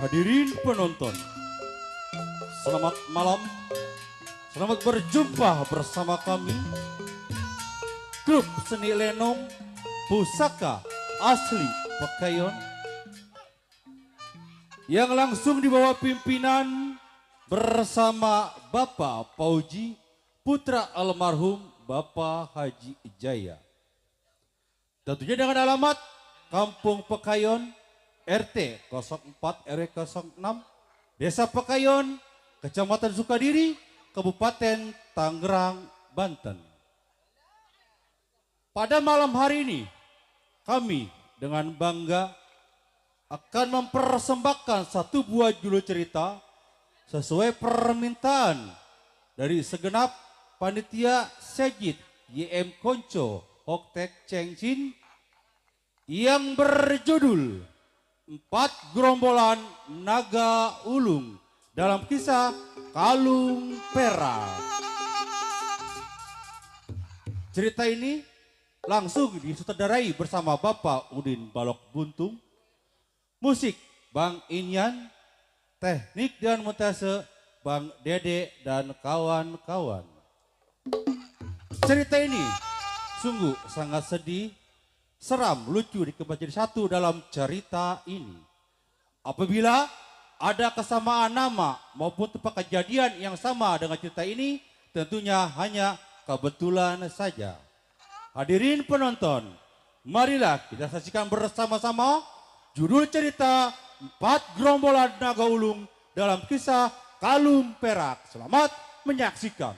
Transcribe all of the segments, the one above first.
Hadirin penonton, selamat malam, selamat berjumpa bersama kami, grup seni lenong pusaka asli Pekayon, yang langsung di bawah pimpinan bersama Bapak Pauji, putra almarhum Bapak Haji Jaya. Tentunya dengan alamat Kampung Pekayon, RT 04 RW 06, Desa Pekayon, Kecamatan Sukadiri, Kabupaten Tangerang, Banten. Pada malam hari ini, kami dengan bangga akan mempersembahkan satu buah judul cerita sesuai permintaan dari segenap panitia Sejid YM Konco Hoktek Cengcin yang berjudul Empat Gerombolan Naga Ulung dalam kisah Kalung Perak. Cerita ini langsung disutradarai bersama Bapak Udin Balok Buntung, musik Bang Inyan, teknik dan montase Bang Dede dan kawan-kawan. Cerita ini sungguh sangat sedih, seram, lucu dikemas jadi satu dalam cerita ini. Apabila ada kesamaan nama maupun tempat kejadian yang sama dengan cerita ini, tentunya hanya kebetulan saja. Hadirin penonton, marilah kita saksikan bersama-sama judul cerita Empat Gerombolan Naga Ulung dalam kisah Kalung Perak. Selamat menyaksikan.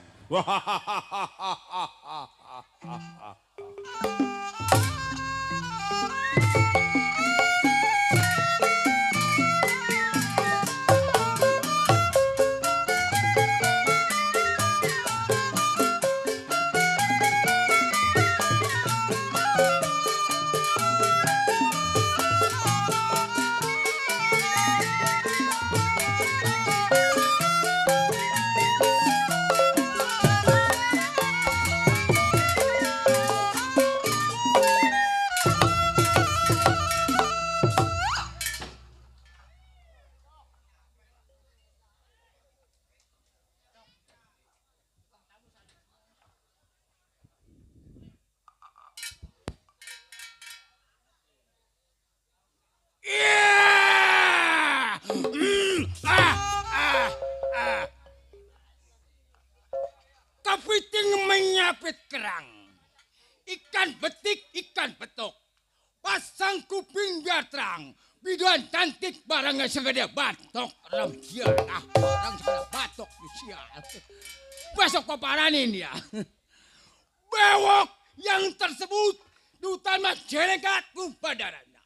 Kepiting menyapit kerang, ikan betik, ikan betok, pasang kuping biar terang, biduan cantik barangnya segede batok, orang sial, orang segede batok, sial. Besok paparanin dia. Bewok yang tersebut utama jelekat kumpadaranya.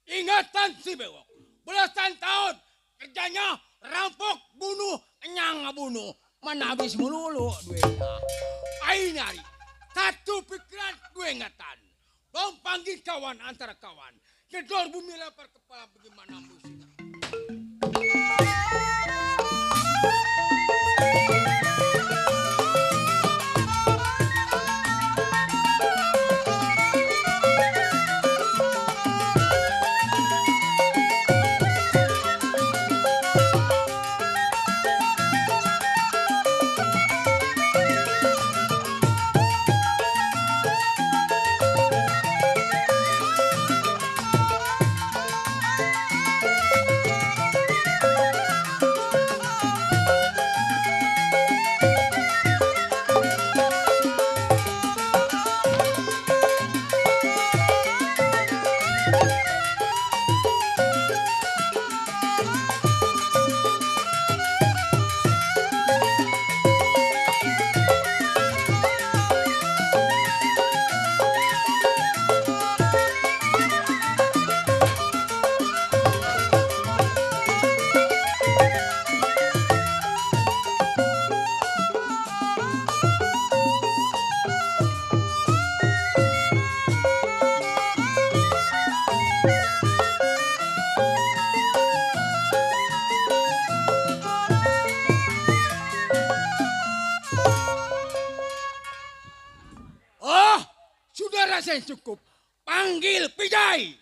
Ingatan si bewok, belasan tahun kerjanya rampok, bunuh, nyang bunuh. Mana habis melulu duitnya. Ayo nyari. Satu pikiran gue ingatan. Bang panggil kawan antara kawan. Kedor bumi lapar kepala bagaimana musik. Rasa yang cukup. Panggil Pijay.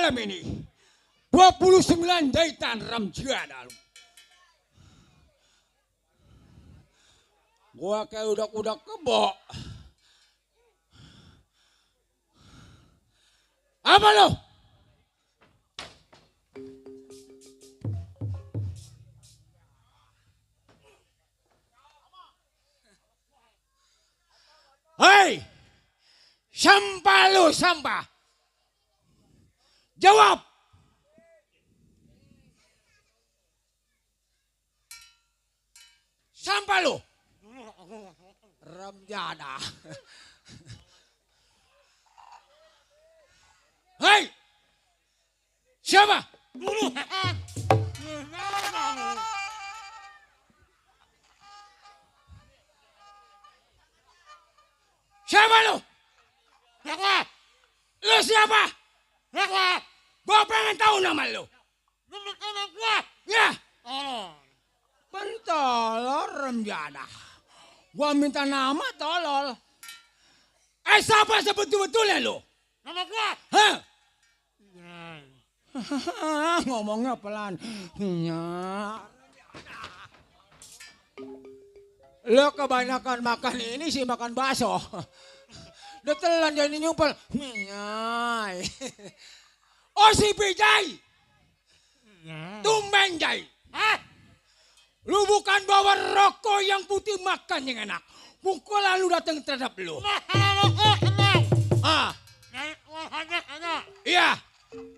malam ini 29 jahitan Ramjana. Gua kayak udah kebo. Apa lo? Hei, sampah lu, sampah. Jawab. Sampah lu. Ramjana. Hei, siapa? Siapa lu? Lu siapa? Gua pengen tahu nama lu. Ya. Pentolol Ramjana. Gua minta nama tolol. Siapa sebetul-betulnya lu? Nama gua. Hah? Ngomongnya pelan. Lo kebanyakan makan ini sih makan bakso. Udah telan jadi nyumpel. Oh si Bijay. Tumben Jay. Hah? Lu bukan bawa rokok yang putih makan yang enak. Pukulan lu datang terhadap lu. Masalah rokok tenang. Ah, Dari uang hanya ada. iya.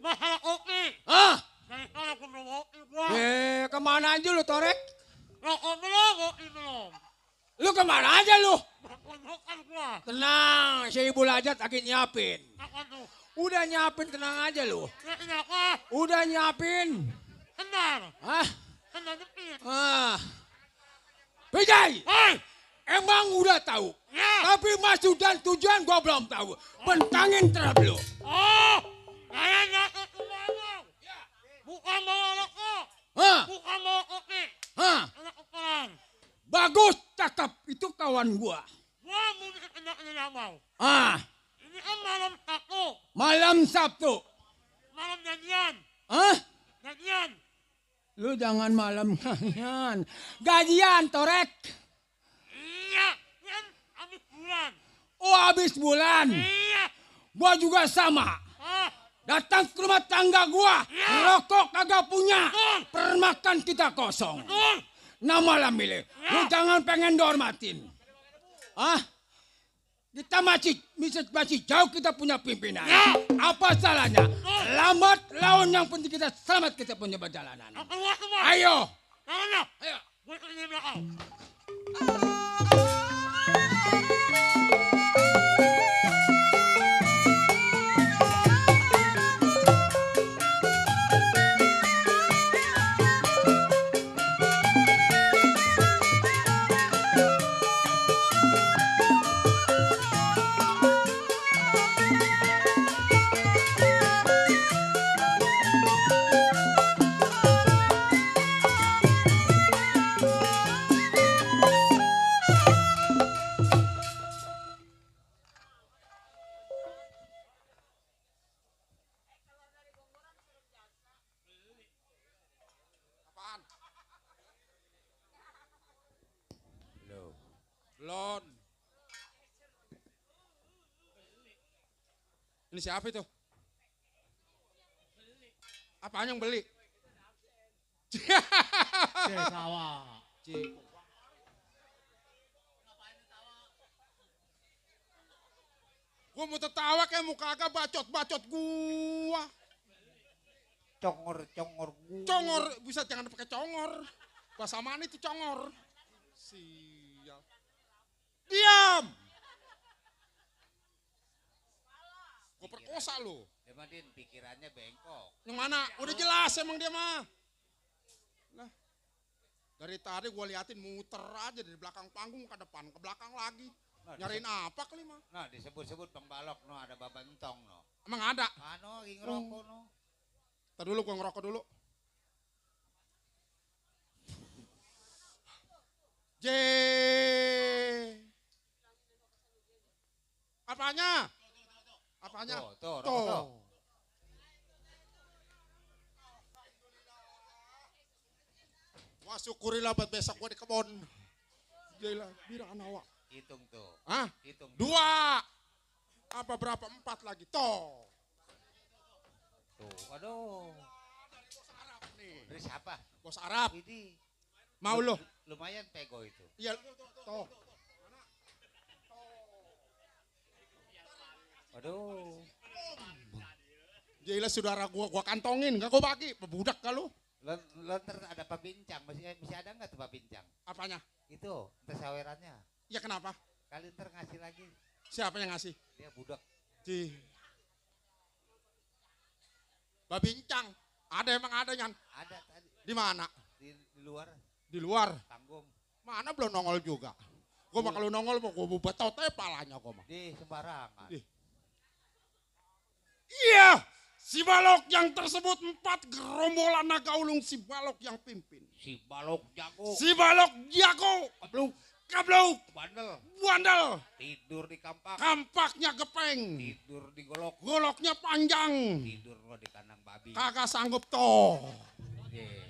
Masalah kopi. Ah, Dari sana aku belum kopi gua. kemana aja lu Torek? Rokok belum, kopi belum. Lu kemana aja lu? Berkonyokan gua. Tenang, si Ibu Lajat lagi nyiapin. Apa tuh? Udah nyiapin, tenang aja lu. Ini apa? Udah nyiapin. Tenang. Hah? Tenang dikit. Bijay, Hei. emang udah tahu. Ya. Tapi maksud dan tujuan gua belum tahu. Bentangin terhadap lu. Oh. Saya nyata semuanya. Bukan bawa rokok. Hah? Bukan bawa kopi. Hah? Anak kepala. Bagus, cakep. Itu kawan gua. Gua mau dikenak ini mau. Ini kan malam Sabtu. Malam Sabtu. Malam janjian. Janjian. Lu jangan malam gajian. Gajian, Torek. Iya. Kan habis bulan. Oh, habis bulan. Iya. Gua juga sama. Datang ke rumah tangga gua. Rokok kagak punya. Permakan kita kosong. Betul. Nah malam milih. Lu jangan pengen dihormatin. Kita masih jauh kita punya pimpinan. Apa salahnya? Lambat laun yang penting kita selamat kita punya perjalanan. Keluar semua. Ayo. Ayo. Ayo. Gue ikut di belakang. Belum. Ini siapa itu? Apaan yang beli? Sawah. Gua mau tertawa kayak muka agak bacot-bacot gua. Congor gua. Congor, bisa jangan pakai congor. Bahasa mana itu congor? Sial. Diam. Gua perkosa lu. Emang Din pikirannya bengkok. Yang mana? Udah jelas emang dia mah. Nah, dari tadi gua liatin muter aja dari belakang panggung ke depan, ke belakang lagi. Nyariin apa kali mah? Nah disebut-sebut pembalok no ada babentong no. Emang ada? Ano lagi ngerokok no. Ntar dulu gua ngerokok dulu. J. Apanya? Apanya? Tuh, rokok tuh. syukurilah buat besok gua di kebon. Gila, biraan awak. Hitung tuh. Hah? Hitung. 2. Apa berapa? 4 lagi. Toh. Tuh, waduh. Nih, Dari siapa? bos Arab. Ini Mau lo? lumayan pego itu. Iya, toh. Waduh. Gila saudara gua kantongin, enggak gua bagi. Budak kalau. Lonter ada pabincang, masih ada nggak tuh pabincang? Apanya? Itu, tes sawerannya. Ya kenapa? Kali ntar ngasih lagi. Siapa yang ngasih? Dia budak. Di Babincang. Ada emang ada Nyan. Ada tadi Di mana? di luar Di luar. tanggung. Mana belum nongol juga. Gua mah kalau nongol mau gua betot palanya gua mah. Di sembarangan. Di. Iya, si balok yang tersebut 4 gerombolan naga ulung si balok yang pimpin. Si balok jago. Si balok jago, Kabluk. kabluk, Bandel. bandel, Tidur di kampak. kampaknya gepeng, Tidur di golok. goloknya panjang, Tidur gua di kandang babi. kagak sanggup toh. Ye.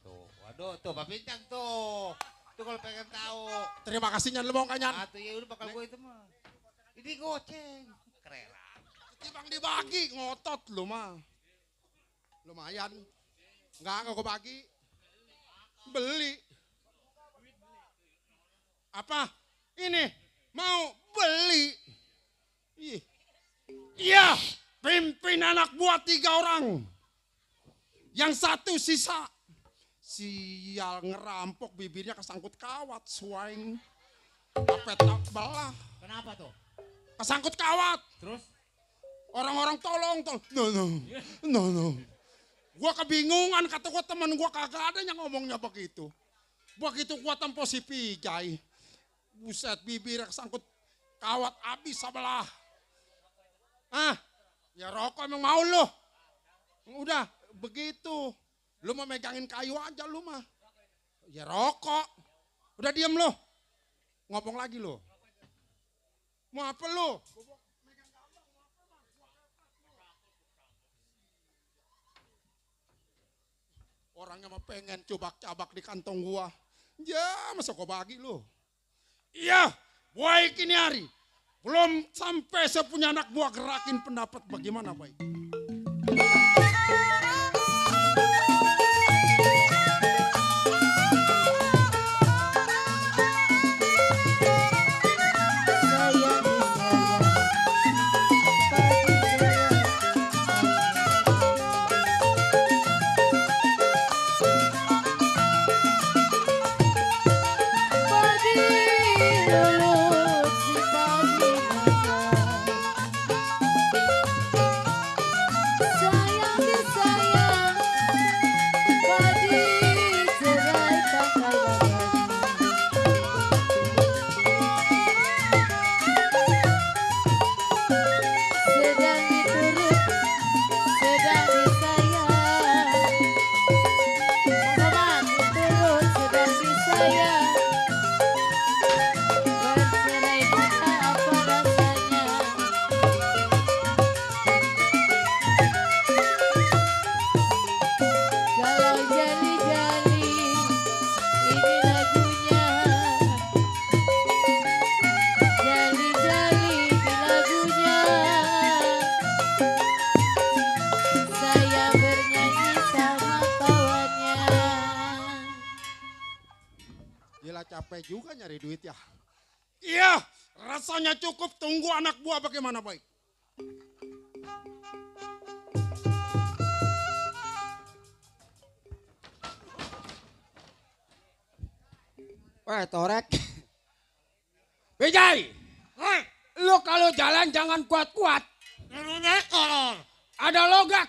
Tuh, waduh tuh pabincang tuh. Tuh kalau pengen tahu. Terima kasihnya lu mau kanyan. Ah tuh ya udah bakal gue itu mah. Ini goceng. Keren. Bang dibagi ngotot lu mah. Lumayan. Enggak gua bagi. Beli. Apa? Ini mau beli. Ih. Iya, pimpin anak buah 3 orang. Yang 1 sisa. Sial ngerampok bibirnya kesangkut kawat, swing. Apa tak belah. Kenapa tuh? Kesangkut kawat. Terus? Orang-orang tolong. No. Gua kebingungan, kata gua teman gua kagak ada yang ngomongnya begitu. Begitu gua tempo si Pijay. Buset, bibirnya kesangkut kawat abis sebelah. Ah, ya rokok emang mau lo. Udah, begitu. Lu mau megangin kayu aja lu mah. Ya rokok. Udah diem lo. Ngomong lagi lo. Mau apa lo? Orangnya mah pengen cobak-cabak di kantong gua. Ya, masa gua bagi lu. Iya, baik ini hari. Belum sampai saya punya anak buah gerakin pendapat bagaimana baik. Capek juga nyari duit ya. Iya, rasanya cukup, tunggu anak buah bagaimana baik. Weh, Torek. Bijay, lu kalau jalan jangan kuat-kuat. Ada logak.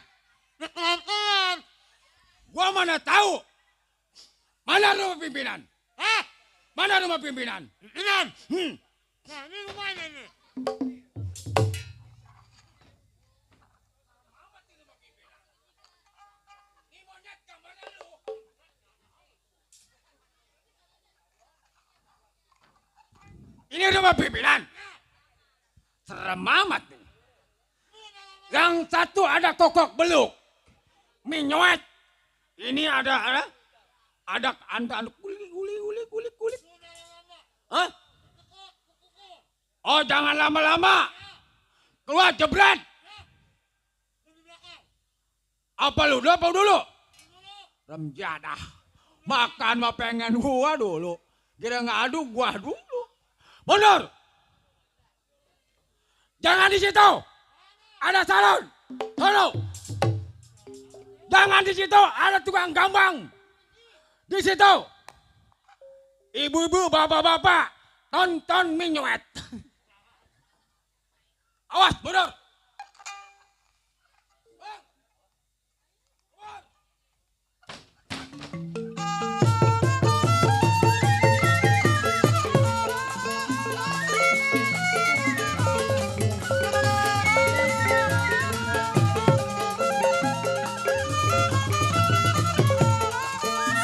Gua mana tahu. Mana rumah pimpinan? Hah? Mana rumah pimpinan? Pimpinan? Nah, ini rumahnya nih. Ini rumah pimpinan. Serem amat nih. Yang satu ada kokok beluk. Minyoet. Ini ada Ada anda kulik. Hah? Oh, jangan lama-lama. Keluar jebret. Apa lu dulu? Remjadah. Makan mah pengen gua dulu. Kira ngadu gua dulu. Mundur. Jangan di situ. Ada salon. Tolong. Jangan di situ. Ada tukang gambang. Di situ. Ibu-ibu, bapak-bapak. Tonton minuet. Awas, mundur.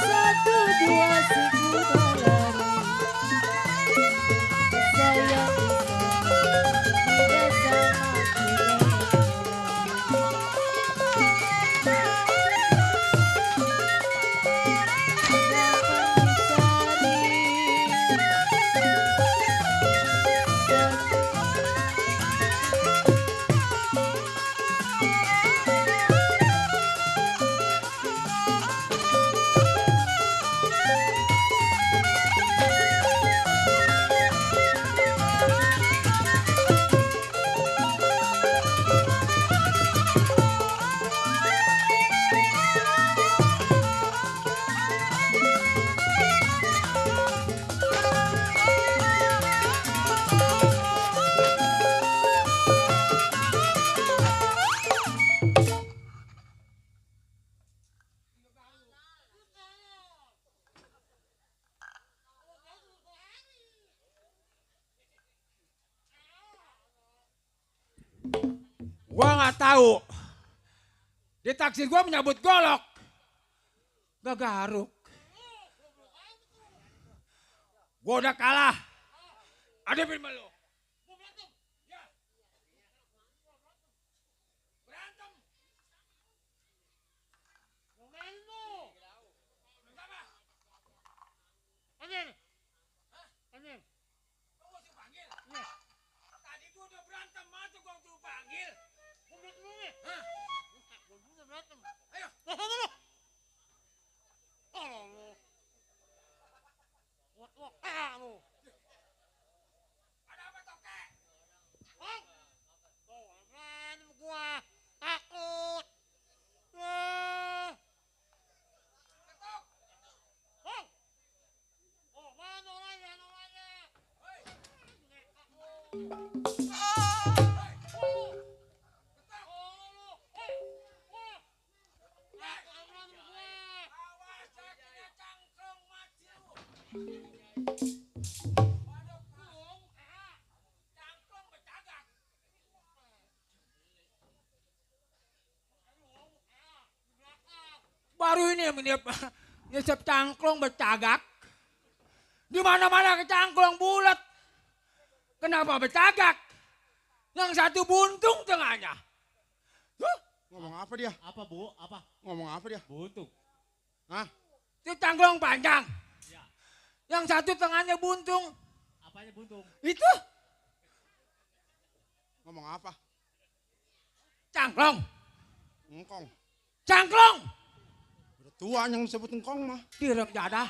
Satu dua siku lari, saya tidak sama Gua nggak tahu. Di taksi gua menyambut golok. Gak garuk. Gua udah kalah. Ada film lu. Tadi gua udah berantem, masa gua suruh panggil? Ayo. Ada apa toke? Ketok. Awas kakinya cangkong maju. Cangkong bercagak. Baru ini yang nyesep cangklong bercagak. Di mana-mana ke cangklong bulat. Kenapa bercagak? Yang satu buntung tengahnya. Huh? Ngomong apa dia? Apa bu? Apa? Ngomong apa dia? Buntung. Hah? Itu cangklong panjang. Ya. Yang satu tengahnya buntung. Apanya buntung? Itu Ngomong apa? cangklong. Engkong. Cangklong. Udah tua yang disebut engkong mah. Direm jadah.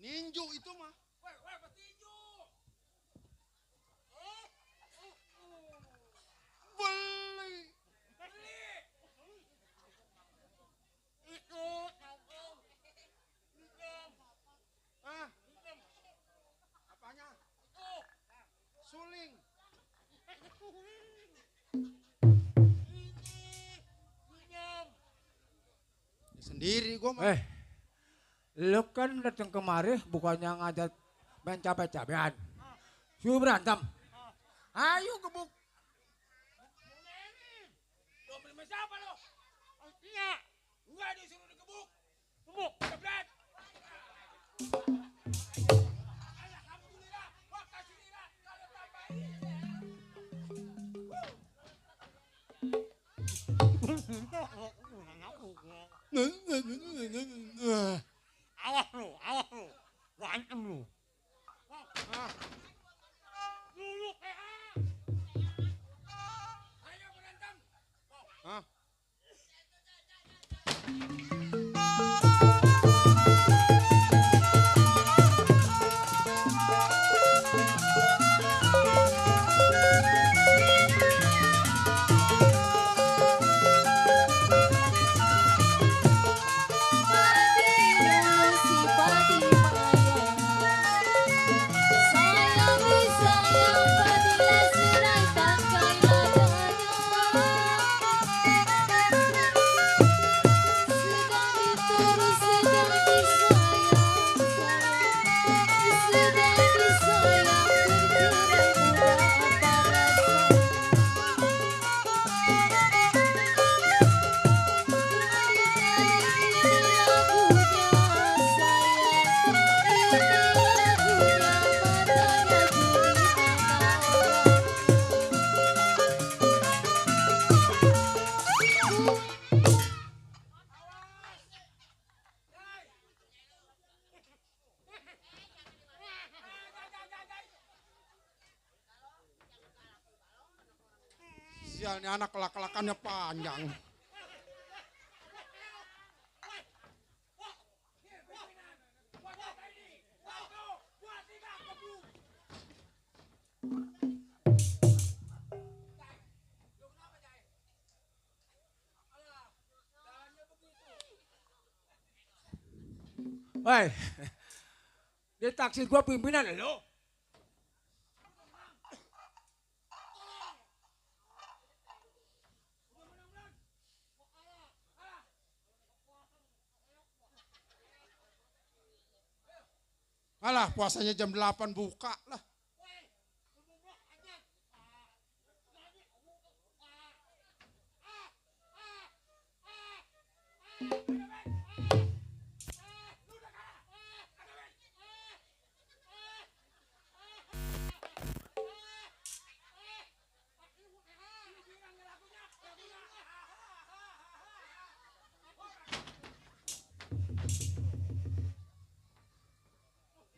Ninju itu mah. Beli. Ah. Apanya? Suling. Sendiri gua mah. Lu kan datang kemari bukannya ngajak main capek-capekan. Suruh berantem. Ayo gebuk. Mau beli siapa lo? Iya. Awas lu, awas lu. Gua ancam lu. Hah? Si padi sayang disayang padi serai tangkai ladanya sedang diturut sedang disayang sedang disayang bercerai muda para Sial, ini anak kelak-kelakannya panjang. Hei, di taksi gua pimpinan lo. Alah, puasanya jam 8 buka lah.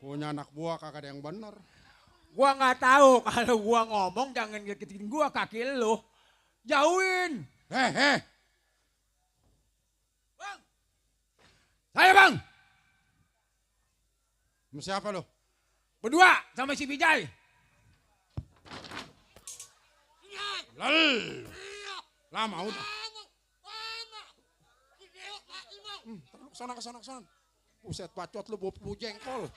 Punya anak buah kagak ada yang bener. Gua nggak tahu kalau gua ngomong jangan ngeketin gua kaki lo. Jauhin. Heh. Bang. Saya bang. Sama siapa lo? Berdua sama si Bijay. Lal. Lama udah. Kesana. Buset, bacot lu bau jengkol.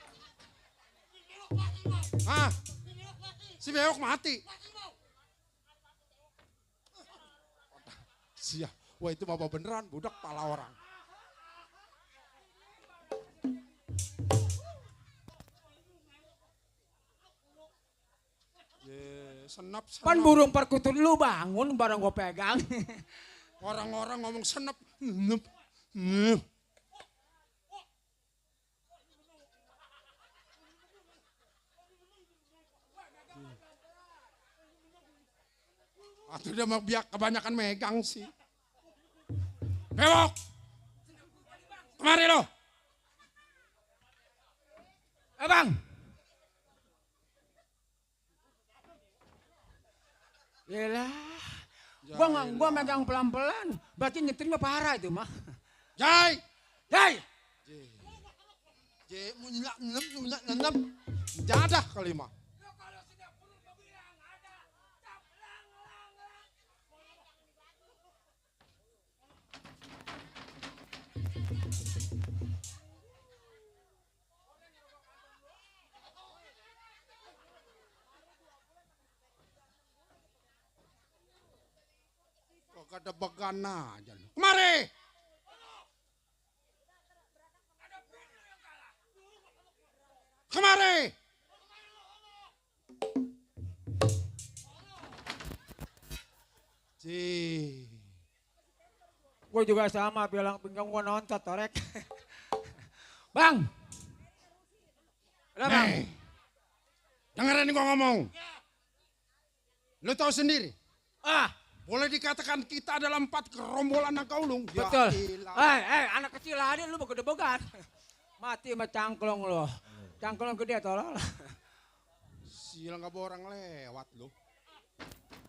Hah? Si bewok mati. Siap. Wah, itu bapak beneran budak pala orang. Senap. Pan burung perkutut lu bangun bareng gua pegang. Orang-orang ngomong senap. Atau dia mau biak kebanyakan megang sih. Bewok! Kemari lo! Abang. Yelah. Gua megang pelan-pelan. Berarti nyetirnya parah itu mah. Jai! Jai. Nenep. Jadah kali mah. Kok ada begana aja lu. Kemari! Kemari! Gue juga sama bilang pinggang gua nonton torek. Bang. Kenapa? Nih, dengerin gua ngomong. Lu tahu sendiri, Ah, boleh dikatakan kita adalah 4 gerombolan naga ulung. Ya betul. elah. Anak kecil aja lu begede-began. Mati sama cangklong lu. Cangklong gede tolol. Sial nggak bawa orang lewat lu.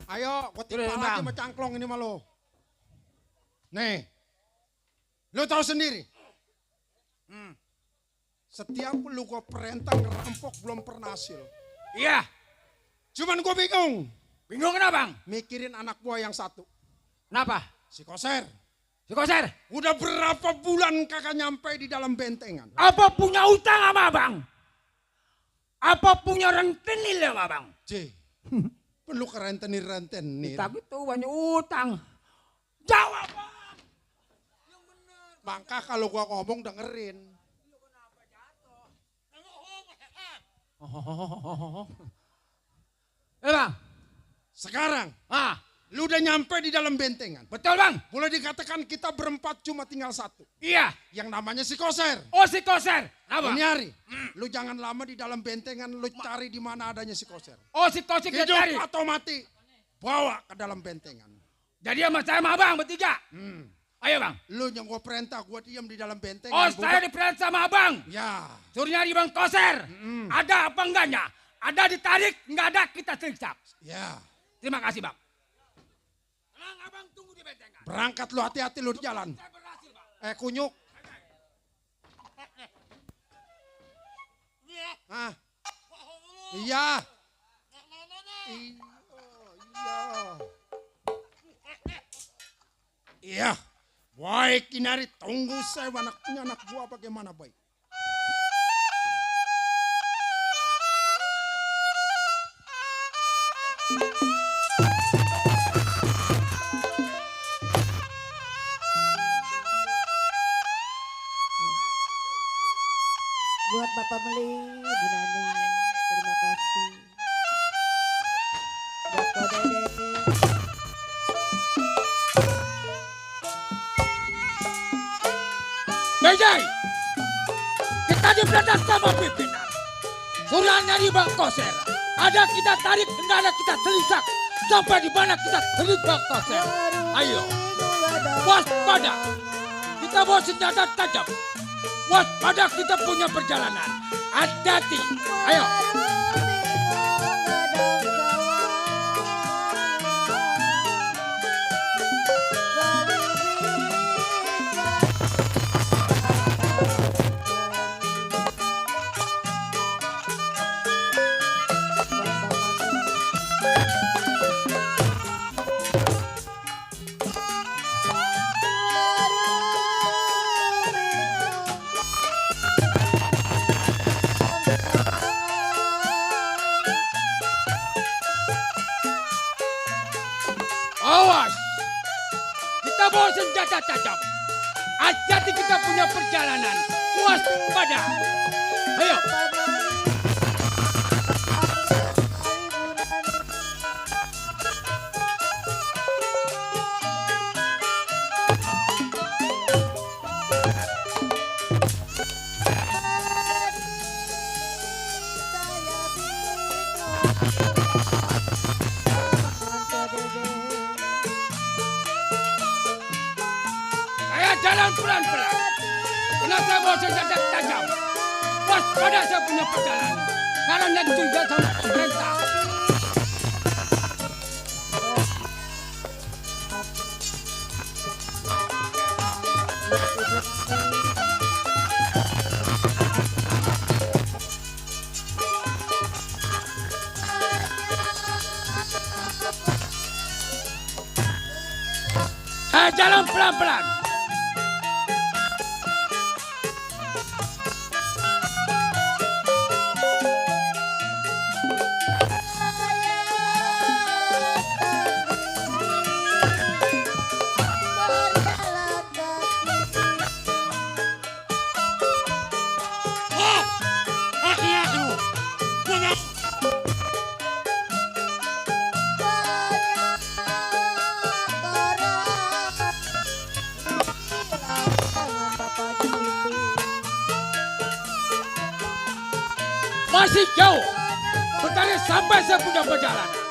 Ayo, gua Udah, timpa Bang. lagi sama cangklong ini mah lu. Nih, lu tahu sendiri. Setiap lu gua perintah ngerampok belum pernah hasil. Iya. Cuman gua bingung. Bingung kenapa, Bang? Mikirin anak gua yang satu. Kenapa? Si Koser. Si Koser, Udah berapa bulan kagak nyampe di dalam bentengan. apa punya utang sama Abang? Apa punya rentenil sama Abang? C. Perlu kerentenir-rentenir. Tapi tuh banyak utang. Jawab, Bang. Maka kalau gua ngomong dengerin. Bang. Sekarang, Ah, lu udah nyampe di dalam bentengan. betul, Bang. Boleh dikatakan kita berempat cuma tinggal satu. Iya. Yang namanya si Koser. Oh, si Koser. Kenapa? Ini hari, lu jangan lama di dalam bentengan, lu cari di mana adanya si Koser. Oh, si Koser kita cari. Hidup atau mati, bawa ke dalam bentengan. Jadi sama saya sama Abang bertiga. Ayo, Bang. Lu yang gua perintah, gua diam di dalam bentengan. Oh, bubar. saya diperintah sama Abang. Ya, Suruh nyari Bang Koser. Ada apa enggaknya? Ada ditarik, enggak ada kita siksa. ya. Terima kasih, Bang. Tenang, Abang tunggu di bentengan. Berangkat lu, hati-hati lu di jalan. Saya berhasil, Bang. Kunyuk. Hah? Iya. Iya. Baik, Kinari, tunggu saya anak buah bagaimana baik. Buat Bapak Meli, Bu Nani, terima kasih. Buat Kode Dede. Bejai, kita diperintah sama pimpinan. Suruh nyari Bang Koser. Ada kita tarik, enggak ada kita telisak. Sampai di mana kita telik Bang Koser. Ayo, waspada. Kita bawa senjata tajam. Waspada kita punya perjalanan. Hati-hati. Ayo. Awas. Kita bawa senjata tajam. Hati-hati kita punya perjalanan. Waspada. Ayo. Saya jalan pelan-pelan. Karena saya bawa senjata tajam. Waspada saya punya perjalanan. Karena juga sama pemerintah. Saya jalan pelan-pelan. masih jauh. Bertanya sampai saya punya perjalanan.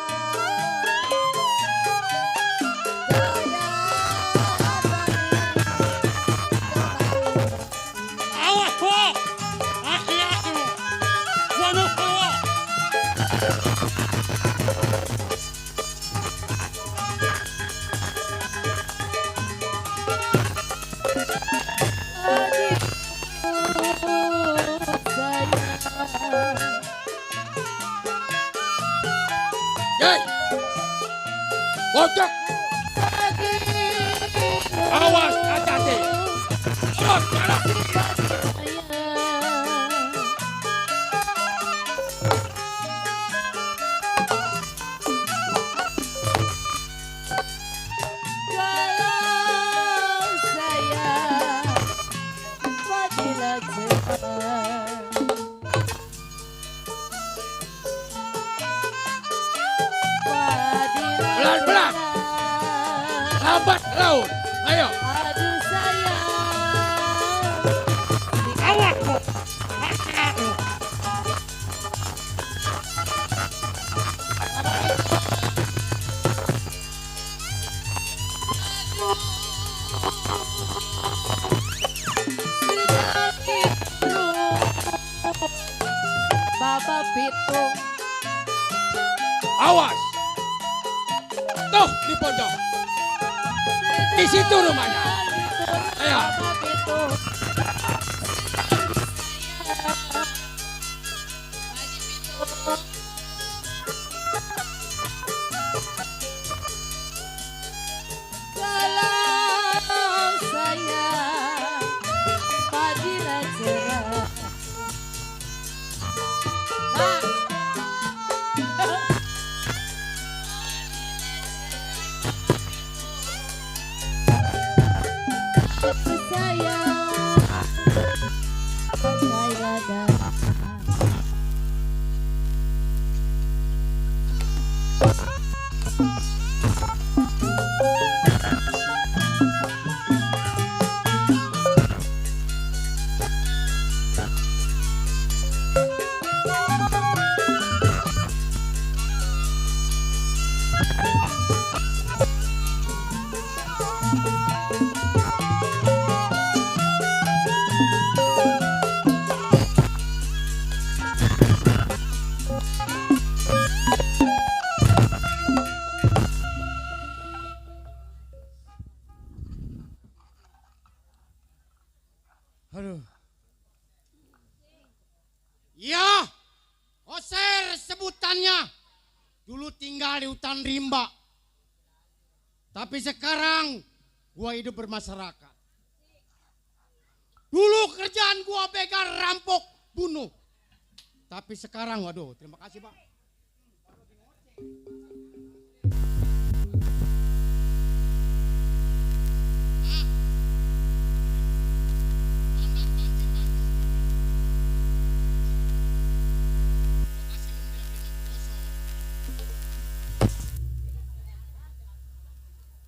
Awas, Wak. Hati-hati. Waduh, Wak. Yey, bocok. Awas, hati-hati. Awas, awas. Pelan-pelan. Lambat laut. Ayo. Aduh sayang. Awas, Wak. Hati-hati. Bapak Pitung. Awas. Tuh di pojok. Di situ rumahnya. Ayo. Bapak Pitung. Kalau saya Fadila cerah. Mak. Aku sayang saya dah. Aduh. Ya, Koser sebutannya. Dulu tinggal di hutan rimba. Tapi sekarang gua hidup bermasyarakat. Dulu kerjaan gua begal, rampok, bunuh. Tapi sekarang, waduh, terima kasih Pak.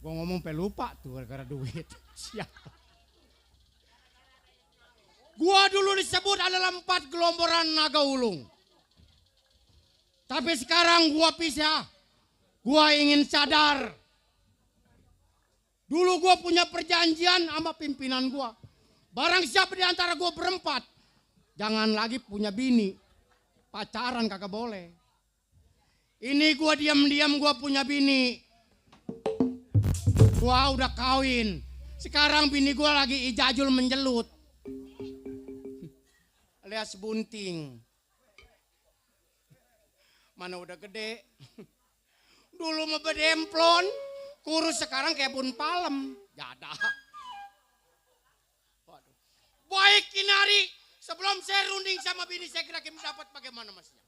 Gua ngomong pelupa tuh gara-gara duit. Siap. Gua dulu disebut adalah 4 gelomboran naga ulung. Tapi sekarang gua pisah. Gua ingin sadar. Dulu gua punya perjanjian sama pimpinan gua. Barang siapa di antara gua berempat, jangan lagi punya bini. Pacaran kagak boleh. Ini gua diam-diam gua punya bini. Gua udah kawin. Sekarang bini gua lagi ijajul menjelut. Alias bunting. Mana udah gede. Dulu mah bedemplon. Kurus sekarang kayak bun palem. Jadah. Waduh. Baik Kinari. Sebelum saya runding sama bini saya kira-kira mendapat bagaimana masnya.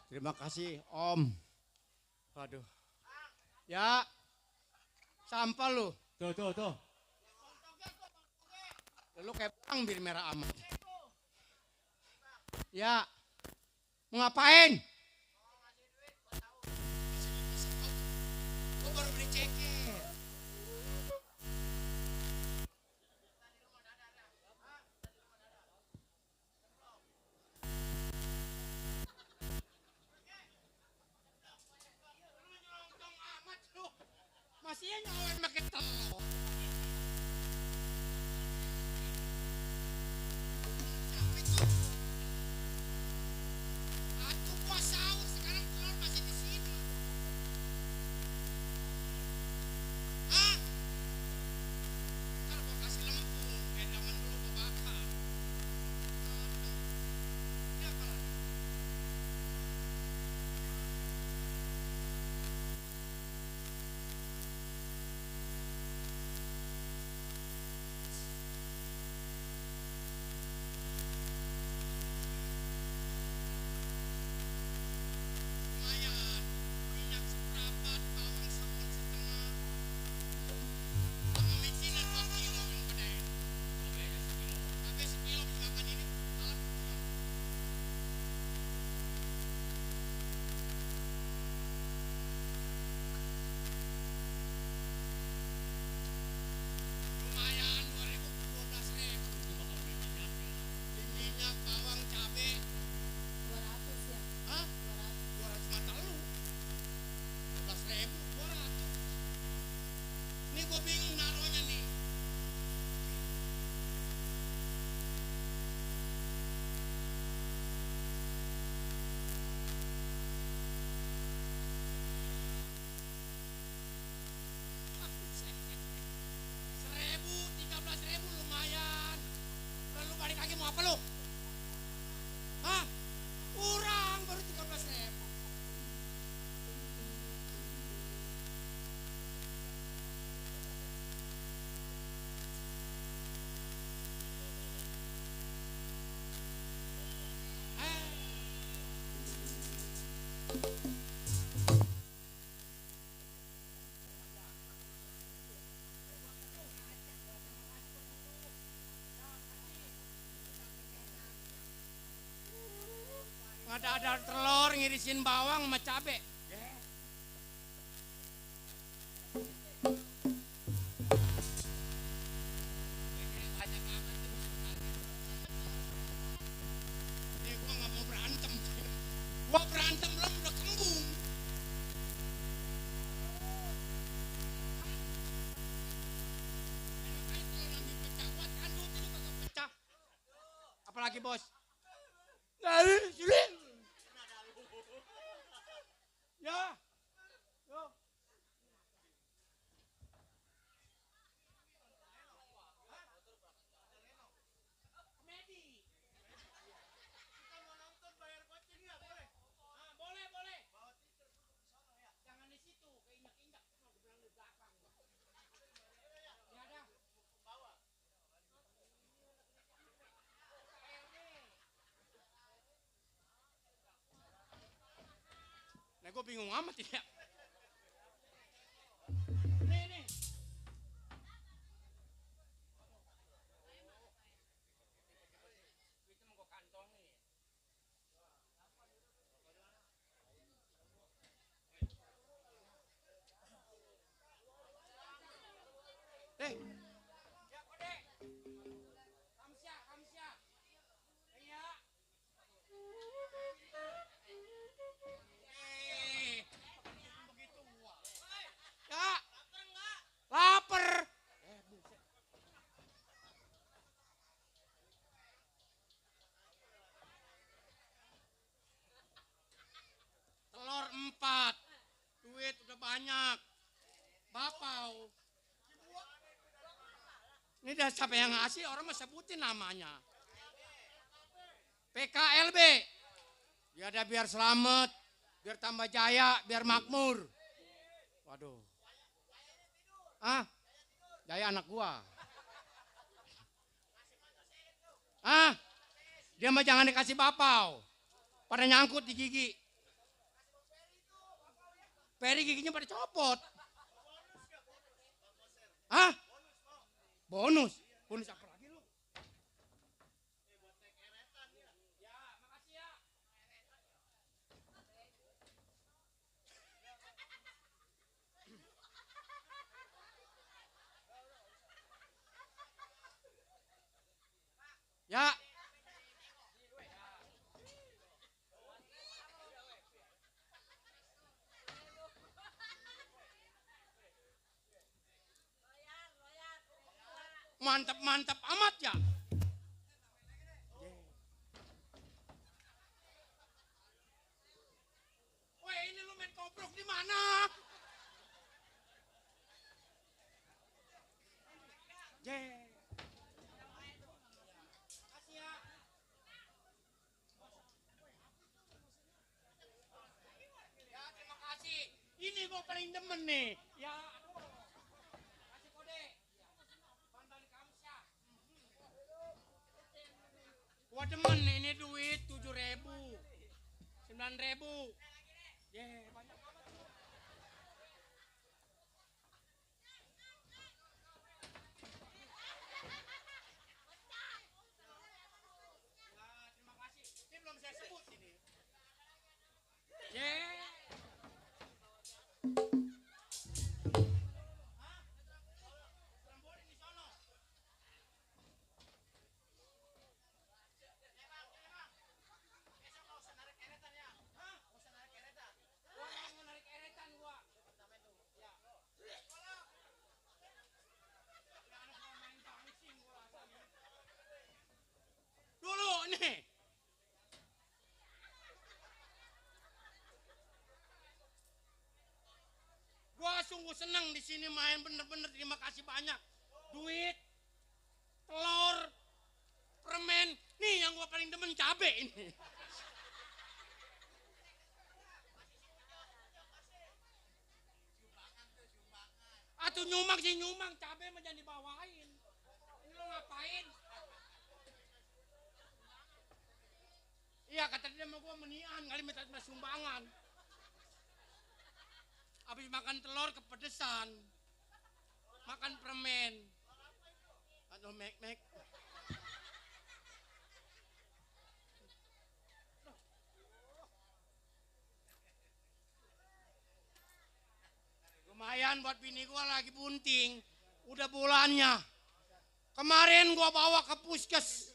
Terima kasih, Om. Waduh. Ya. Sampah lu. Tuh. Lu kayak bang bir merah amat. Ya. Mau ngapain? Gua baru beli ceker. Masih nyawain pakai telur. Atuh gua sahur sekarang telur masih di sini. Hah? Ntar gua kasih lempung kayak zaman dulu gua bakar. Ini apa lagi? Lumayan, minyak seperempat, bawang setengah, sama mecinan 2 kilo yang gede. Cabai sekilo bisa makan ini. Salah. Lumayan 2.000 ke 12.000. Di minyak, bawang, cabai. 200 ya. Hah? 200 mata lu. 12.000, 200. Nih gua bingung naruhnya nih. Seribu, 13.000 lumayan. Lalu balik lagi mau apa lu? Hah? Kurang baru 13.000. Ada telur ngirisin bawang sama cabe. Nih gua nggak mau berantem. Gua berantem belum udah kembung. Apalagi bos? Dari sini. Ya. Yo. Komedi. Kita mau nonton bayar goceng ya boleh? Ah, boleh. Jangan di situ, keinjak-injak. Mau bilang di belakang. Ya dah. Bawa. Nah, gue bingung amat ya. Nih. Itu mau gue kantongin. Ya, Kode. Kamsya. Iya. Begitu gua. Ya. Lapar. Telur 4. Duit udah banyak. Bapau. Ini dah siapa yang ngasih, orang mah sebutin namanya. PKLB. Ya ada biar selamat, biar tambah jaya, biar makmur. Waduh. Ah, Jaya anak gua. Ah, dia mah jangan dikasih bapau. Pada nyangkut di gigi. Peri giginya pada copot. Hah? Bonus? Bonus apa lagi lu? Ya. Mantap amat ya. Woi, ini lu main koprok di mana? Makasih ya. Ya, terima kasih. Ini gua paling demen nih. Ya, aduh. Kasih kode. Bantuan kamu ya. Gua demen nih, ini duit 7.000. 9.000. Banyak amat. Ya, terima kasih. Ini belum saya sebut ini. Dulu nih. Gua sungguh senang di sini main, bener-bener terima kasih banyak. Duit, telur, permen, nih yang gua paling demen cabe ini. Atuh nyumbang sih nyumbang, cabe mah jangan dibawain. Ini lo ngapain? Iya kata dia sama gua menian kali minta sumbangan. Habis makan telur kepedesan. Makan permen. Aduh mek. Lumayan buat bini gua lagi bunting. Udah bulannya. Kemarin gua bawa ke puskes.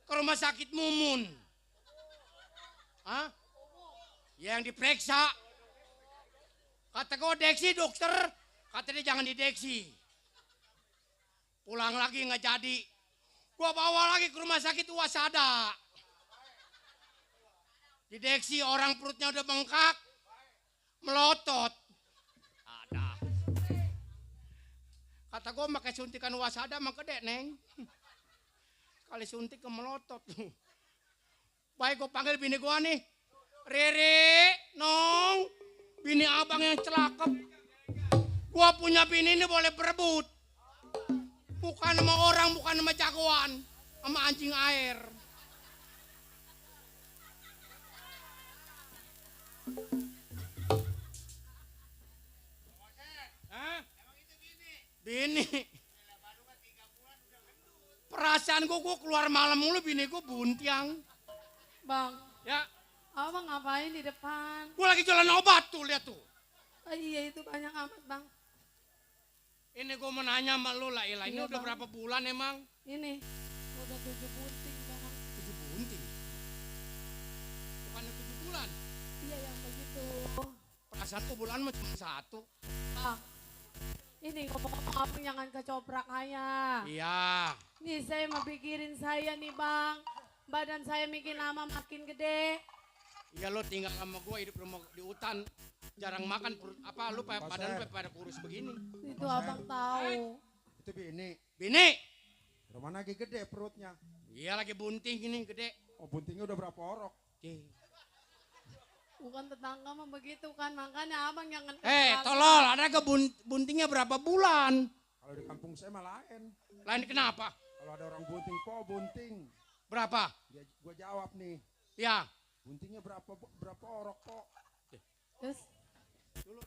Ke rumah sakit Mumun. Hah? Yang diperiksa. Kata gua deksi dokter. Kata dia jangan dideksi. Pulang lagi nggak jadi. Gua bawa lagi ke rumah sakit Wasada. Dideksi orang perutnya udah bengkak. Melotot. Ada. Kata gua pakai suntikan Wasada mah gede neng. Kali suntik ke melotot. Baik gua panggil bini gua nih. Rere, Nong. Bini abang yang celakep. Gua punya bini ini boleh berebut. Bukan sama orang, bukan sama jagoan. Sama anjing air. Hah? Bini. Perasaan gua keluar malam mulu bini gua buntiang. Bang, Ya, abang ngapain di depan? gua lagi jualan obat tuh, lihat tuh. Oh, iya itu banyak amat bang. Ini gua mau nanya sama lu lah, Ila. Ini Iya, udah Bang. berapa bulan emang? Ini udah 7 bunting bang. 7 bunting. Bukannya 7 bulan. Iya yang begitu. Perasaan tuh bulan mah cuma 1. Bang, ini ngomong-ngomong abang jangan kecoprak saya. Iya. Nih saya mau pikirin saya nih bang. Badan saya makin lama makin gede. Iya lo tinggal sama gua hidup rumah di hutan. Jarang makan apa lu badan lu pada kurus begini. Itu abang tahu. Itu bini. Bini. Rumah lagi gede perutnya. Iya lagi bunting gini gede. Oh buntingnya udah berapa orok? Bukan tetangga mah begitu kan. Makanya abang jangan Tolol, ada ke buntingnya berapa bulan? Kalau di kampung saya mah lain. Lain kenapa? Kalau ada orang bunting, po bunting. Berapa? Gua jawab nih. Ya. Buntingnya berapa orok po? Terus Dulu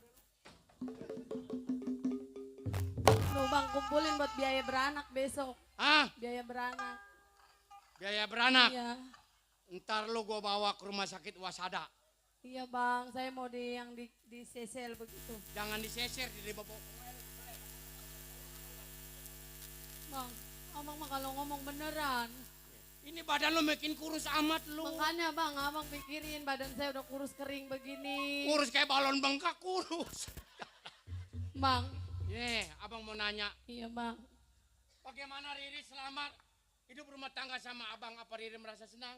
bang, kumpulin buat biaya beranak besok. Ah, Biaya beranak. biaya beranak. Iya. Ntar lu gua bawa ke rumah sakit Wasada. Iya bang, saya mau yang di sesel begitu. Jangan diseser di bawah. Bang, abang mah kalau ngomong beneran. Ini badan lu makin kurus amat lu. Makanya bang, abang pikirin badan saya udah kurus kering begini. Kurus kayak balon bengkak kurus. Bang, Abang mau nanya. iya bang. Bagaimana Riri selamat hidup rumah tangga sama abang? Apa Riri merasa senang?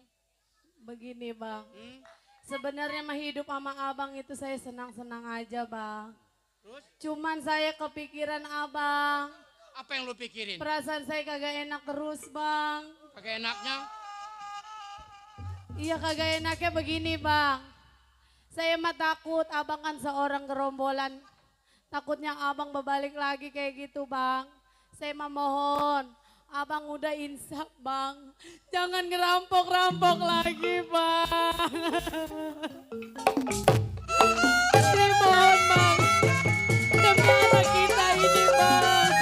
Begini bang. Hmm? Sebenarnya mah hidup sama abang itu saya senang-senang aja bang. Terus Cuman saya kepikiran abang. apa yang lu pikirin? Perasaan saya kagak enak terus bang. Pakai enaknya? Iya kagak enaknya begini bang. Saya mah takut abang kan seorang gerombolan. Takutnya abang berbalik lagi kayak gitu bang. Saya mah mohon. Abang udah insaf bang. Jangan ngerampok-rampok lagi bang. Saya mohon bang. Demi anak kita ini bang.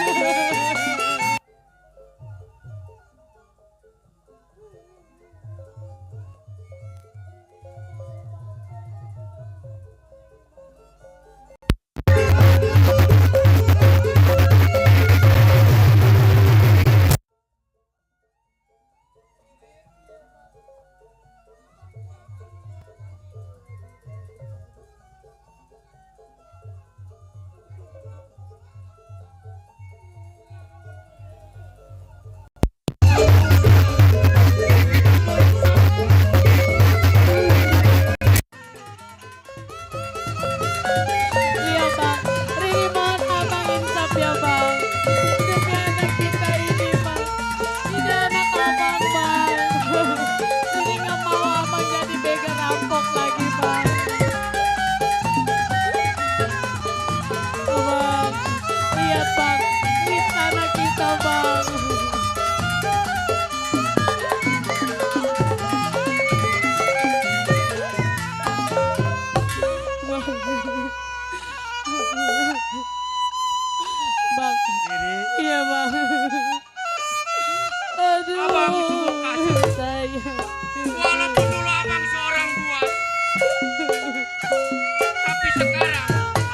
Iya bang, Riri mohon abang insaf ya bang. Demi anak kita ini bang. Ini anak abang bang. Riri gak mau abang jadi begal rampok lagi bang. Bang, lihat bang, ini anak kita bang. Bang, iya bang. Aduh, Abang sungguh kasar. sayang. Walaupun dulu abang seorang buat, tapi sekarang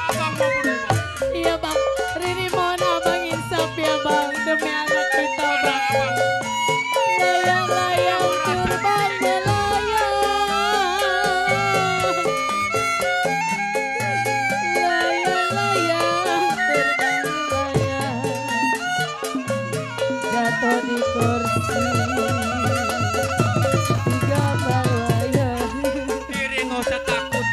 abang mau berubah. Iya bang, Riri mohon abang insaf ya bang. Demi anak kita Karena bang. abang Layang-layang terbang melayang. Layang-layang terbang melayang. Jatuh di kursi. Di gambar layang. Riri nggak usah takut.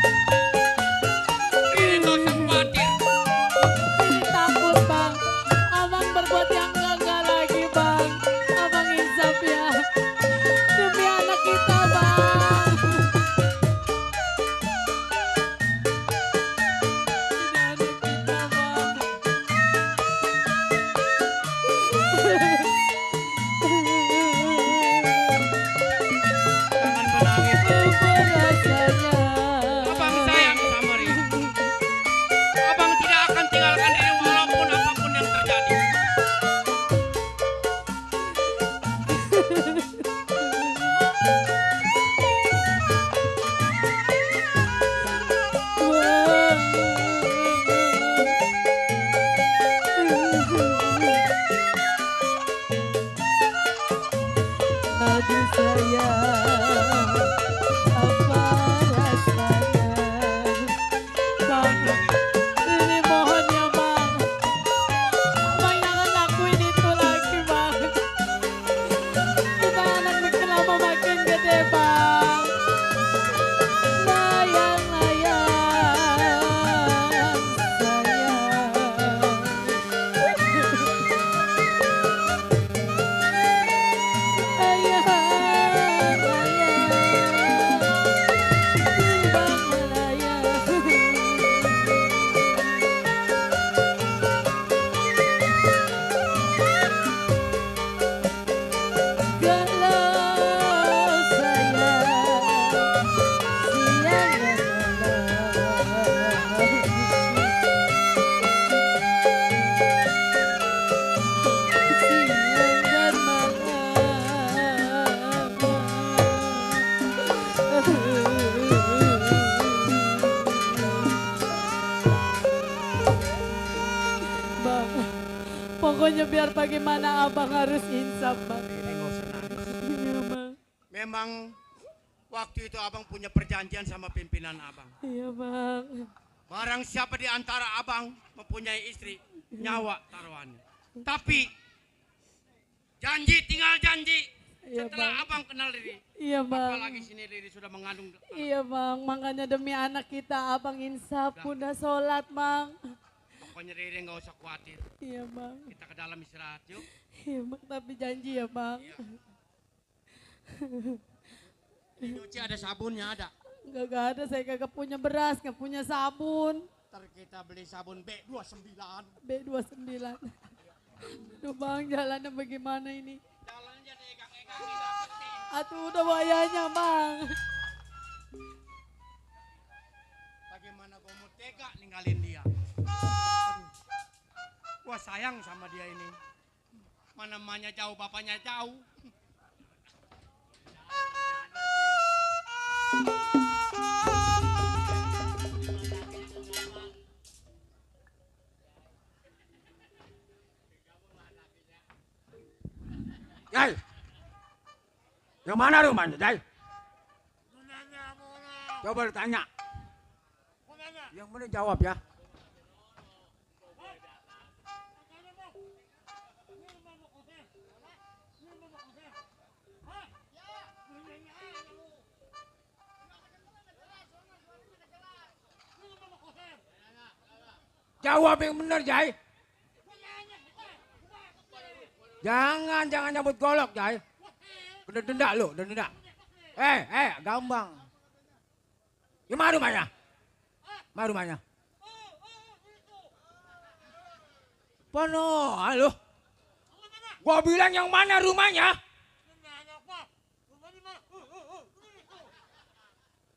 Pokoknya biar bagaimana abang harus insaf bang. Riri nggak usah nangis. Iya bang. Memang waktu itu abang punya perjanjian sama pimpinan abang. Iya bang. Barang siapa di antara abang mempunyai istri, nyawa taruhannya. Tapi janji tinggal janji. Iya, Setelah Bang. abang kenal Riri, Iya bang. apalagi sini Riri sudah mengandung. Iya bang, makanya demi anak kita abang insaf udah sholat bang. Pokoknya Riri nggak usah khawatir. Iya bang. Kita ke dalam istirahat yuk. Iya bang, tapi janji ya bang. Nyuci ada sabunnya ada. Gak ada, saya kagak punya beras, gak punya sabun. Ntar kita beli sabun B29. B29. Aduh bang, jalannya bagaimana ini? Jalannya digang-egang dapetin. Atuh udah bahayanya bang. Bagaimana gue mau tega ninggalin dia. Aduh. Gua sayang sama dia ini. Mana mamanya jauh, bapaknya jauh. Jai, yang mana rumahnya, Jai? Coba tanya. Yang mana jawab ya? Jawab yang benar, Jai. Jangan nyebut golok, Jai. Udah denda lu, udah denda. Gampang. Ya mana rumahnya? Mana rumahnya? Pono, halo. Gua bilang yang mana rumahnya?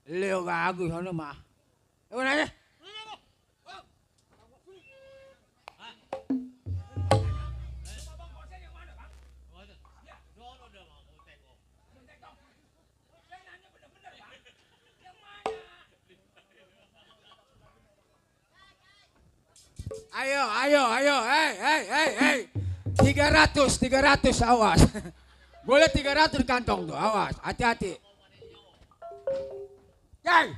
Leo gagu sana mah. Yang mana? Ayo, hei. 300 awas. Boleh 300 kantong tuh, awas, hati-hati. Yai,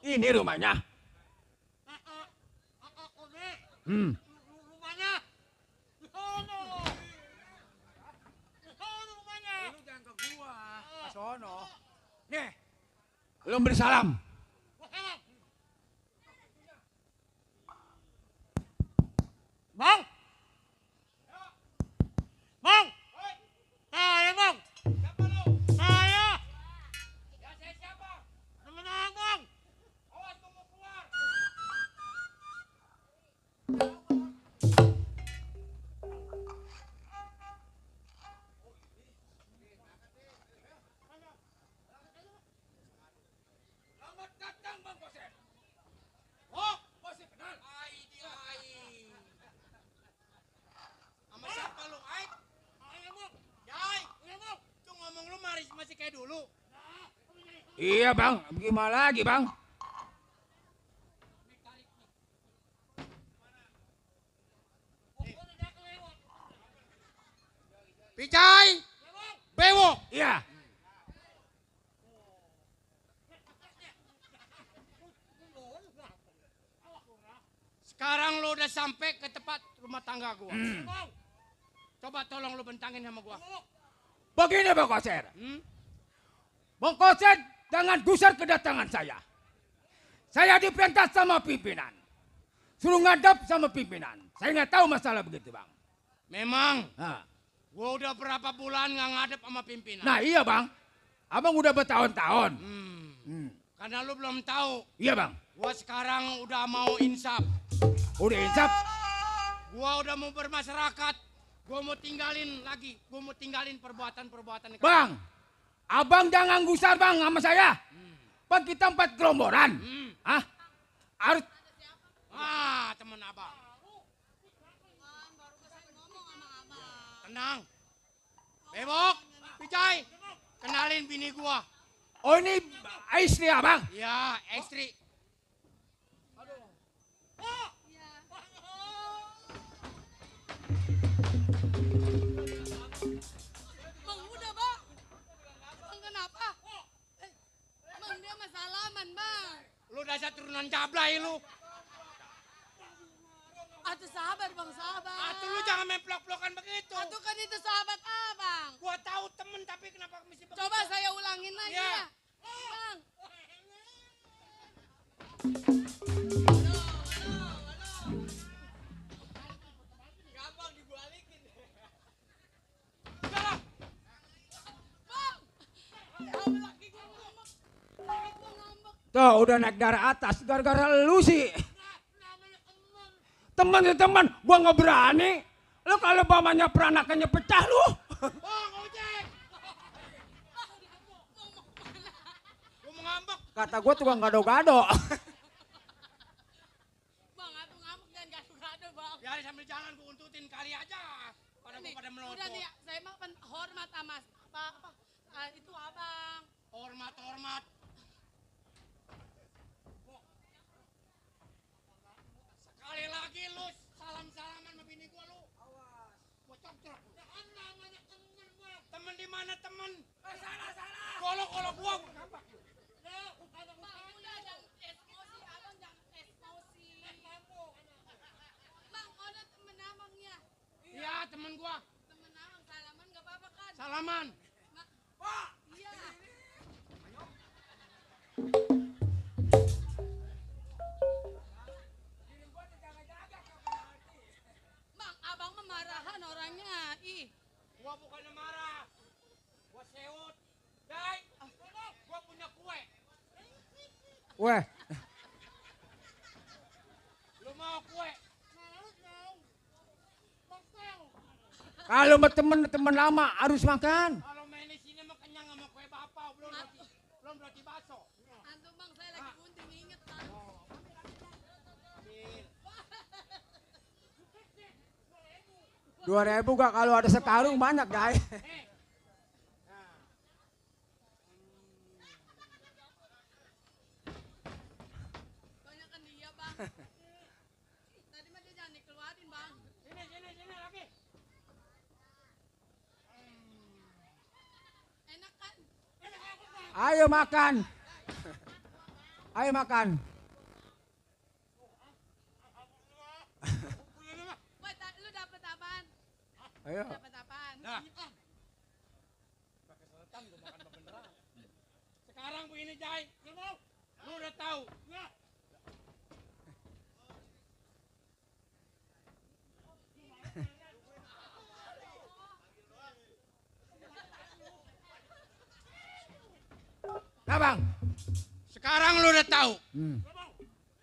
ini rumahnya. Rumahnya. Lu jangan ke gua, ke sono. Nih, lu beri salam. Bang! Bang! Saya bang! Siapa lu? Saya! Ya saya siapa? Temenang bang! Awas tunggu keluar! Selamat datang Bang Koser! Oh, masih kenal? Sama siapa lu, Aik? Jai! Tuh ngomong lu masih kayak dulu. Iya bang, gimana lagi bang? Pijai! Bewok! Iya. Sekarang lu udah sampai ke tempat rumah tangga gua. Coba tolong lu bentangin sama gua. Begini Bang Koser. Bang Koser jangan gusar kedatangan saya. Saya diperintah sama pimpinan. Suruh ngadap sama pimpinan. Saya nggak tahu masalah begitu Bang. Memang. Nah. Gua udah berapa bulan nggak ngadep sama pimpinan. Nah iya Bang. Abang udah bertahun-tahun. Karena lu belum tahu. Iya Bang. Gua sekarang udah mau insaf. Udah insaf? Gua udah mau bermasyarakat. Gua mau tinggalin lagi. Gua mau tinggalin perbuatan-perbuatan. Bang, abang jangan gusar bang sama saya. Bang kita 4 gerombolan. Hah? Harus. Ah, temen abang. Tenang. Bebok, Pijai, kenalin bini gua. Oh ini istri abang? Iya, istri. Lu dasar turunan jablay lu. Atuh sabar bang, sabar. Atuh lu jangan main pelok-pelokan begitu. Atuh kan itu sahabat abang. Gua tahu temen tapi kenapa mesti begitu? Coba saya ulangin lagi Ya. ya. Bang. Tuh udah naik darah atas gara-gara lu sih. Temen ya temen, gua nggak berani. Lu kalau bamanya peranakannya pecah lu. Gua mau ngambek. Kata gua tukang gado-gado. Bang, atuh ngambek dan gado-gado bang. Ya sambil jalan gua untutin kali aja. Pada gua pada melotot. Udah nih, saya mah hormat sama apa itu abang. Hormat. Sekali lagi lu salam-salaman sama bini gua lu. Awas. Gua cocok. Temen di mana temen? Salah. Kalau gua ngambek. Bang, udah jangan emosi, abang jangan emosi. Bang, ada temen abangnya. Iya, temen gua. Temen abang salaman gak apa-apa kan? Salaman. Iya. Bang, abang memarahan orangnya. Ih. Gua bukannya marah. Gua sewot. Dai, gua punya kue. Weh, Lu mau kue? kalau sama temen lama harus makan. Kalau main di sini mah kenyang sama kue bapak, belum roti baso. Antum bang, saya lagi bunting inget bang. 2.000 gak kalau ada sekarung banyak guys. Banyak kan dia bang. Tadi mah dia jangan dikeluarin bang. Sini lagi. Enak kan? Ayo makan. Ayo makan. Woi, lu dapet apaan? Ayo. Dapet apaan? Nah. Sekarang begini Jai, lu udah tahu. Nah bang. Sekarang lu udah tahu. Hmm.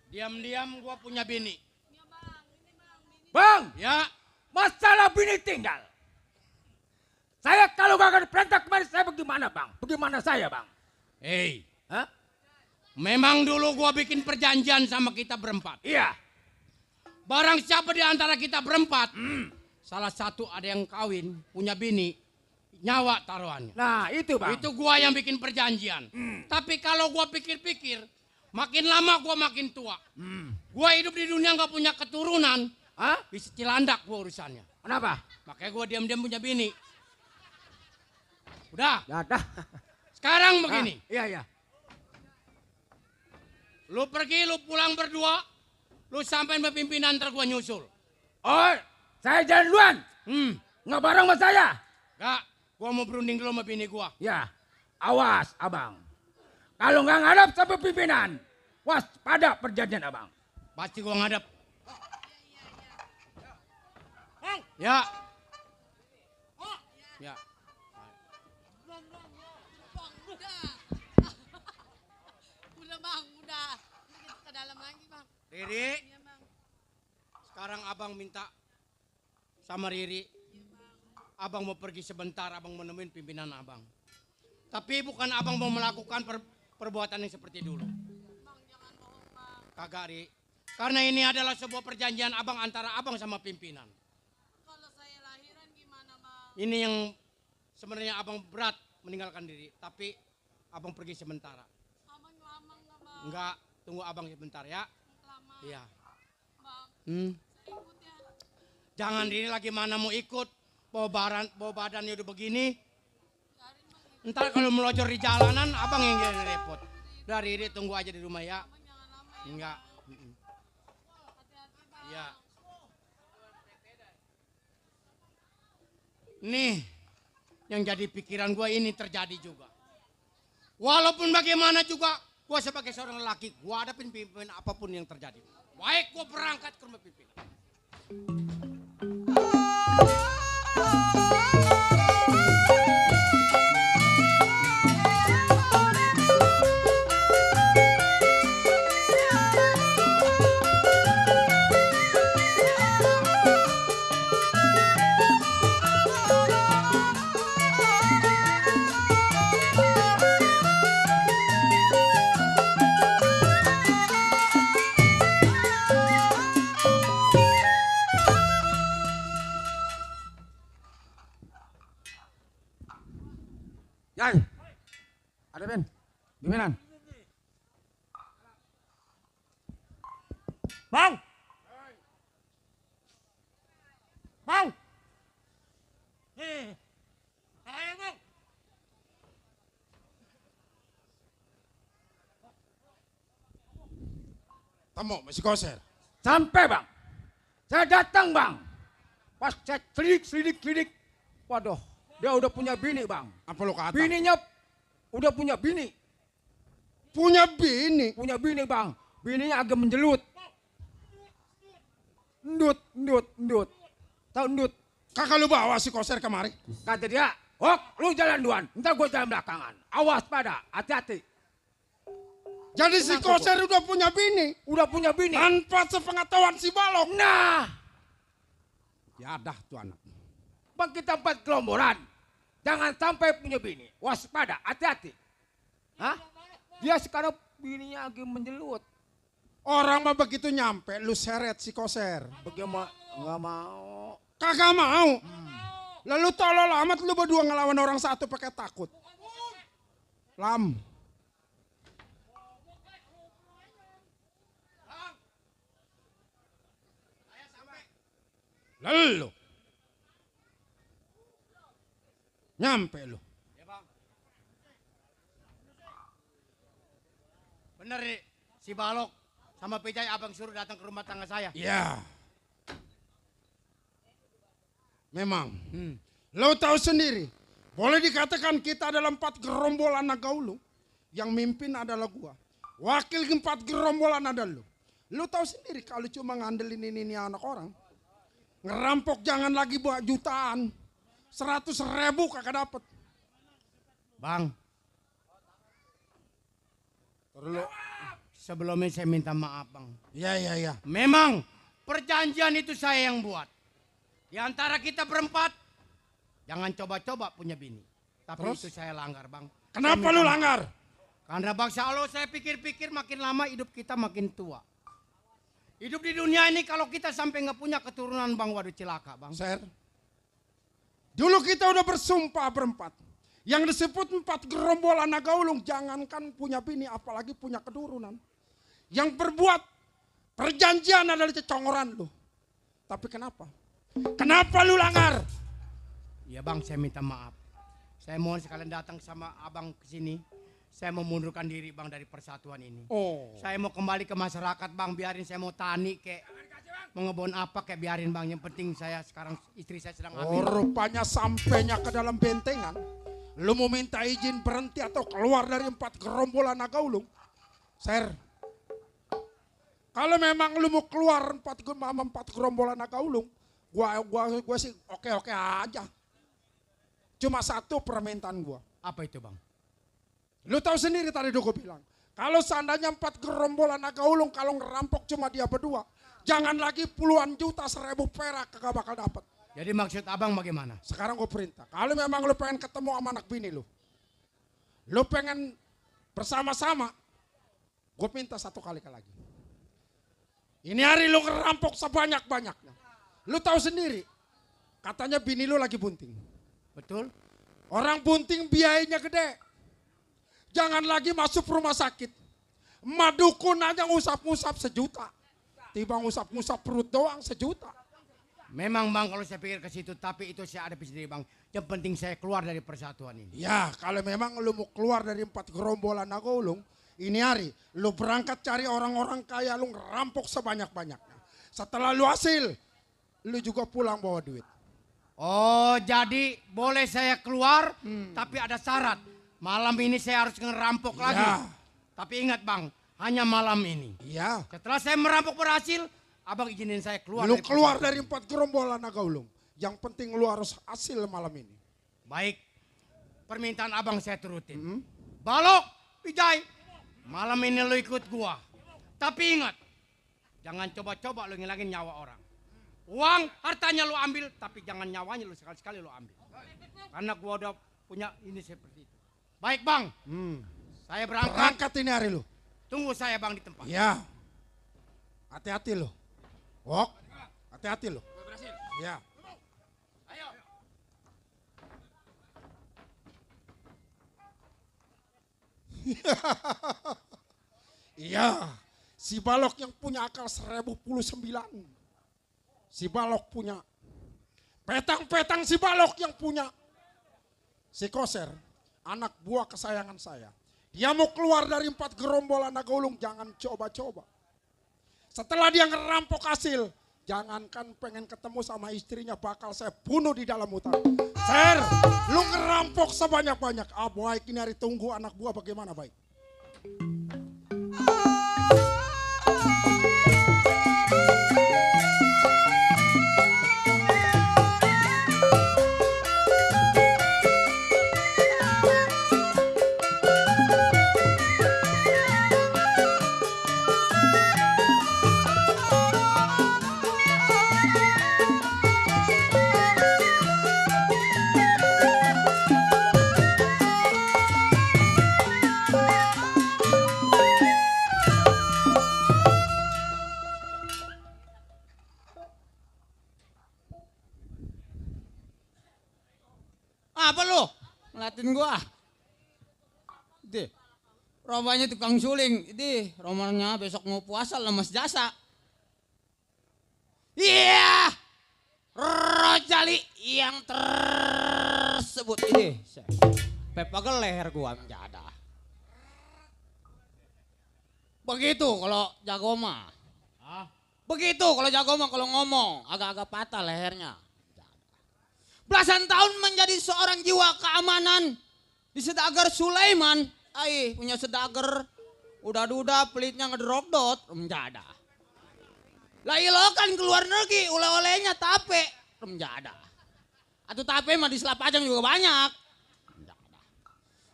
Diam-diam gua punya bini. Iya bang, ini bang. Ini. Bang, Ya, masalah bini tinggal. Saya kalau gak ada perintah kemarin saya bagaimana bang? Bagaimana saya bang? hei, Hah? memang dulu gua bikin perjanjian sama kita berempat. Iya. Barang siapa di antara kita berempat, salah satu ada yang kawin, punya bini, nyawa taruhannya. Nah itu bang. Itu gua yang bikin perjanjian. Tapi kalau gua pikir-pikir, makin lama gua makin tua. Gua hidup di dunia nggak punya keturunan, Hah? bisa cilandak gua urusannya. Kenapa? Makanya gua diam-diam punya bini. Udah, Ya dah. sekarang begini. Iya iya. Lu pergi, lu pulang berdua, lu sampein ke pimpinan ntar gua nyusul. Oh, saya jalan duluan. Nggak bareng sama saya. Gak, gua mau berunding dulu sama bini gua. Ya, awas abang. Kalau nggak ngadap sampai pimpinan, waspada perjanjian abang. Pasti gua ngadep. Ya. Ya. Bang, udah. Udah bang, udah. Ini kita ke dalam lagi bang. Riri, Iya bang. sekarang abang minta sama Riri. Abang mau pergi sebentar, abang menemuin pimpinan abang. Tapi bukan abang mau melakukan perbuatan yang seperti dulu. Bang, jangan bohong bang. Kagak, Ri. Karena ini adalah sebuah perjanjian abang antara abang sama pimpinan. Kalau saya lahiran gimana bang? Ini yang sebenarnya abang berat meninggalkan diri. Tapi abang pergi sementara. Abang lama nggak bang? Enggak, tunggu abang sebentar ya. Lama. Iya. Bang, Hmm. saya ikut ya. Jangan Riri lagi mana mau ikut. Bawa badannya udah begini. Biarin bang. Ntar kalau melocor di jalanan, abang yang jadi repot. Udah Riri tunggu aja di rumah ya. Abang jangan Enggak. Iya. Nih, yang jadi pikiran gue ini terjadi juga. Walaupun bagaimana juga, gue sebagai seorang lelaki, gue hadapin pimpinan apapun yang terjadi. Baik gue berangkat ke rumah pimpinan. Yai, ada Ben, pimpinan. Bang! Bang! Ayo bang! Tamo, masih koser. Sampai bang, saya datang bang. Pas saya selidik. Waduh, dia udah punya bini bang. Apa lo kata? Bininya udah punya bini. Punya bini. Punya bini bang. Bininya agak menjelut. Ndut. Tahu ndut? Kakak lu bawa si koser kemari. Kata dia, "Hok, lu jalan duluan, ntar gue jalan belakangan. Awas pada, hati-hati." Jadi si koser udah punya bini. Udah punya bini. Tanpa sepengetahuan si balok. Nah, Ya dah tuh anak. bang kita 4 gerombolan. Jangan sampai punya bini. Waspada, hati-hati. Hah? Dia sekarang bininya lagi menjelut. Orang mah begitu nyampe lu seret si koser. Bagaimana? Nggak mau. Kagak mau. Lalu tolol amat lu berdua ngelawan orang satu pakai takut. Lam. Lalu. Nyampe lu. Ya bang. Bener nih, si Balok sama Pejay abang suruh datang ke rumah tangga saya. Ya. Memang. Lo tahu sendiri. Boleh dikatakan kita adalah 4 gerombolan Nagaulung. Yang mimpin adalah gua. Wakil 4 gerombolan adalah lu. Lo tahu sendiri kalau cuma ngandelin ini anak orang. Ngerampok jangan lagi buat jutaan. 100.000 kagak dapet. Bang. Terlalu. Sebelumnya saya minta maaf bang. Ya. Memang perjanjian itu saya yang buat. Di antara kita berempat, jangan coba-coba punya bini. Tapi Terus? itu saya langgar bang. Kenapa lu langgar? Karena bang kalau saya pikir-pikir makin lama hidup kita makin tua. Hidup di dunia ini kalau kita sampai nggak punya keturunan bang, waduh celaka bang. Ser. Dulu kita udah bersumpah berempat. Yang disebut 4 gerombolan Nagaulung jangankan punya bini apalagi punya keturunan. Yang berbuat perjanjian adalah cecongoran lu. Tapi kenapa? Kenapa lu langgar? Ya bang, saya minta maaf. Saya mohon sekalian datang sama abang ke sini. Saya mau mundurkan diri bang dari persatuan ini. Oh. Saya mau kembali ke masyarakat bang, biarin saya mau tani kayak mau ngebon apa kayak biarin bang. Yang penting saya sekarang istri saya sedang Oh, hamil. rupanya sampainya ke dalam bentengan. Lu mau minta izin berhenti atau keluar dari 4 gerombolan Nagaulung? Ser. Kalau memang lu mau keluar 4 gerombolan Nagaulung, gua sih oke aja. Cuma satu permintaan gua. Apa itu bang? Lu tahu sendiri tadi gue bilang. Kalau seandainya 4 gerombolan Nagaulung kalau ngerampok cuma dia berdua. Jangan lagi puluhan juta 1.000 perak kagak bakal dapat. Jadi maksud abang bagaimana? Sekarang gue perintah. Kalau memang lu pengen ketemu sama anak bini lu. Lu pengen bersama-sama. Gue minta 1 kali lagi. Ini hari lu ngerampok sebanyak-banyaknya. Lu tahu sendiri. Katanya bini lu lagi bunting. Betul? Orang bunting biayanya gede. Jangan lagi masuk rumah sakit. Madukun aja ngusap-ngusap 1 juta. Tiba ngusap-ngusap perut doang 1 juta. Memang bang kalau saya pikir ke situ, tapi itu saya ada sendiri bang. Yang penting saya keluar dari persatuan ini. Ya kalau memang lu mau keluar dari 4 gerombolan Nagaulung, Ini hari, lu berangkat cari orang-orang kaya, lu ngerampok sebanyak-banyaknya. Setelah lu hasil, lu juga pulang bawa duit. Oh, jadi boleh saya keluar, tapi ada syarat. Malam ini saya harus ngerampok lagi. Ya. Tapi ingat bang, hanya malam ini. Iya. Setelah saya merampok berhasil, abang izinin saya keluar. Lu dari keluar pesantren. dari 4 gerombolan naga ulung. Yang penting lu harus hasil malam ini. Baik, permintaan abang saya turutin. Balok, Pijay, malam ini lu ikut gua. Tapi ingat, jangan coba-coba lu ngilangin nyawa orang. Uang, hartanya lu ambil, tapi jangan nyawanya lu sekali-sekali lu ambil. Karena gua udah punya ini seperti itu. Baik bang, saya berangkat. Berangkat ini hari lu. Tunggu saya bang di tempat. Ya. Hati-hati lu. Wok, hati-hati lu. Ya. Ayo. Iya. Si Balok yang punya akal 1099. Si Balok punya. Petang-petang si Balok yang punya. Si Koser, anak buah kesayangan saya. Dia mau keluar dari 4 gerombolan naga ulung, jangan coba-coba. Setelah dia ngerampok hasil, jangankan pengen ketemu sama istrinya, bakal saya bunuh di dalam hutan. Ser, lu ngerampok sebanyak-banyak. Ah, baik ini hari tunggu anak buah bagaimana baik. Apa lu? Ngeliatin gua. Deh. Romanya tukang suling. Ini romanya besok mau puasa lemes jasa. Iya. Rojali yang tersebut ini. Pepagel leher gua menjada. Begitu kalau jago mah. Begitu kalau jago mah kalau ngomong agak-agak patah lehernya. Belasan tahun menjadi seorang jiwa keamanan di Sedagar Sulaiman. Punya sedagar. Udah duda pelitnya ngedrok-dot. Remjada. Lah ilo kan keluar negeri. Oleh-olehnya tape. Remjada. Atau tape mah di Selapajang juga banyak. Remjada.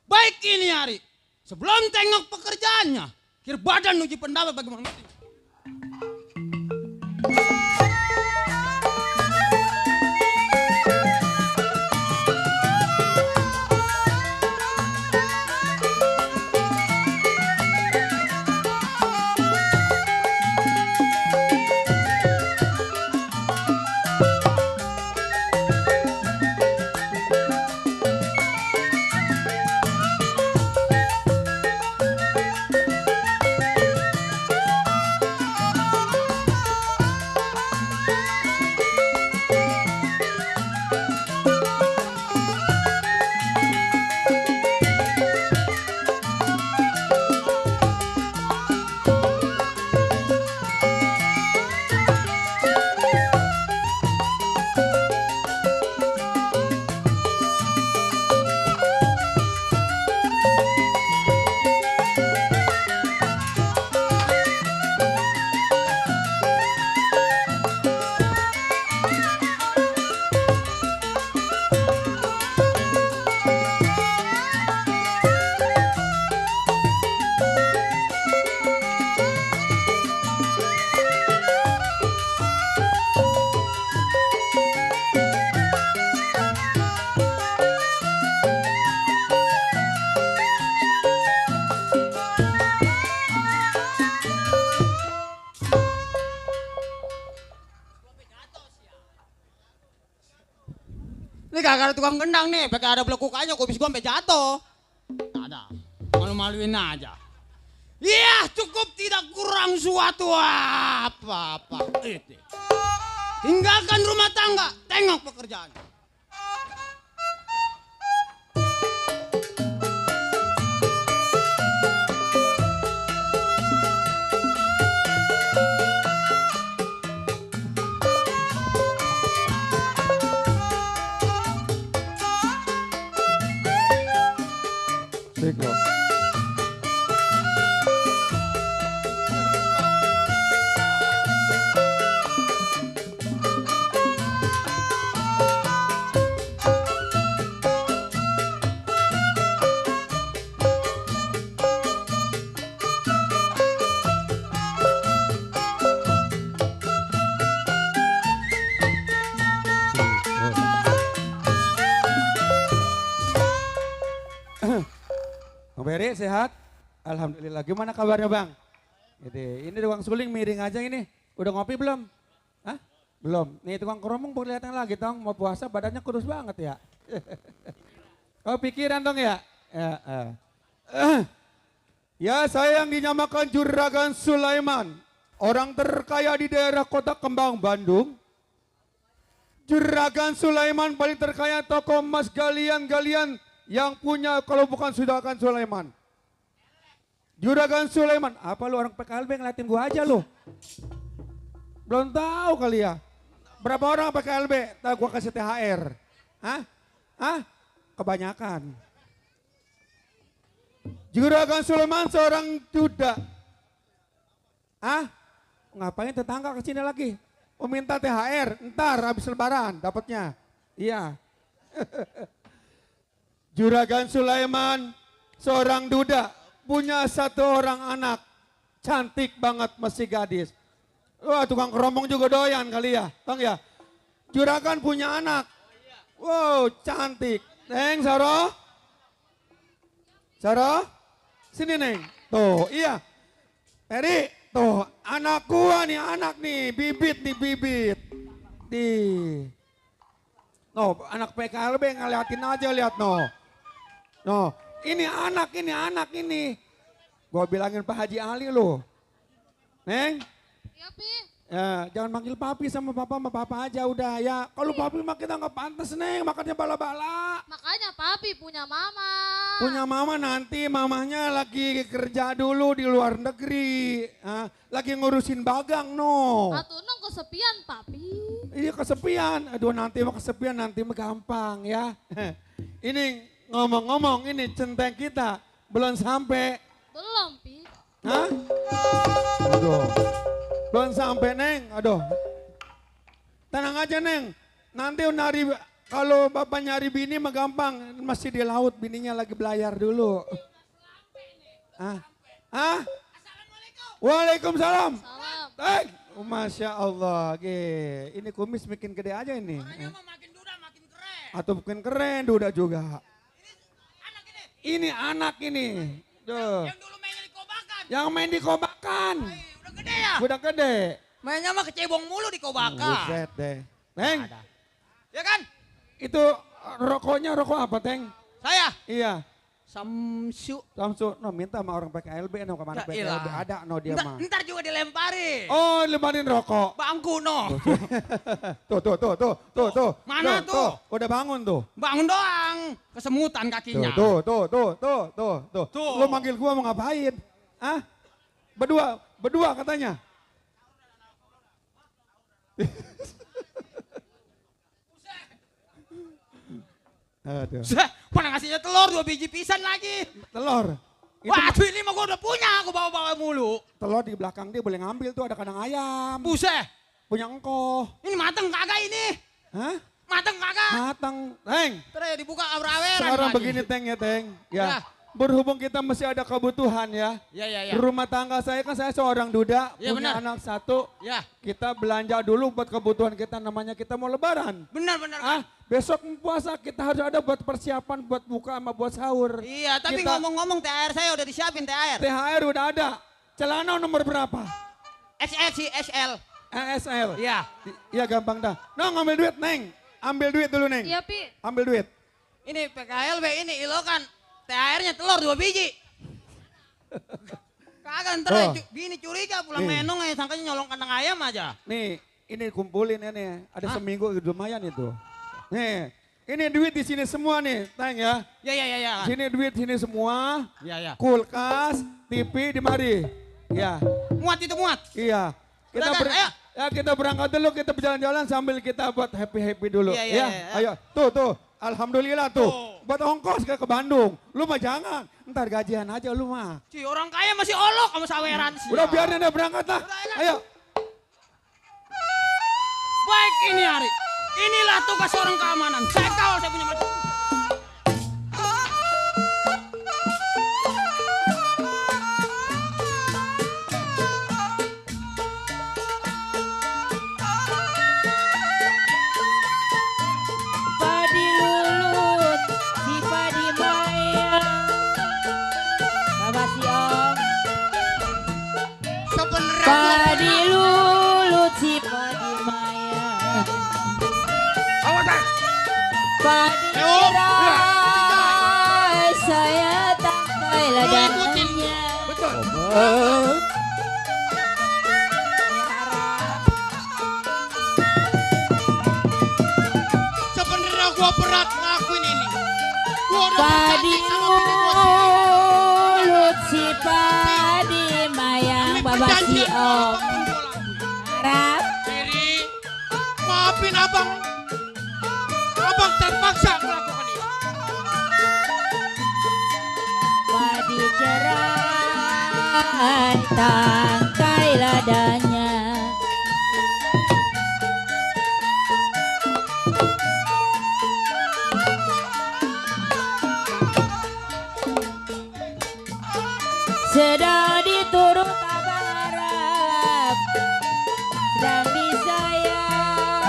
Baik ini hari. Sebelum tengok pekerjaannya. Kir badan uji pendapat bagaimana. Ini gara-gara tukang gendang nih, pakai ada belekukannya, kubis gua sampai jatuh. Nggak ada, malu-maluin aja. Iya, cukup tidak kurang suatu apa-apa. Tinggalkan rumah tangga, tengok pekerjaan. Peri sehat? Alhamdulillah. Gimana kabarnya Bang? Ini tukang suling miring aja ini. Udah ngopi belum? Hah? Belum. Nih tukang keromong boleh lihatnya lagi tong. Mau puasa badannya kurus banget ya. Oh pikiran dong ya? Ya saya yang dinyamakan Juragan Sulaiman. Orang terkaya di daerah kota Kembang, Bandung. Juragan Sulaiman paling terkaya toko emas galian-galian yang punya kalau bukan Juragan Sulaiman. Juragan Sulaiman, apa lu orang PKLB ngeliatin gua aja lu? Belum tahu kali ya. Berapa orang PKLB? Tahu gua kasih THR. Hah? Kebanyakan. Juragan Sulaiman seorang duda. Ngapain tetangga ke sini lagi? Minta THR, ntar habis lebaran dapatnya. Iya. Juragan Sulaiman seorang duda. Punya satu orang anak, cantik banget masih gadis. Wah tukang keromong juga doyan kali ya, Bang ya. Juragan punya anak, wow cantik. Neng Saro, sini Neng. Tuh iya, Peri, tuh anak gua nih anak nih, bibit. No, anak PKLB ngeliatin aja lihat no. Ini anak ini. Gua bilangin Pak Haji Ali lo. Neng. Iya, Pi. Ya, jangan manggil papi sama papa aja udah ya. Kalau papi mah kita nggak pantas Neng, makannya bala-bala. Makanya papi punya mama. Punya mama nanti mamahnya lagi kerja dulu di luar negeri. Lagi ngurusin bagang no. Atau nong kesepian papi. Iya kesepian. Aduh nanti mah kesepian nanti mah gampang ya. Ini ngomong-ngomong ini centeng kita belum sampai. Belum, Pi. Hah? Aduh. Belum sampai Neng. Aduh. Tenang aja Neng. Nanti kalau bapak nyari bini mah gampang. Masih di laut bininya lagi belayar dulu. Waalaikumsalam. Salam. Masya Allah. Ini kumis makin gede aja ini. Orangnya mah makin duda makin keren. Atau bukan keren duda juga. Ini anak ini. Tuh. Yang dulu mainnya di kobakan. Yang main di kobakan. Udah gede ya? Udah gede. Mainnya mah kecebong mulu di kobakan. Buset deh. Neng, Ya kan? itu rokoknya rokok apa Teng? Saya Iya. Samsu. Samsu, no minta sama orang PKLB, no kemana Ya PKLB ilah. ada no dia mah. Ntar juga dilemparin. Oh lemparin rokok. Bangku no. Tuh. Mana tuh? Udah bangun tuh. Bangun doang. Kesemutan kakinya. Tuh. Tuh. Lu manggil gua mau ngapain? Berdua katanya. Aduh. Mana ngasihnya telur 2 biji pisan lagi. Telur. Waduh ini mah gua udah punya, aku bawa-bawa mulu. Telur di belakang dia boleh ngambil tuh ada kandang ayam. Buset. Punya engkau. Ini mateng kagak ini? Hah? Mateng kagak? Matang. Teng. Terus dibuka awer-aweran Sekarang lagi. begini Teng ya Teng. Ya. Ya. Berhubung kita masih ada kebutuhan ya. Ya. Rumah tangga saya kan saya seorang duda. Ya, punya benar. anak satu. Ya. Kita belanja dulu buat kebutuhan kita namanya kita mau lebaran. Benar. Besok puasa kita harus ada buat persiapan buat buka sama buat sahur. Iya, tapi Kita- ngomong-ngomong THR saya udah disiapin THR. THR udah ada. Celana nomor berapa? SL sih, SL. ESL. Iya. Iya gampang dah. Nah ngambil duit Neng. Ambil duit dulu Neng. Iya, Pi. Ambil duit. Ini PKLB ini ilo kan THR-nya telur 2 biji. Kagak ntar Oh. bini curiga pulang Nih. menong ya sangkanya nyolong kandang ayam aja. Nih, ini kumpulin ini. Ada seminggu lumayan itu. Nih, ini duit di sini semua nih, Teng ya. Ya. Sini duit sini semua. Ya. Kulkas, TV di mari. Ya, Muat itu muat. iya. Udah kan, ayo. Ya kita berangkat dulu, kita berjalan-jalan sambil kita buat happy dulu. Iya, Ya, iya. ayo. Tuh. Alhamdulillah tuh. Buat ongkos ke Bandung. Lu mah jangan. Ntar gajian aja lu mah. Si orang kaya masih olok sama saweran. Udah biarin dia berangkat lah. Ayo. Baik ini hari. Inilah tugas seorang keamanan. Saya kawal saya punya macam. Padi lulut, si padi mayang. Hai tangkai ladanya. Sedang diturut abang Arab, sedang disayang,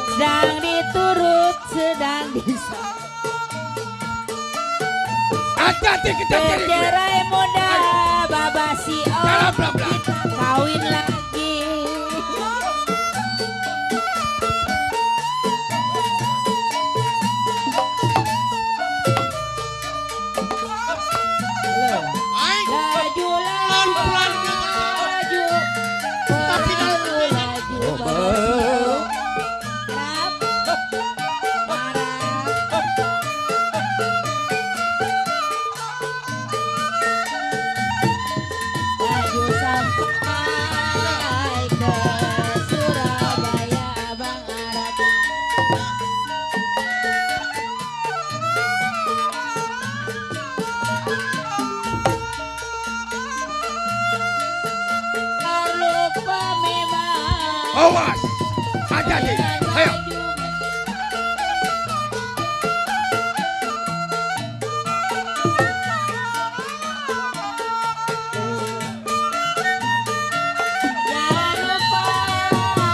sedang diturut, sedang disayang. Hati-hati kita cari duit. Bercerai muda, babasi Dalam om, pelan-pelan. kita kawin lagi. Baik. Lajulah, Pelan-pelan. laju, Tapi dalam laju, laju. Rap, marah. Laju sampai ke Surabaya, Abang Arab. Tak lupa memang. Awas. Hati-hati. Ayo. Jangan lupa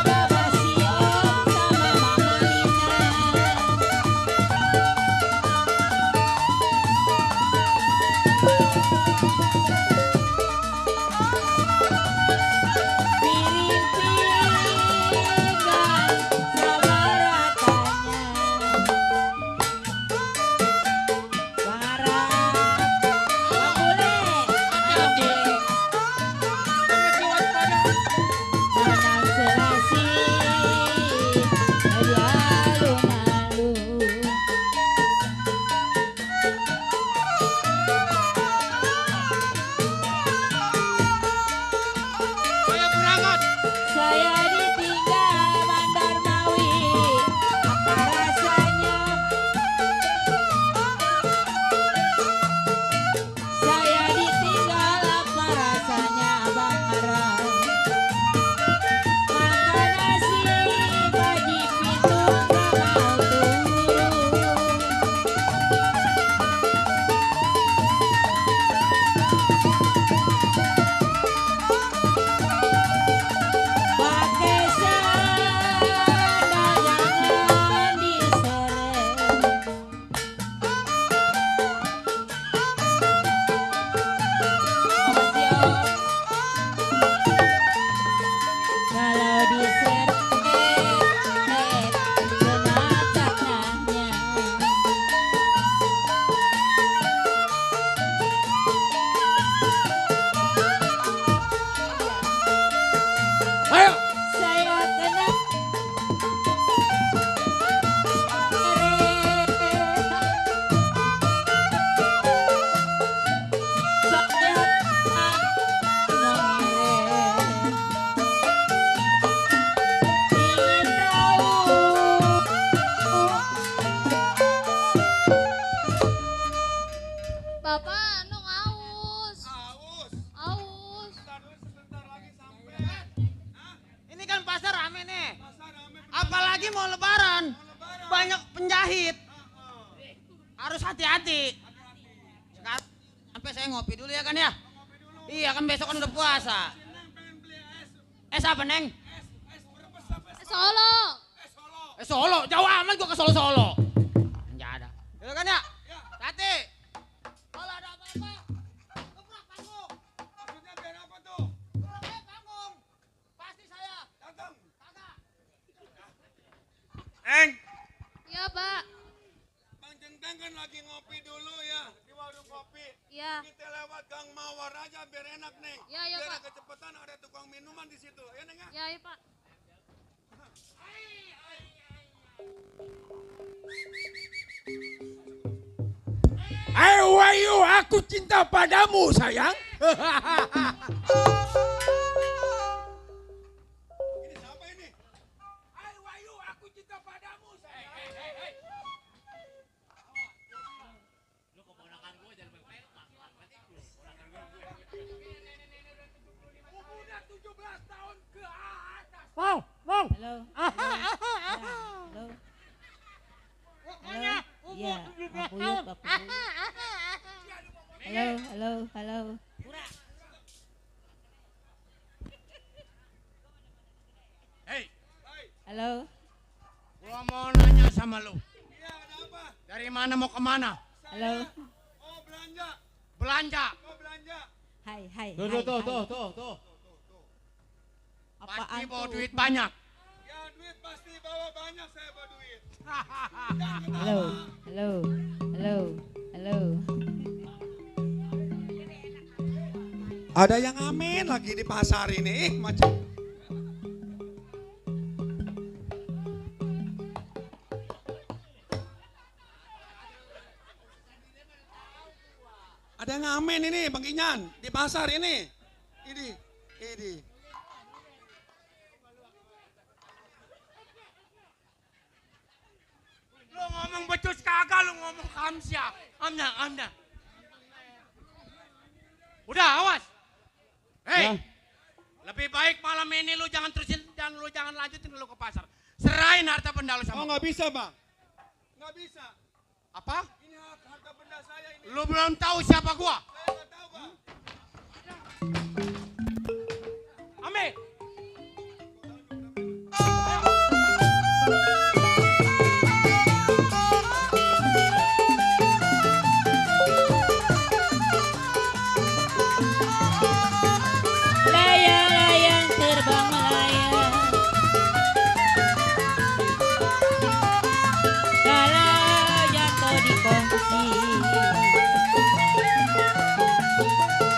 babasi om sama Mama Lina. Piring-piringan sama ratanya. Parah. Bang Bule, Bang Bule. Menang serasi dari alun-alun. Ayo berangkat. Saya ditinggal Mandar Mawi, apa rasanya? Saya ditinggal apa rasanya, Abang Arab? Makan nasi pagi pitung gak mau turun. Pakai sandal jangan diseret. Makasih Om. Kalau diseret kena tanahnya. Ayo. Saya kena Bapak, anu aus. Aus. Ini kan pasar rame nih. Apalagi mau lebaran. Banyak penjahit. Harus hati-hati. Sekarang sampai saya ngopi dulu ya kan ya. Iya kan besok kan udah puasa. Es apa Neng? Solo. Solo, jauh amat gua ke Solo-Solo. Enggak ada. Ya kan ya? Hati. Kalau ada apa-apa, gebrak panggung. Maksudnya biar apa tuh? Gebrak panggung. Pasti saya. Datang. Kagak. Eng, Ya, Pak. Bang Jenteng kan lagi ngopi dulu ya di warung kopi. Ya. Kita lewat Gang Mawar aja biar enak, Neng. Ya, ya, biar Pak. kecepatan ada tukang minuman di situ. Ya, Neng ya? Ya, ya, Pak. Ayo Wahyu, aku cinta padamu sayang. Ini siapa ini? Ayo Wahyu, aku cinta padamu sayang. tahun ke atas. Wow, wow. Halo. Halo. Halo. Iya, Pak Puyut, Pak Puyut. Halo. Hei, Halo. gua mau nanya sama lu. Iya, ada apa? Dari mana mau kemana? Halo. Oh, belanja. Belanja. Oh, belanja. Hai. Tuh. Apaan Pasti bawa tuh? duit banyak. Ya, duit pasti bawa banyak, saya bawa duit. Halo. Ada yang ngamen lagi di pasar ini, macam. Ada yang ngamen ini, Bang Kinyan, di pasar ini. Ini. Lu ngomong becus kagak, lu ngomong kamsia. Amna. Udah, awas. Hei, lebih baik malam ini lu jangan terusin dan lu jangan lanjutin lu ke pasar. Serahin harta benda lu sama. Oh, nggak bisa, Bang. Nggak bisa. Apa? Ini harta benda saya ini. Lu belum tahu siapa gua? Saya nggak tahu, Bang. Ame. Layang-layang terbang melayang. Kalau jatuh di kongsi.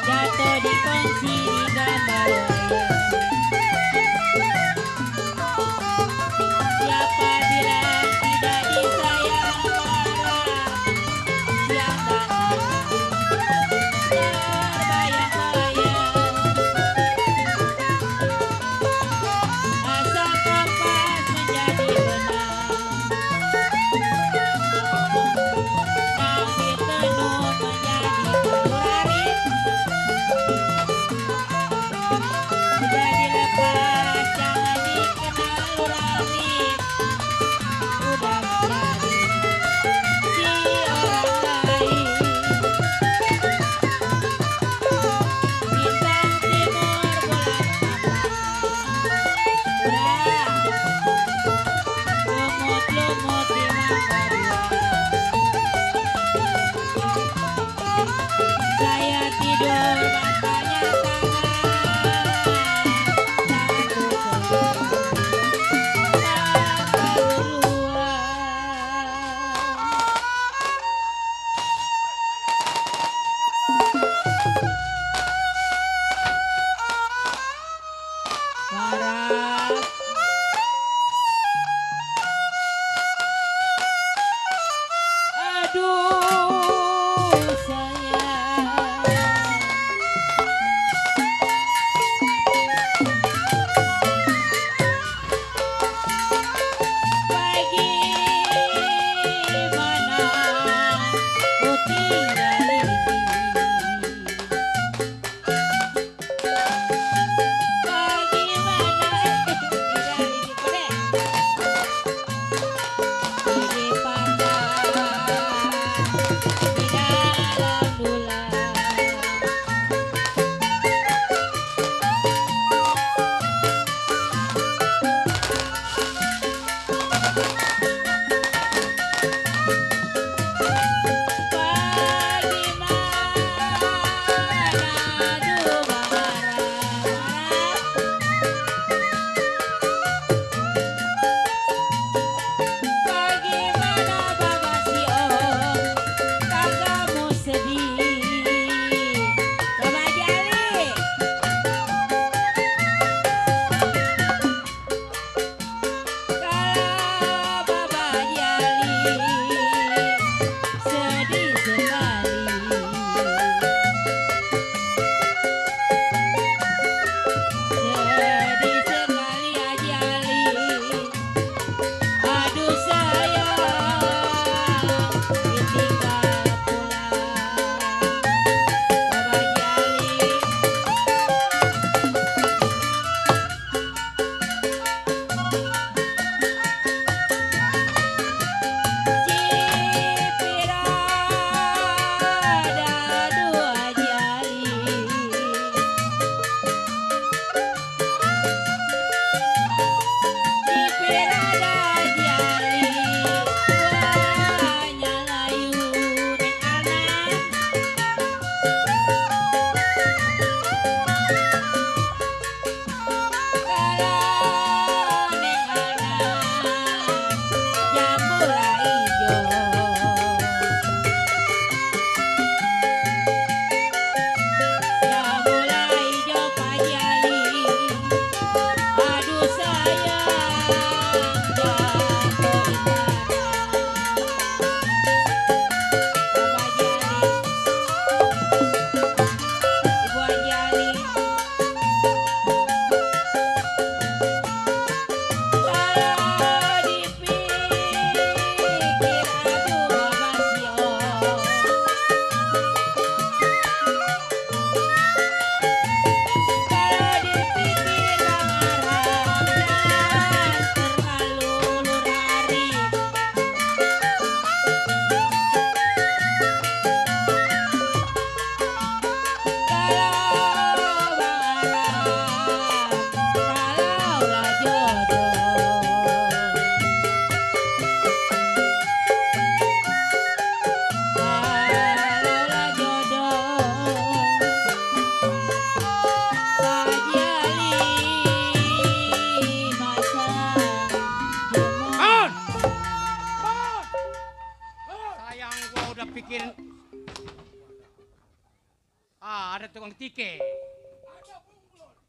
Jatuh di kongsi di gambar wayang. Siapa bilang tidak disayang marah siang dan malam. Terbayang-bayang asa kompas menjadi benang. Langit tenun menjadi kayu arit.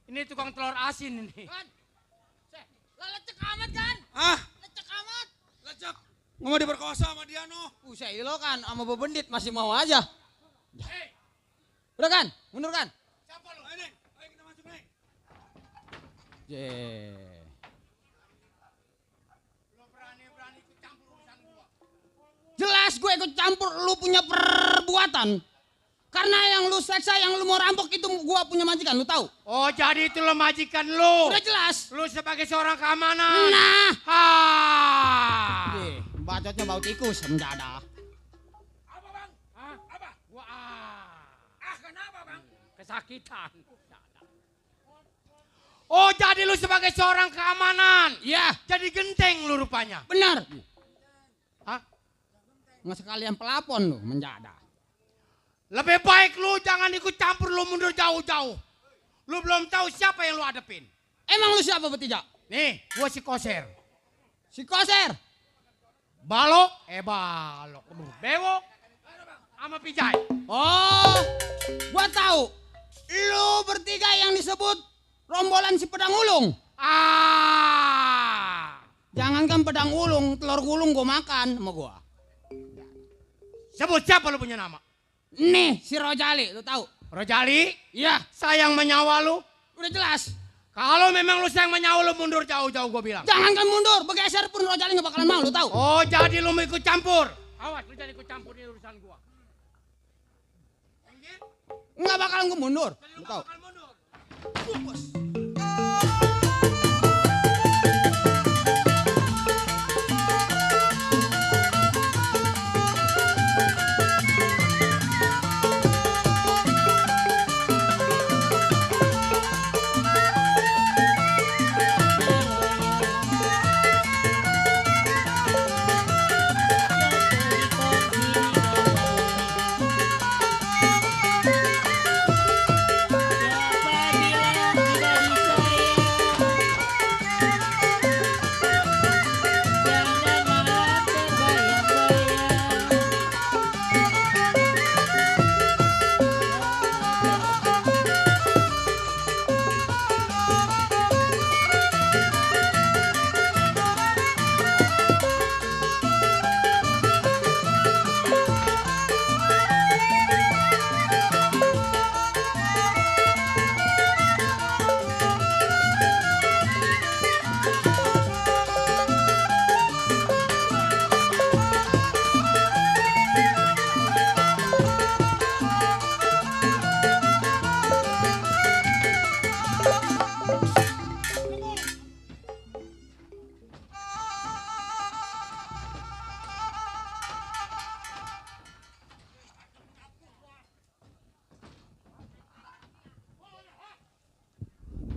Ini tukang telur asin ini. Lecek amat kan? Ah, Lecek amat. lecek. Nggak mau diperkosa sama dia noh. Usai lo kan sama bebendit masih mau aja. Udah kan? Mundur kan? Siapa lu? Ayo kita masuk nih. Jelas gue ikut campur lu punya perbuatan. Karena yang lu seksa, yang lu mau rampok itu gua punya majikan, lu tahu? Oh jadi itu lo majikan lu. Udah jelas. Lu sebagai seorang keamanan. Nah. Ha. Bacotnya bau tikus, mendadak. Apa bang? Hah? Apa? Wah. Kenapa bang? Kesakitan. Oh jadi lu sebagai seorang keamanan. Iya, Jadi genteng lu rupanya. benar. Hah? Nggak sekalian pelapon lu, mendadak. Lebih baik lu jangan ikut campur, lu mundur jauh-jauh. Lu belum tahu siapa yang lu hadepin. Emang lu siapa bertiga? Nih, gua si Koser. Si Koser. Balok, balok. Bewok, sama Pijay. Oh, gua tahu. Lu bertiga yang disebut rombolan si pedang ulung. Jangankan pedang ulung, telur gulung gua makan sama gua. Sebut siapa lu punya nama? Nih, si Rojali, lu tahu? Rojali, Iya, sayang menyawa lu. udah jelas. Kalau memang lu sayang menyawa lu mundur jauh-jauh gua bilang. Jangankan mundur, bergeser pun Rojali nggak bakalan mau, lu tahu? Oh jadi lu mau ikut campur? Awas lu jangan ikut campur ini urusan gua. Nggak bakalan gua mundur, lu tahu?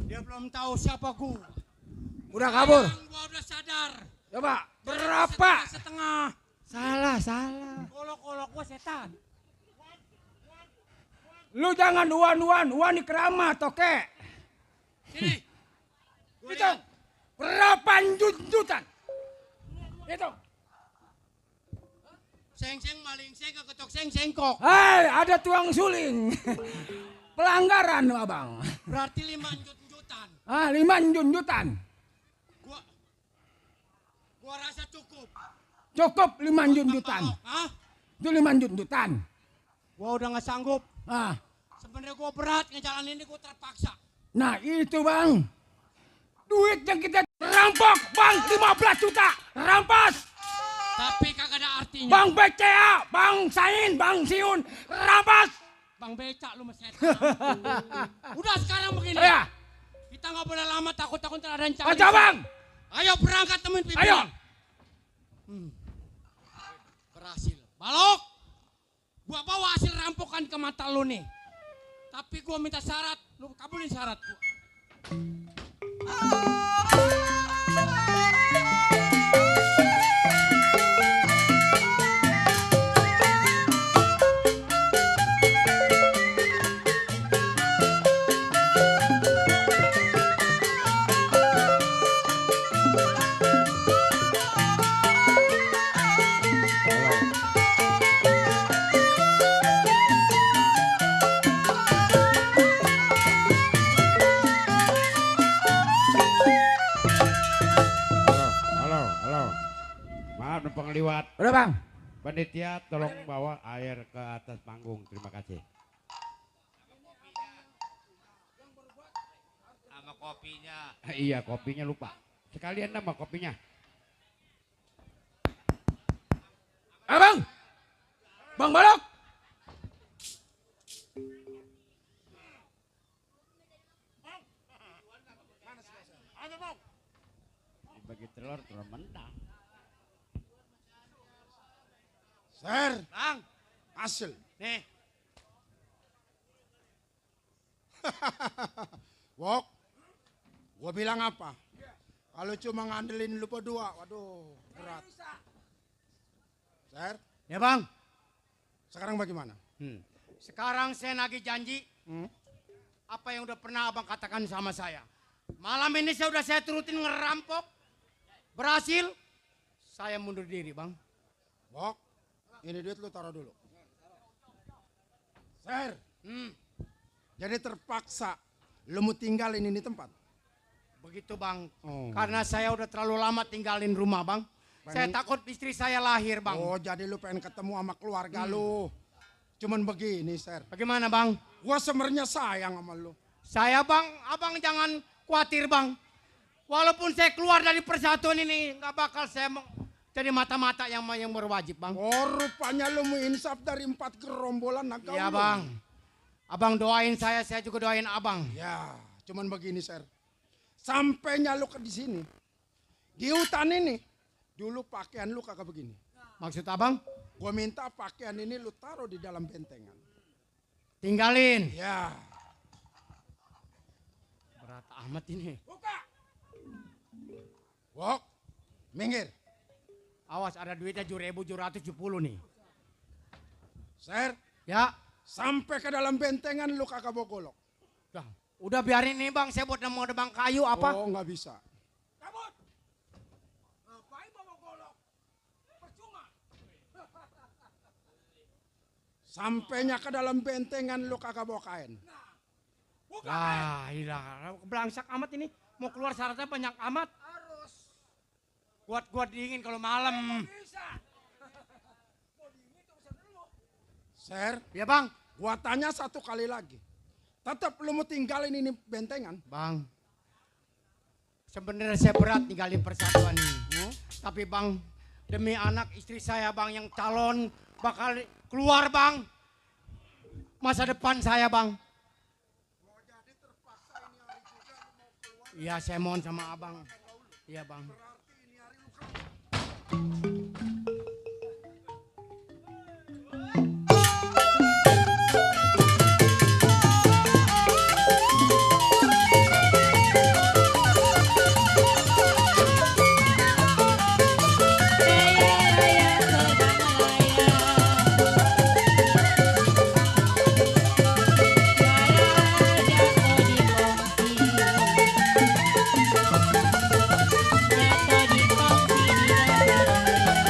Dia belum tahu siapa gua. Udah kabur. Gua udah sadar. Coba, Berapa? Setengah. Salah. Kolok-kolok gua setan. Lu jangan uan keramat, oke? Sini. Itu berapa jutaan? Itu. Seng-seng maling seng ketok seng kok. Hei, ada tuang suling. Pelanggaran, abang. Berarti 5 jutaan. 5 jutaan. Gua rasa cukup. Cukup 5 jutaan. Hah? Itu 5 jutaan. Gua udah nggak sanggup. Ah, Sebenarnya gua berat ngejalanin ini, gua terpaksa. nah itu bang. Duit yang kita rampok, bang, 15 juta. Rampas. Tapi kagak ada artinya. Bang BCA, Bang Sain, Bang Siun, rampas. Bang becak lu meset. Udah sekarang begini. Ya, Kita nggak boleh lama takut-takut ada yang cari. aja bang. Ayo berangkat temen Ayo. pimpinan. Berhasil. Balok. Gua bawa hasil rampokan ke mata lu nih. Tapi gua minta syarat. Lu kabulin syarat gua. Lewat. Udah bang. Panitia tolong bawa air ke atas panggung. Terima kasih. Sama kopinya. Iya, kopinya lupa. Sekalian nama kopinya. Bang! Bang Balok! Bagi telur mentah. Ser, Bang, hasil. nih. Wok, gua bilang apa? Kalau cuma ngandelin lu berdua, waduh, berat. Ser, Ya bang, sekarang bagaimana? sekarang saya nagih janji Hmm? apa yang udah pernah abang katakan sama saya. Malam ini saya turutin ngerampok. Berhasil, saya mundur diri bang. Wok, ini duit lu taruh dulu. Ser, jadi terpaksa lu mau tinggalin ini tempat. Begitu bang, Oh. karena saya udah terlalu lama tinggalin rumah bang. Saya takut istri saya lahir bang. Oh, jadi lu pengen ketemu sama keluarga lu. Cuman begini, Ser. Bagaimana bang? Gua sebenarnya sayang sama lu. Saya bang, abang jangan khawatir bang. Walaupun saya keluar dari persatuan ini, nggak bakal saya jadi mata-mata yang berwajib bang. Oh, rupanya lu mau insaf dari 4 gerombolan naga. Iya bang. Abang doain saya juga doain abang. Ya, cuman begini, Ser. Sampainya lu ke di sini. Di hutan ini, dulu pakaian lu kagak begini. Maksud abang? Gua minta pakaian ini lu taruh di dalam bentengan. Tinggalin. Ya. Berat amat ini. Wok, minggir. Awas ada duitnya 7.770 nih. Ser, Ya, sampai ke dalam bentengan lu kagak bawa golok. udah biarin nih bang, saya buat mau ada bang kayu apa? Oh, nggak bisa. Sampainya ke dalam bentengan lu kagak bawa kain. Lah, ilah, belangsak amat ini. Mau keluar syaratnya banyak amat. Kuat-kuat dingin kalau malam. Ser, Ya bang. gua tanya satu kali lagi. Tetap lu mau tinggalin ini bentengan? Bang, sebenarnya saya berat tinggalin persatuan ini. Tapi bang, demi anak istri saya bang yang calon bakal keluar bang. Masa depan saya bang. Iya saya mohon sama abang. Iya bang. Jatuh di kongsi di negara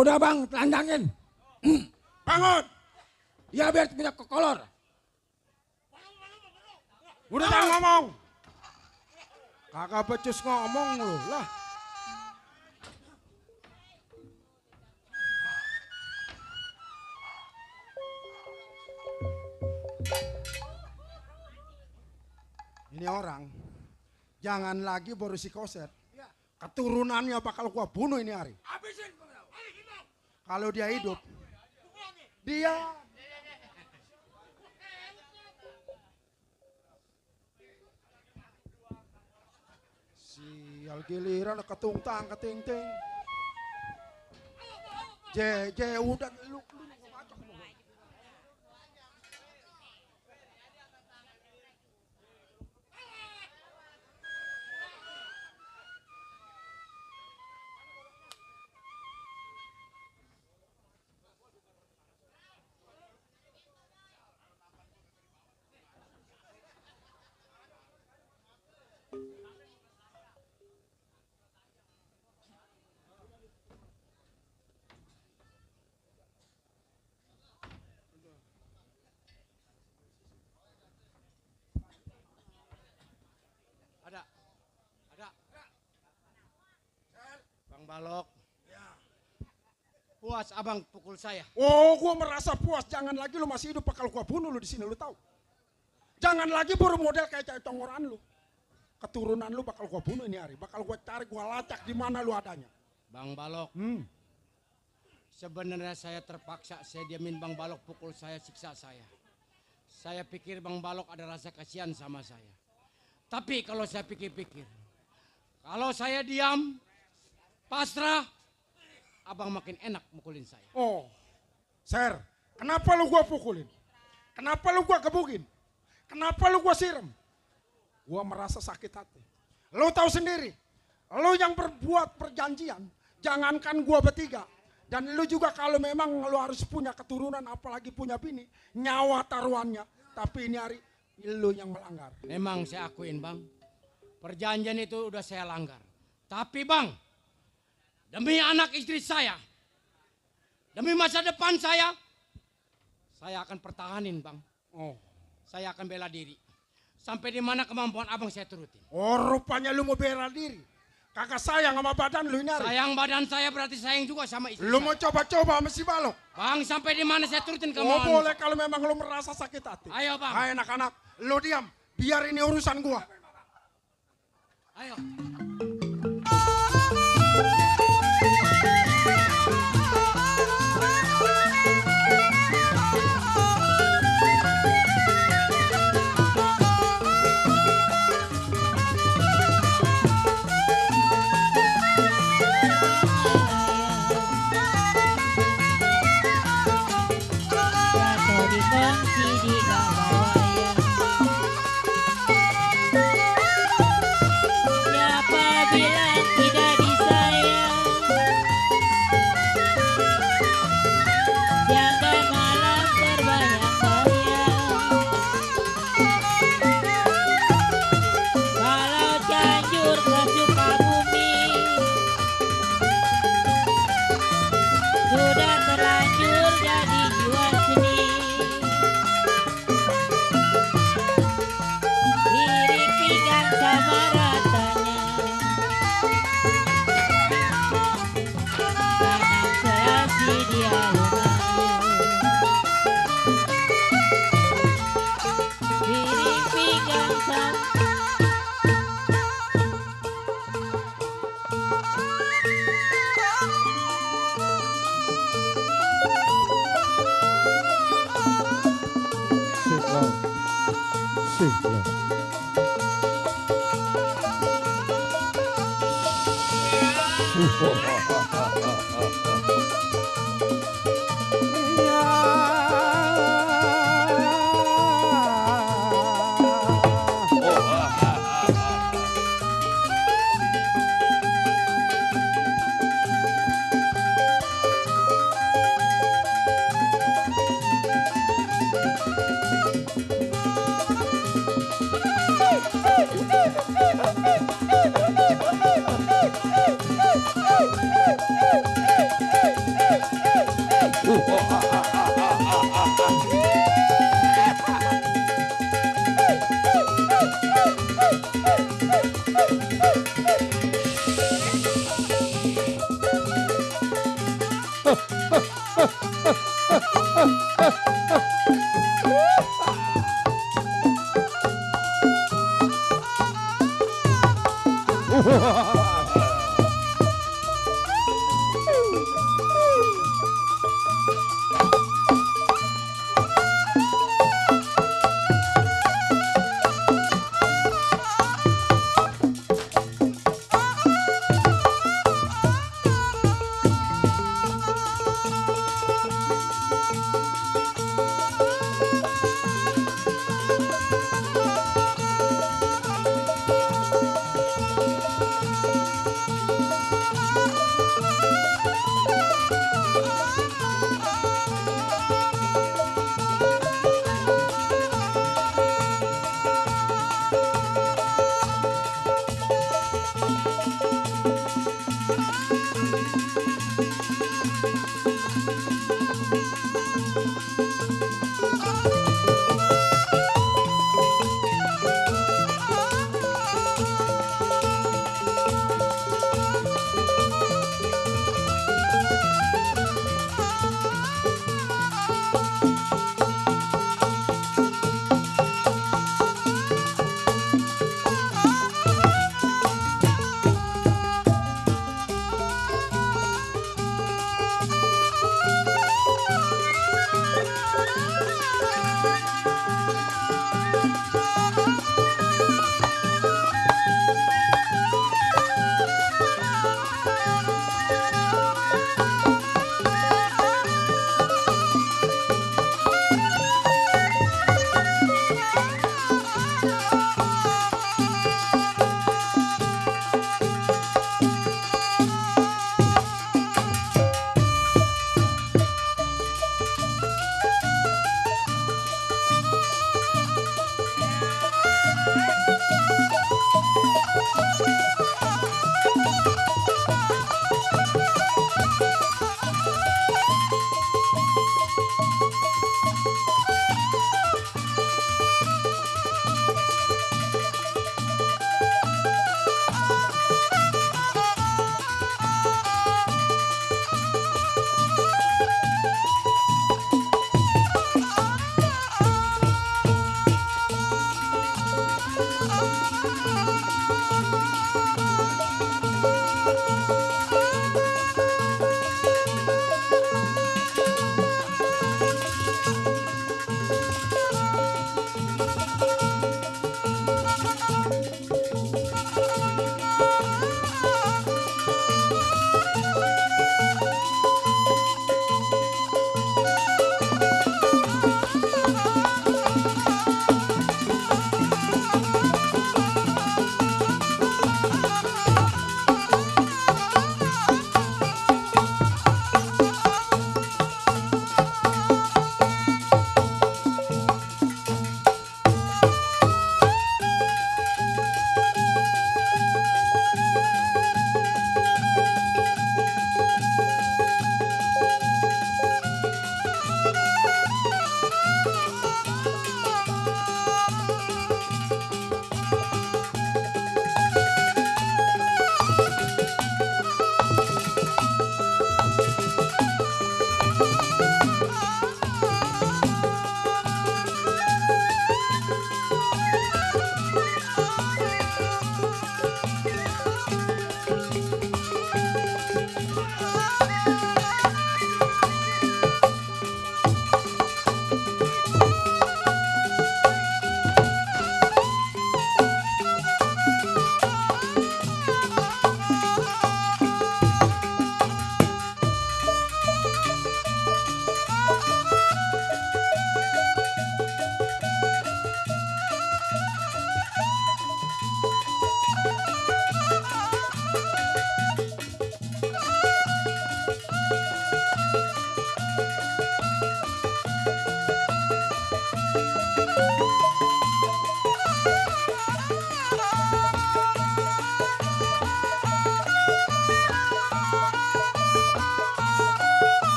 Udah bang, telandangin. Bangun. Ya biar punya kolor. Udah jangan ngomong. Kagak becus ngomong lu lah. Ini orang, jangan lagi borusi koset. Keturunannya bakal gua bunuh ini hari. Kalau dia hidup, dia sial giliran ketungtang keting-ting. Udah lu ngacak lu. Bang Balok. Puas abang pukul saya. Oh, gua merasa puas. Jangan lagi lu masih hidup bakal gua bunuh lu di sini, lu tahu. Jangan lagi baru model kayak cewek tonggoran lu. Keturunan lu bakal gua bunuh ini hari. Bakal gua cari, gua lacak di mana lu adanya. Bang Balok. Sebenarnya saya terpaksa saya diamin Bang Balok pukul saya, siksa saya. Saya pikir Bang Balok ada rasa kasihan sama saya. Tapi kalau saya pikir-pikir, kalau saya diam, pasrah, abang makin enak mukulin saya. Oh, Ser, kenapa lu gua pukulin? Kenapa lu gua gebugin? Kenapa lu gua siram? Gua merasa sakit hati. Lu tahu sendiri, lu yang berbuat perjanjian, jangankan gua bertiga. Dan lu juga kalau memang lu harus punya keturunan, apalagi punya bini, nyawa taruhannya. Tapi ini hari, lu yang melanggar. Memang saya akuin bang, perjanjian itu udah saya langgar. Tapi bang, demi anak istri saya, demi masa depan saya akan pertahanin bang. Oh, Saya akan bela diri. Sampai di mana kemampuan abang saya turutin. oh rupanya lu mau bela diri. Kakak sayang sama badan lu ini hari. Sayang badan saya berarti sayang juga sama istri Lu saya. mau coba-coba sama si Balok? Bang, sampai di mana saya turutin Oh kemauan. boleh kalau memang lu merasa sakit hati. Ayo bang. Hai anak-anak, lu diam. Biar ini urusan gua. Ayo. Jatuh di kongsi di gawaya. Siapa bilang tidak disayang? Jangan malah terbayang-bayang. Kalau Cianjur ke Sukabumi sudah terlanjur jadi jiwa seni. Iring pinggang sama ratanya, tanam serasi di alun-alun. Iring pinggang sama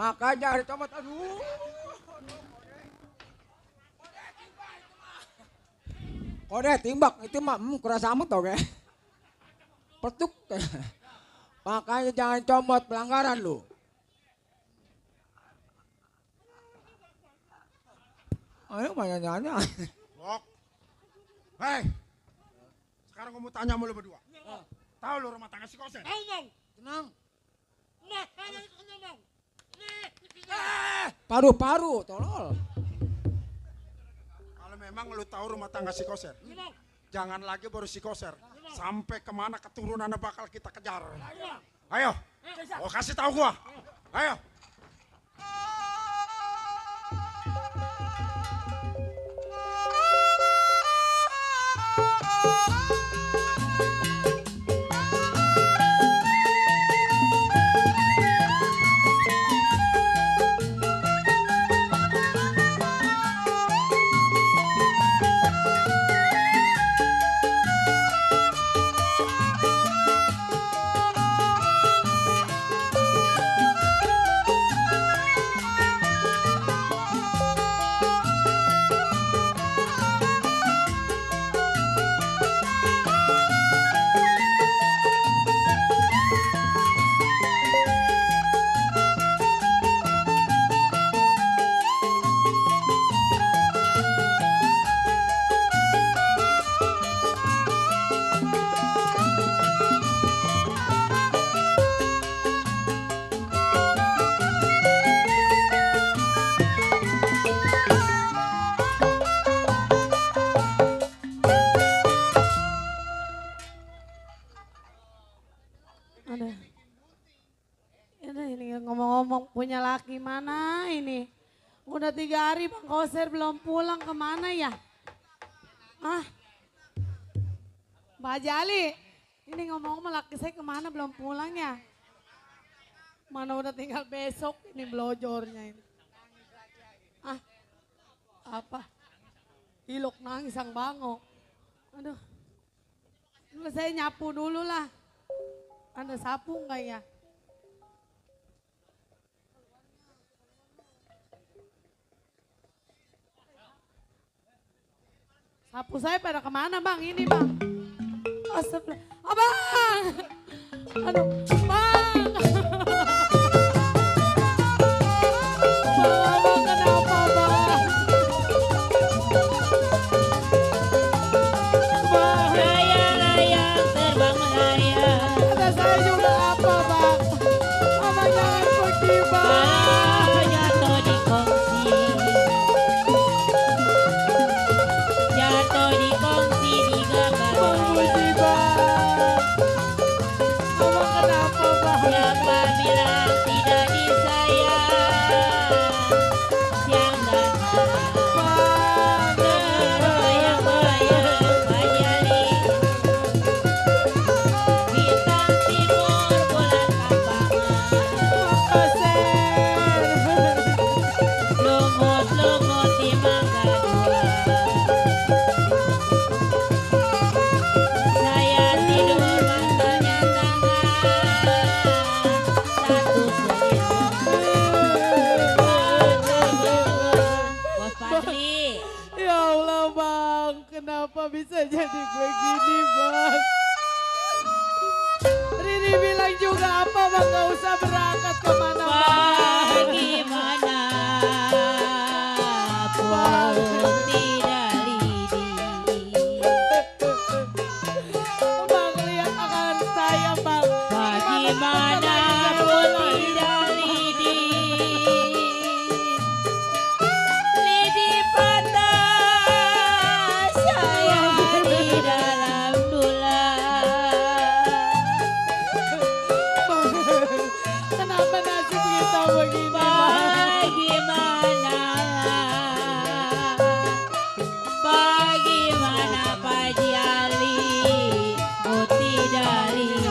Makanya dicomot, aduh. Kode timbak itu mah kurasa amat tau kayak. Petuk. Makanya jangan comot pelanggaran lu. Ayo nanya-nanya. Bok. Hei. Sekarang gue mau tanya sama lu berdua. Tahu lu rumah tangga si Kosen? Tahu bang. Tenang. Paru-paru, tolol. Kalau memang lu tahu rumah tangga si Koser, jangan lagi baru si Koser. Sampai kemana keturunannya bakal kita kejar. Ayo, oh kasih tahu gua. Ayo. Aduh. Ini ngomong-ngomong punya laki mana ini? Udah 3 hari Bang Koser belum pulang, kemana ya? Ah, Mbak Jali, ini ngomong-ngomong laki saya kemana belum pulang ya? Mana udah tinggal besok ini blojornya ini. Ah, apa? Hilok nangis sang bango. Aduh, dulu saya nyapu dulu lah. Ada sapu enggak ya? Sapu saya pada kemana bang? Ini bang. Astagfirullah. Abang! Aduh, bang! Bang, abang kenapa bang? Bang! Layang-layang terbang melayang. Kata saya juga apa bang? Abang jangan pergi bang. Jatuh di kongsi. Jatuh di kongsi di gambar. Bang Puji bang. Abang kenapa bang? Siapa bilang tidak disayang? Siang dan malam. Terbayang-bayang Bajali. Bintang timur bulan kambangan. Lumut-lumut di mangga dua. Saya tidur bantalnya tangan. Satu selimut. Bos Padli. Ya Allah bang, kenapa bisa jadi begini bang? Riri bilang juga apa bang, gak usah berangkat kemana-mana. Bagaimana pun tidak lidi. Bang lihat akan saya bang. Bagaimana pun tidak lidi. Lidi patah saya di dalam tulang. Kenapa nasib kita begini bang? Bagaimana Pak Jali, oh tidak lidi.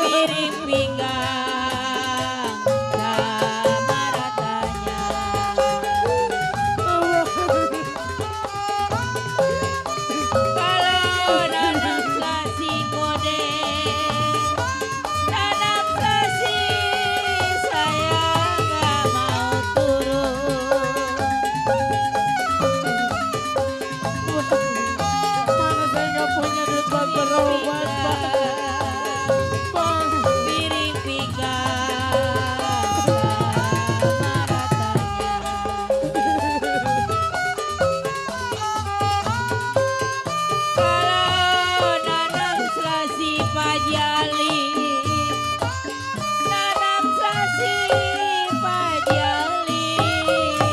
miring pinggang sama ratanya. Kalau nanam selasi kode, nanam selasi saya nggak mau turun. Mana saya nggak punya duit buat berobat, Bang. Bang. Miring pinggang sama ratanya. Kalau nanam selasi pajali, nanam selasi pajali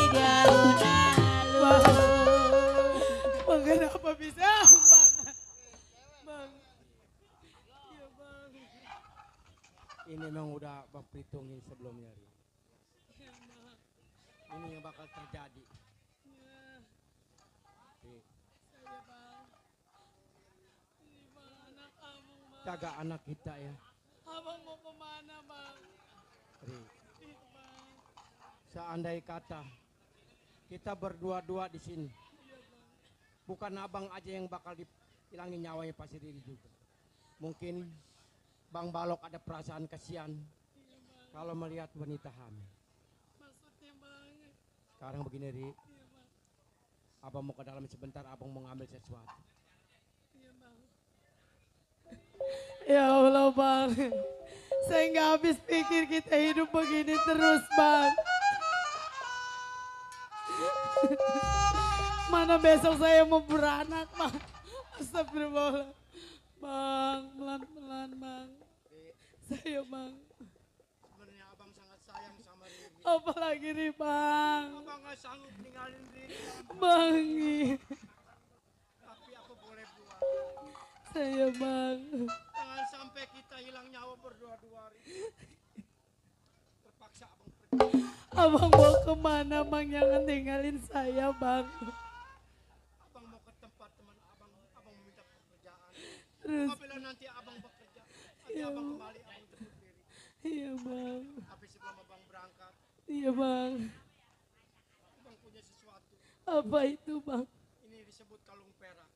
di alun-alun. Bang, kenapa bisa, Bang? Bang. Iya, Bang. Ini memang udah Bang perhitungin sebelumnya. Ri. Ini yang bakal terjadi. Ri, Saya, Bang. Ini, Bang, anak abang, Bang. jaga anak kita ya. Abang mau kemana, Bang? Ri. Iya, Bang. Seandai kata kita berdua-dua di sini, bukan abang aja yang bakal dihilangin nyawanya Pak Siriri juga. Mungkin Bang Balok ada perasaan kasihan kalau melihat wanita hamil. Maksudnya, Bang. Sekarang begini Ri, Iya, Bang. abang mau ke dalam sebentar, abang mau ngambil sesuatu. Iya, Bang. Ya Allah, Bang. Saya nggak habis pikir kita hidup begini terus, Bang. Mana besok saya mau beranak, Bang. Astagfirullah. Bang, pelan-pelan, Bang. Saya, Bang. Sebenarnya abang sangat sayang sama Riri. Apalagi nih, Bang. Abang nggak sanggup ninggalin Riri. Bang. Tapi aku boleh buat. Saya, Bang. Jangan sampai kita hilang nyawa berdua-dua. Riri. Terpaksa abang pergi. Abang mau kemana, Bang? Jangan tinggalin saya, Bang. Abang mau ke tempat teman abang. Abang meminta pekerjaan. Terus, Apabila nanti abang bekerja, nanti Iya. abang kembali, abang jemput Riri. iya, Bang. Tapi sebelum abang berangkat, Iya, Bang. abang punya sesuatu. Apa itu, Bang? Ini disebut kalung perak.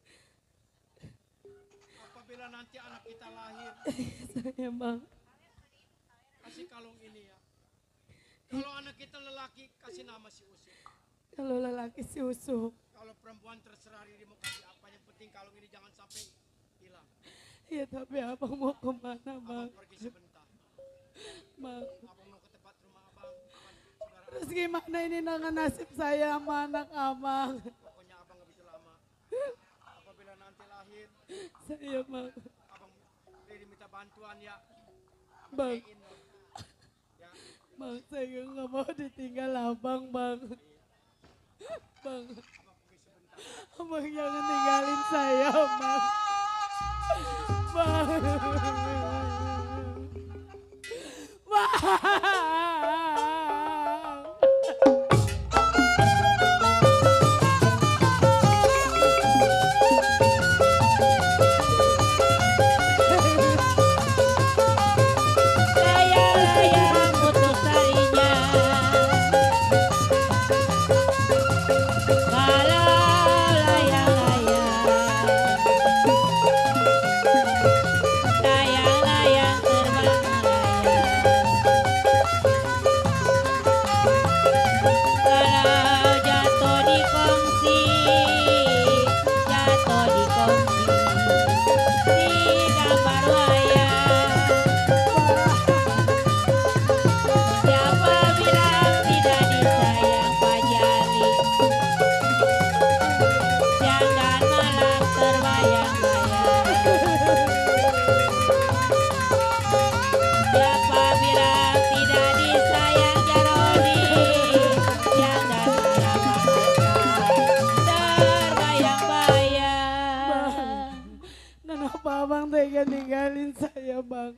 Apabila nanti anak kita lahir, Saya, Bang. kasih kalung ini ya. Kalau anak kita lelaki, kasih nama si Usu. Kalau lelaki si Usu. Kalau perempuan terserah Riri mau kasih apa. Yang penting kalung ini jangan sampai hilang. Iya, tapi abang mau kemana, Bang? Abang pergi sebentar. Bang. Abang mau ke tempat rumah abang. Saudara Terus gimana ini dengan nasib saya sama anak abang? pokoknya abang gak begitu lama. Apabila nanti lahir, Saya, Bang. abang Riri minta bantuan ya. Bang. Pakein, ya. Bang, saya nggak mau ditinggal abang, Bang. Bang. Abang jangan tinggalin saya, Bang. Bang. Bang. Layang-layang putus talinya. Kalau layang-layang, layang-layang terbang melayang. Kalau jatuh di kongsi, jatuh di kongsi, di gambar wayang. Siapa bilang tidak disayang Pak Jali? Jangan malah terbayang-bayang. Siapa bilang tidak disayang Jarodi? Jangan malah terbayang-bayang. Kenapa abang tega ninggalin saya, Bang?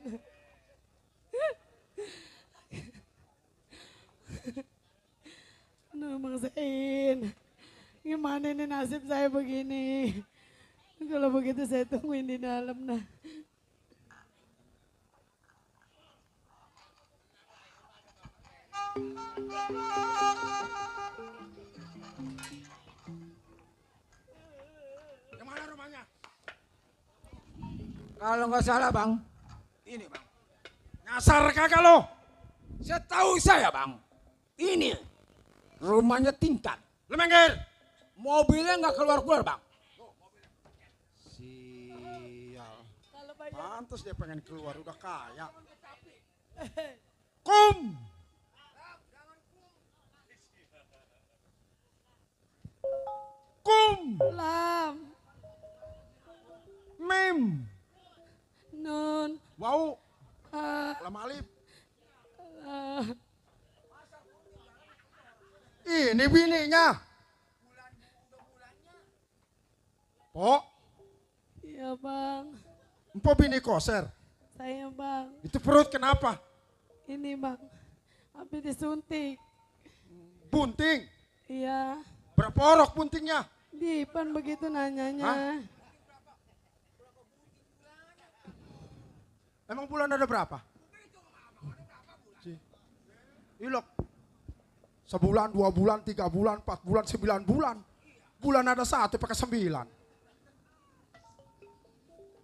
Nah, Bang Zain, gimana nih nasib saya begini? Kalau begitu saya tungguin di dalam, nah. Kemana rumahnya? Kalau nggak salah bang, ini bang. Nyasar kagak lo? Setahu saya bang, ini rumahnya tingkat. Lu minggir. Mobilnya nggak keluar-keluar bang. Sial. Pantas dia pengen keluar, udah kaya. Kum. Kum. Lam. Mim. Nun. Wau. Ah. Lam alif. Ah. Ini bininya. Po, Iya bang. empo bini koser. Saya bang. Itu perut kenapa? Ini bang. Habis disuntik. Bunting. Iya. Berapa orok buntingnya? Dipan begitu nanyanya. Hah? Emang bulan ada berapa? Ilok. Sebulan, 2 bulan, 3 bulan, 4 bulan, 9 bulan. Bulan ada 1 pakai 9.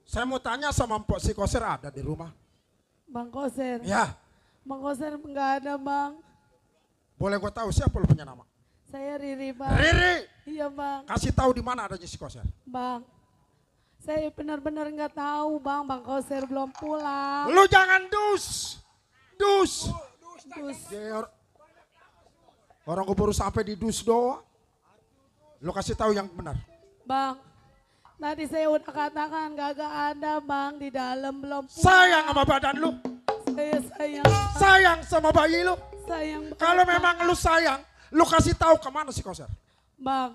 Saya mau tanya sama Mpok si Koser ada di rumah? Bang Koser. Ya. Bang Koser nggak ada bang. Boleh gue tahu siapa lu punya nama? Saya Riri bang. Riri. Iya bang. Kasih tahu di mana adanya si Koser. Bang. Saya benar-benar nggak tahu bang. Bang Koser belum pulang. Lu jangan dus. Dus. Terus Orang gue baru sampai di dus doang. Lu kasih tahu yang benar. bang. Tadi saya udah katakan gak ada bang di dalam belum pulang. Sayang sama badan lu. Saya sayang. Sayang sama bayi lu. Sayang banget, Kalau Bang. memang lu sayang, lu kasih tahu kemana si Koser. Bang,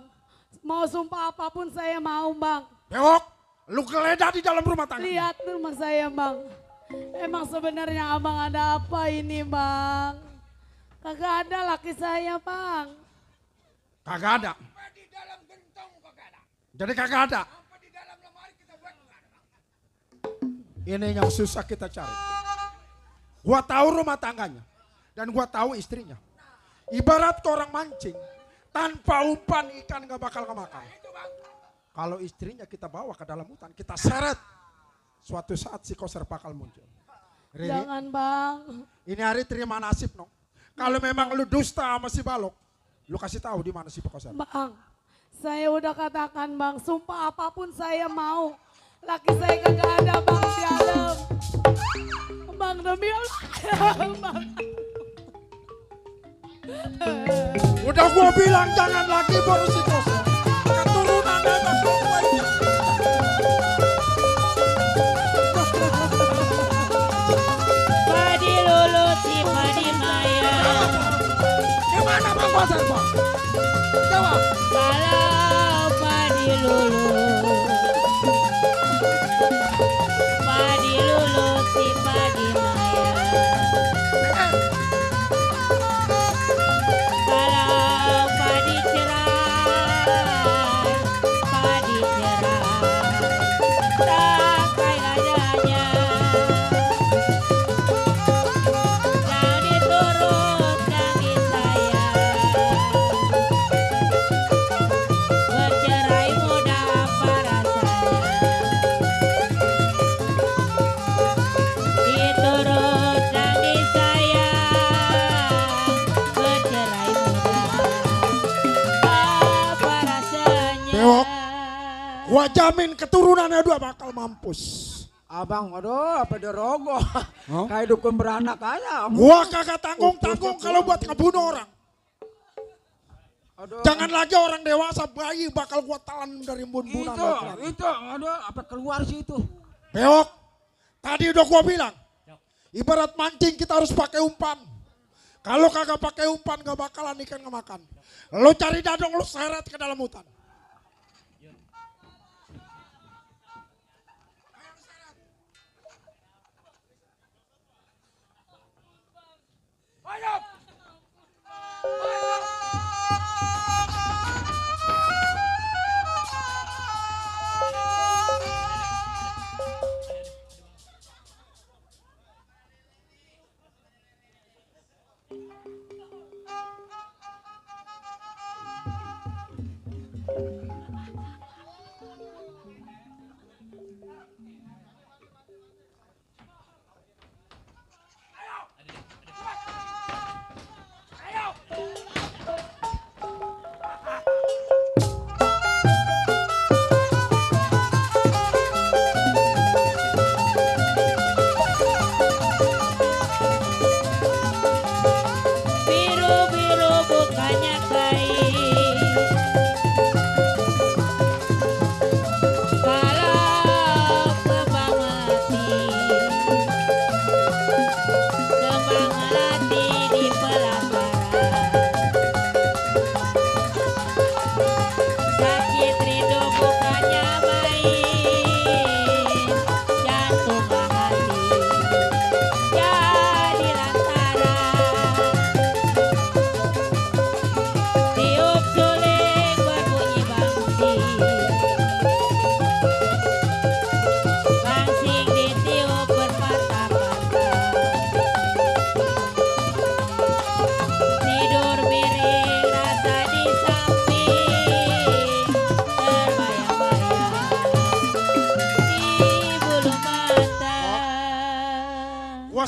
mau sumpah apapun saya mau bang. Bewok, lu geledah di dalam rumah tangga. Lihat rumah saya bang. Emang sebenarnya abang ada apa ini bang? Kagak ada laki saya bang. Kagak ada. Jadi kagak ada. Ini yang susah kita cari. Gua tahu rumah tangganya. Dan gua tahu istrinya. Ibarat orang mancing. Tanpa umpan ikan gak bakal kemakan. Kalau istrinya kita bawa ke dalam hutan, kita seret. Suatu saat si Koser bakal muncul. Riri, Jangan bang. ini hari terima nasib no. Kalau memang lu dusta sama si Balok, lu kasih tahu di mana si Koser. Bang, saya udah katakan bang, sumpah apapun saya mau. Laki saya kagak ada bang di dalam. Bang demi Allah. Bang. Udah gua bilang jangan lagi baru si Koser. Keturunan emang semuanya. Padi lulu si padi maya. Gimana Bang Koser Bang? Jawab. Kalau padi lulu. Padi lulu si padi maya. Kalau padi cerai, padi cerai, tak kaya rajanya. Yang diturut, yang disayang. Bercerai mudah apa rasanya? Diturut dan disayang. Bercerai mudah apa rasanya? Bewok. Gua jamin keturunannya dua bakal mampus. Abang, aduh apa dia rogo. Kayak dukun beranak aja. Gua kagak tanggung-tanggung kalau buat ngebunuh orang. Aduh, Jangan lagi orang dewasa, bayi bakal gua telan dari bun-bunan. itu, aduh apa keluar sih itu. Bewok, tadi udah gua bilang, ibarat mancing kita harus pakai umpan. Kalau kagak pakai umpan gak bakalan ikan ngemakan. Lu cari dadong, lu seret ke dalam hutan.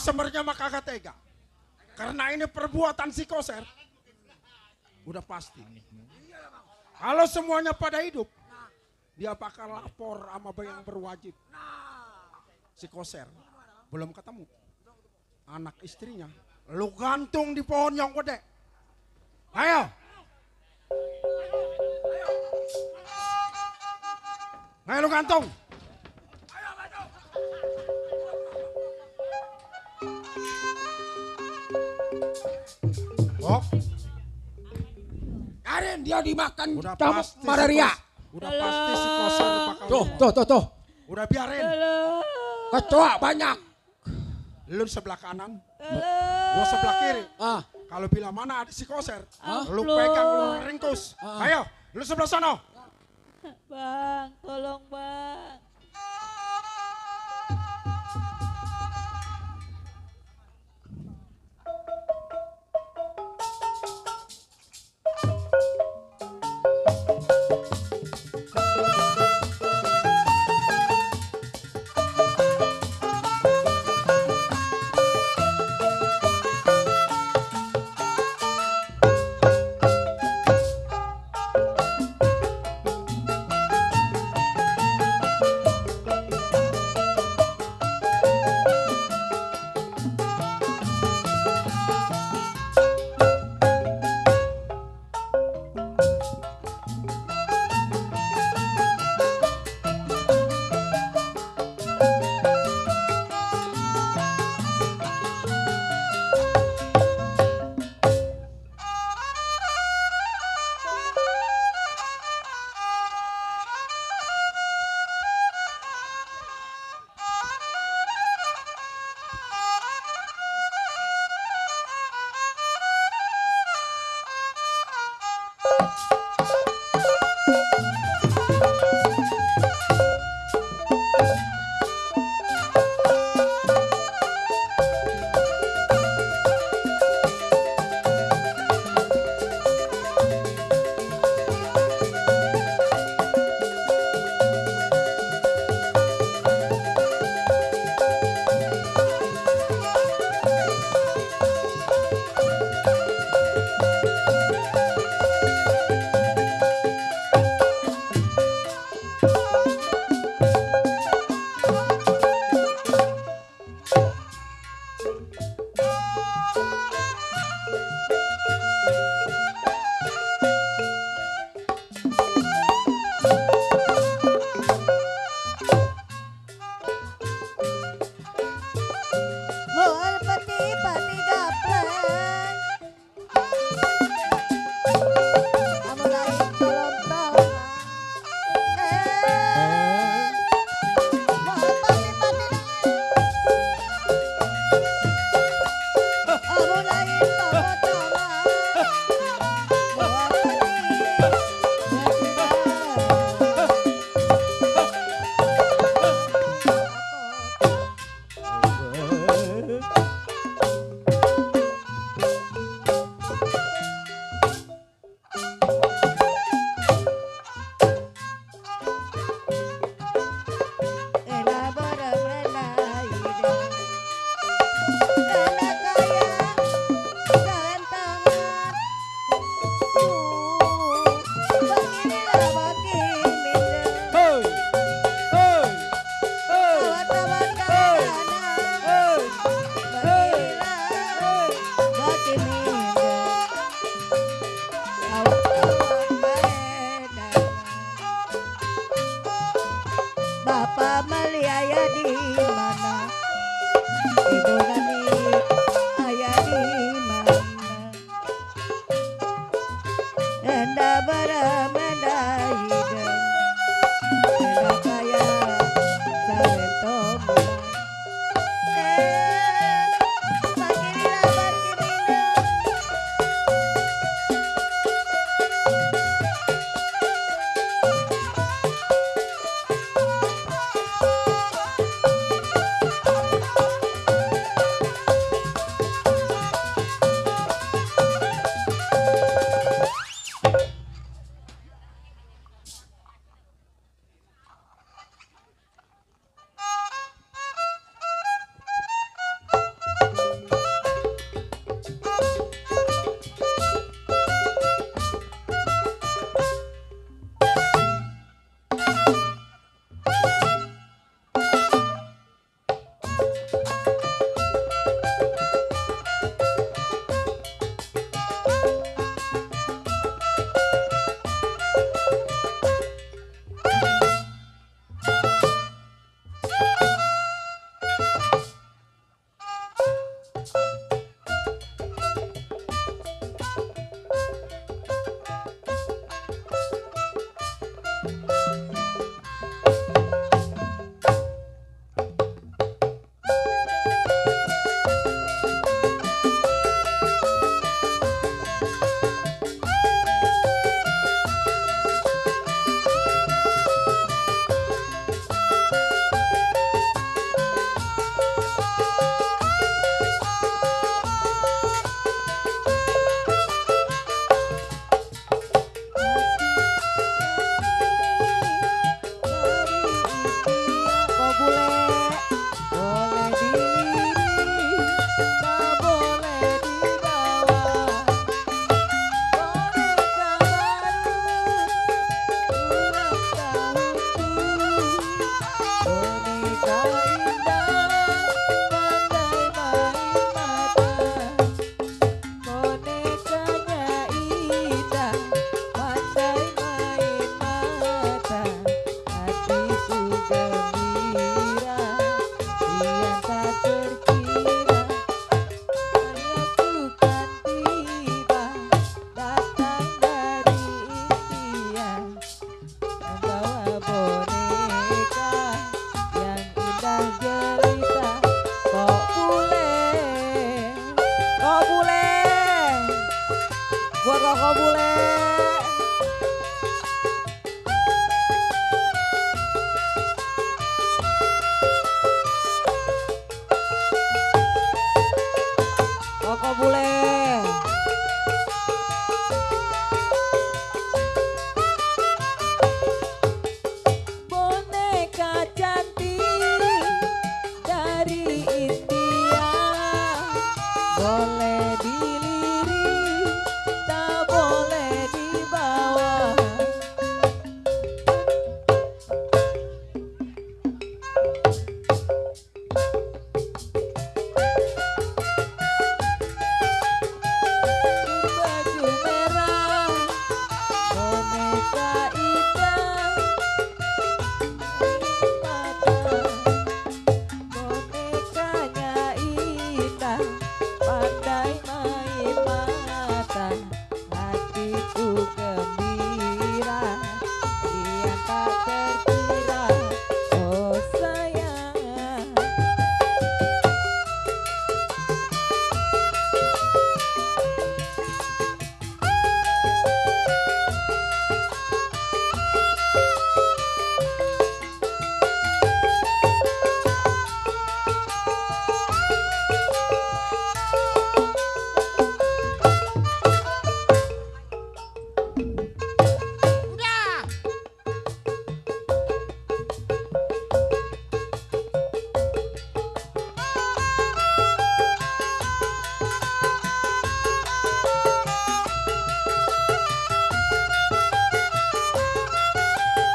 sebenarnya mah kagak tega. Karena ini perbuatan si Koser. Udah pasti. Kalau semuanya pada hidup, dia bakal lapor sama yang berwajib. Si Koser belum ketemu anak istrinya. Lu gantung di pohon yang gede. Ayo. Ayo lu gantung. Oh, Karin dia dimakan udah camuk pasti si malaria. Udah pasti si Koser bakal. Tuh. Udah biarin. Kecoa banyak. Lu sebelah kanan, gua sebelah kiri. Ah, Kalau bila mana ada si Koser, lu pegang, lu ringkus. Ayo, lu sebelah sana. Bang, tolong bang. Koko Bule. Koko Bule. Boneka cantik dari India, boleh dilirik, tak boleh dibawa. Baju merah, boneka indah, bonekanya indah, pandai main mata, hatiku gembira, dia tak terkira, oh sayang. Udah.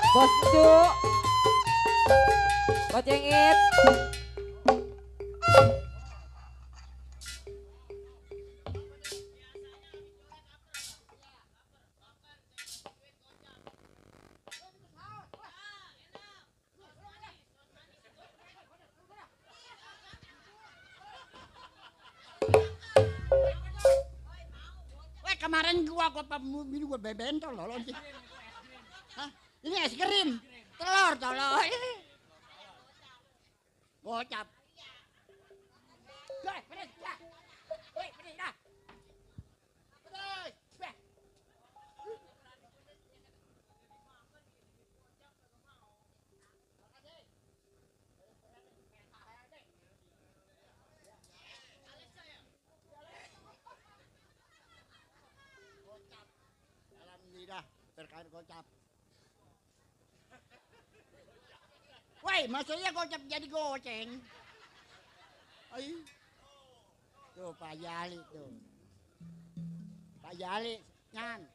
Bos Cu, Bocengit. Weh kemarin gua bini gua bebentol loh. Hah? Ini es krim, telur tolong. Gocap. Gue, pedes, dah. Weh, pedes, dah. Pedes, beh. Alhamdulillah, terkait gocap. Woi, maksudnya gocap jadi goceng. Ay. Tuh Pak Jali tuh. Pak Jali, nyan.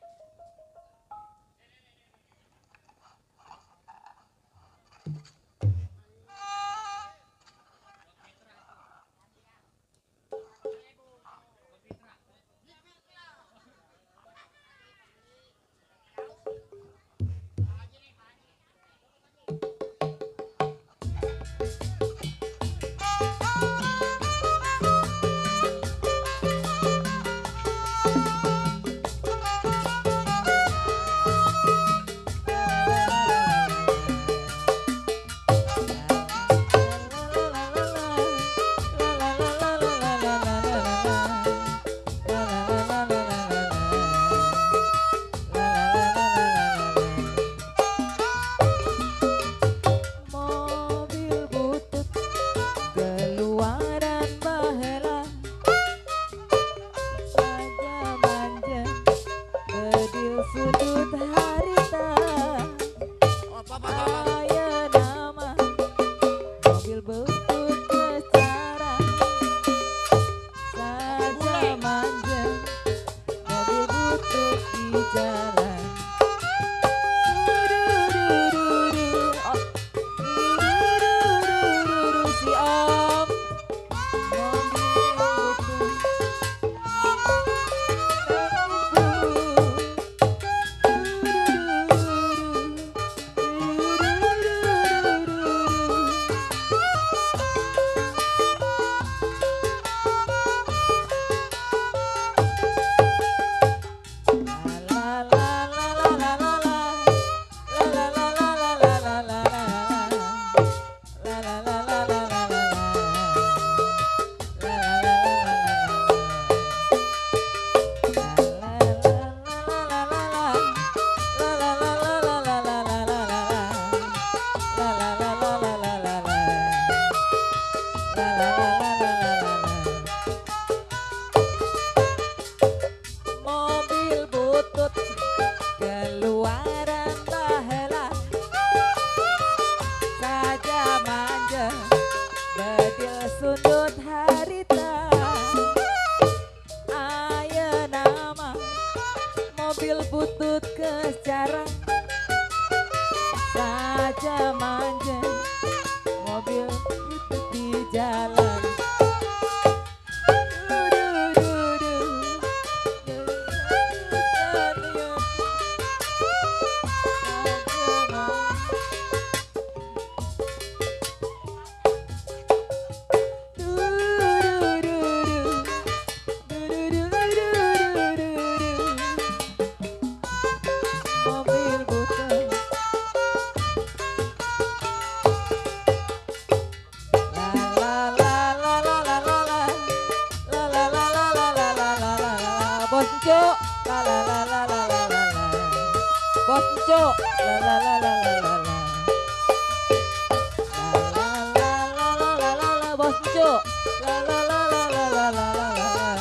Enco, la la la la la la la la. Bos Enco, la la la la la la la. La la la la la la la, Bos Enco, la la la la la la la la la.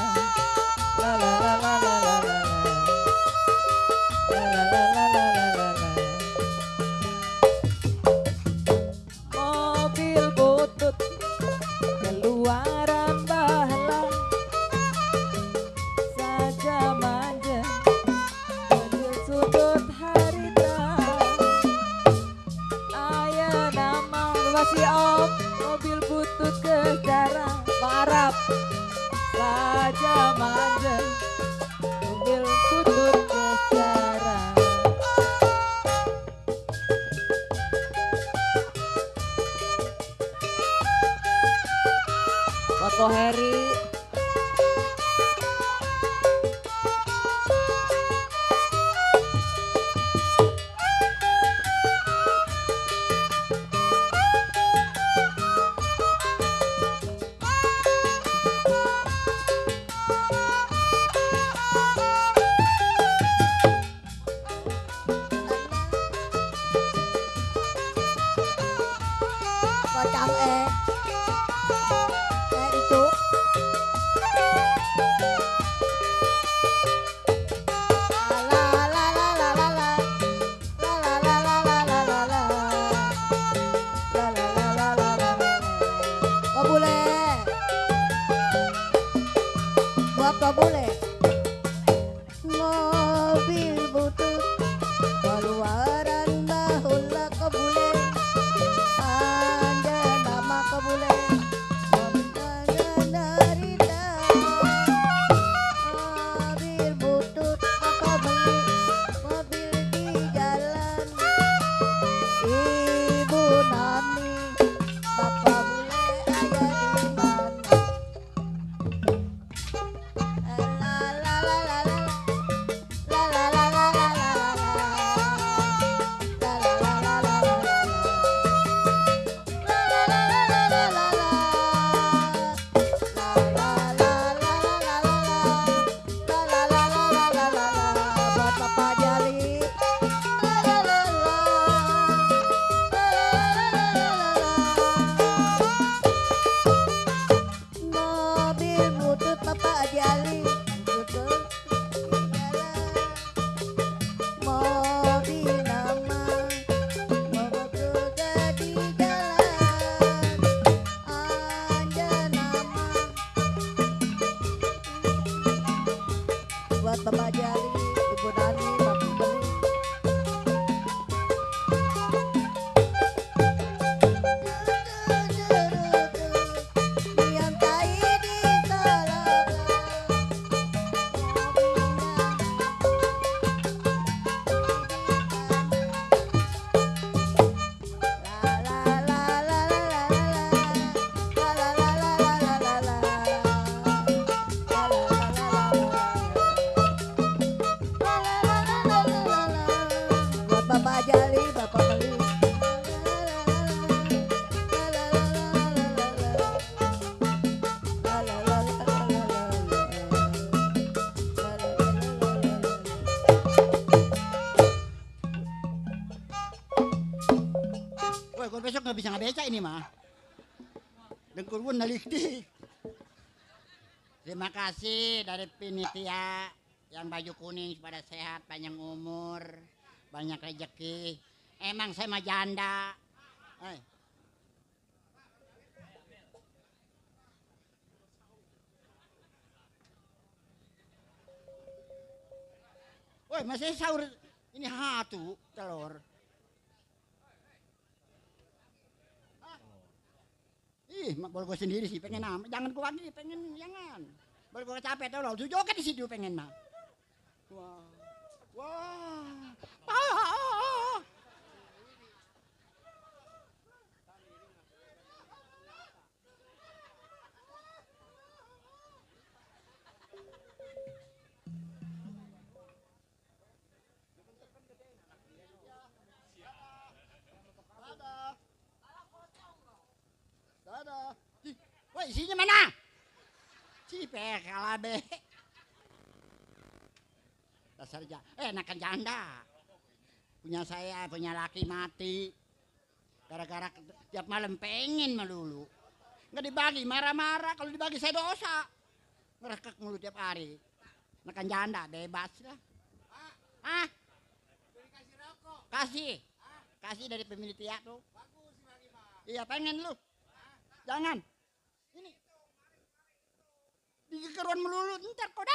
La la la la la la la la. La la la la la la la la. Mobil butut keluaran bahala saja manja kecil sudut harita ayah nama masih om mobil butut kecara marap saja manja mobil butut kecara. Foto Heri. Kocang itu kok boleh buat kok boleh mobil butut keluaran bahula kok boleh anda nama kok boleh mobil butut apa beli mobil di jalan ibu nani bapak bule ayah di mana la la la la la la la la la la la buat Papa Jali mobil butut Papa Jali butut di jalan mobil nama mobil di jalan ada nama buat Bapak Jali Ibu Nani Bapak Beli yang tai di Talaga buat Bapak Jali Bapak Beli Woi, gue besok nggak bisa ngebeca ini mah. Dengkul gue nalik-dik. Terima kasih dari panitia yang baju kuning pada sehat, panjang umur, banyak rezeki. Emang saya mah janda. Woi, masih sahur ini hatu telur. Ih, boleh gue sendiri sih pengen nama. Jangan gue lagi, pengen jangan. Boleh gue capek tau loh. Joget di situ pengen mah. Wah. Wah. Dadah. Woi, isinya mana? Cipek kalah be. Dasar enakan janda. Punya saya, punya laki mati. Gara-gara tiap malam pengen melulu. Nggak dibagi, marah-marah. Kalau dibagi saya dosa. Ngerekek mulu tiap hari. Enakan janda, bebas lah. Ah? Kasih. Kasih dari pemilik Tia tuh. Iya pengen lu. Jangan. Ini. Dikeruan melulu, ntar kode.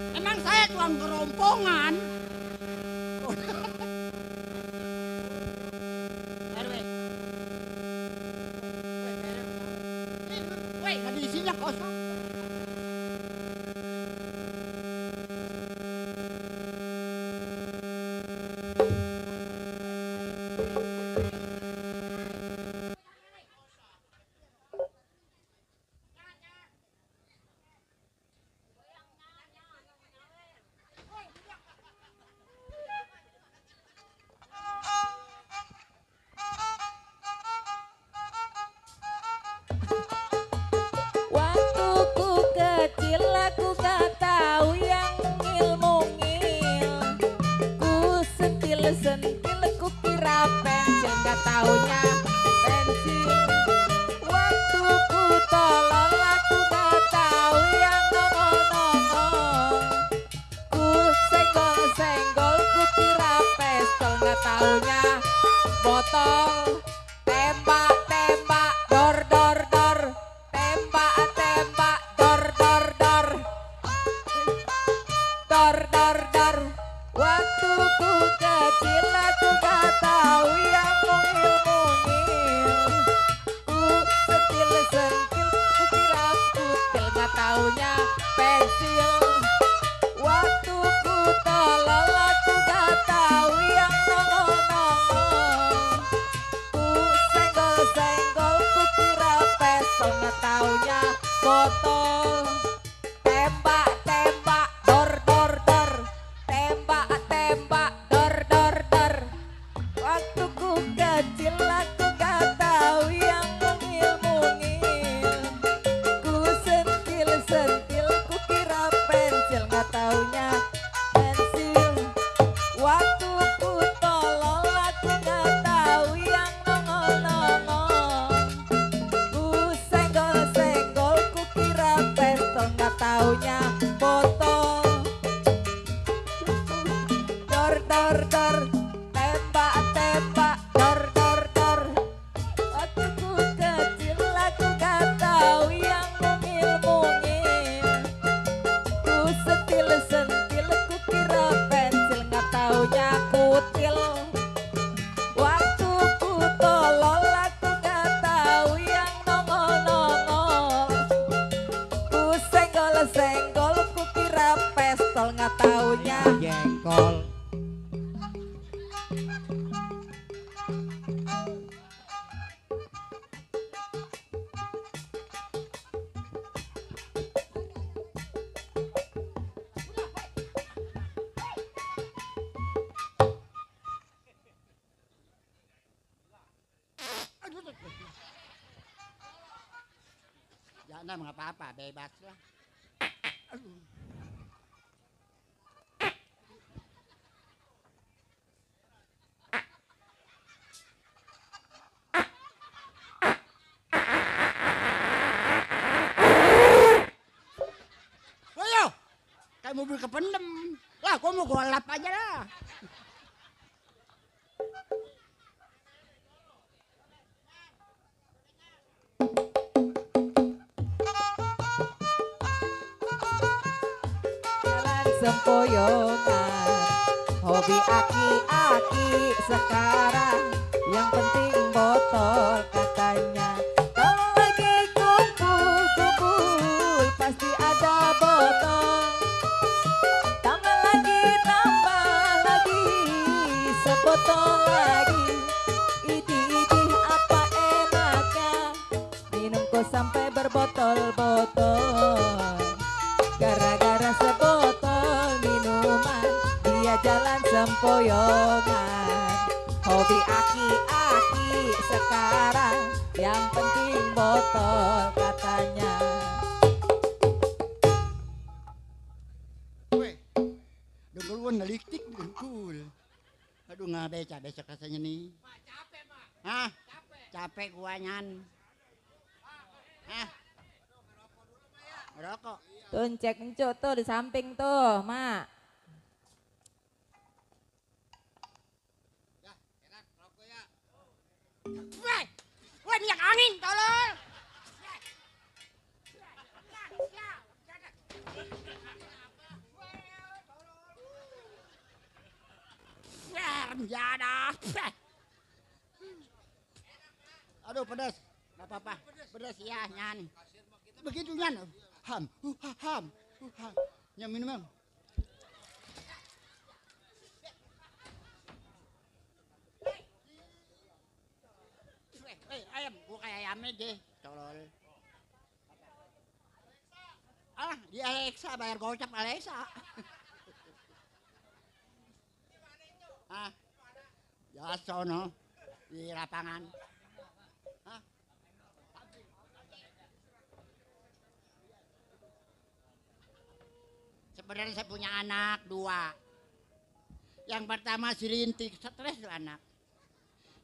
Emang saya tuang kerompongan. RW. Woi, nggak diisinya kosong. Waktu ku kecil aku gak tahu yang ngil-mungil. Ku sentil-sentil ku kira pensil, gak taunya pensil. Waktu ku tolol aku gak tahu yang nongol-nongol. Ku senggol-senggol ku kira pistol, gak taunya botol. Tembak-tembak, dor-dor-dor. Tembak-tembak, dor-dor-dor. Dor-dor-dor. Waktu ku kecil aku gak tahu yang mungil-mungil. Ku sentil-sentil ku kira kutil, gak taunya pensil. Waktu ku tolol aku gak tahu yang nongol-nongol. Ku senggol-senggol ku kira pistol, gak taunya botol. Tembak-tembak, dor-dor-dor. Tembak-tembak, dor-dor-dor. Waktu ku kecil aku gak tahu yang mungil-mungil. Ku sentil-sentil ku kira pensil, gak taunya pensil. Waktu ku tolol aku gak tahu yang nongol-nongol. Ku senggol-senggol ku kira pistol, gak taunya botol. Dor-dor-dor. Tembak-tembak, dor-dor-dor. Waktu ku kecil aku gak tahu yang mungil-mungil. Ku sentil-sentil ku kira pensil, gak taunya kutil. Waktu ku tolol aku gak tahu yang nongol-nongol. Ku senggol-senggol ku kira pistol, gak taunya jengkol. Jangan nggak apa-apa, bebas lah. Ayo, kayak mobil kependem. Lah, gua mau gua lap aja lah. Jalan sempoyongan, hobi aki-aki sekarang. yang penting botol katanya. Kalau lagi kumpul-kumpul pasti ada botol. Tambah lagi sebotol lagi. Idih apa enaknya minumku sampai berbotol-botol. Gara-gara sebotol minuman dia jalan sempoyongan. Hobi aki-aki sekarang yang penting botol katanya. Weh, dengkul neliktik dengkul. Aduh nggak beca rasanya nih. Capek, Mak. Hah? Capek gua nyan. Hah? Rokok. Tuh cek encuk tuh di samping tuh, Mak. Weh, minyak angin, tolong. Jadah. Aduh pedas. Gak apa-apa. Pedas ya nyan. Begitu nyan. Ham. Nyam minum. Ayam, gua kayak ayamnya deh. Tolol. Di Alexa bayar gocap Alexa. Ya sono di lapangan. Sebenarnya saya punya anak 2. Yang pertama si Rintik, stres tuh anak.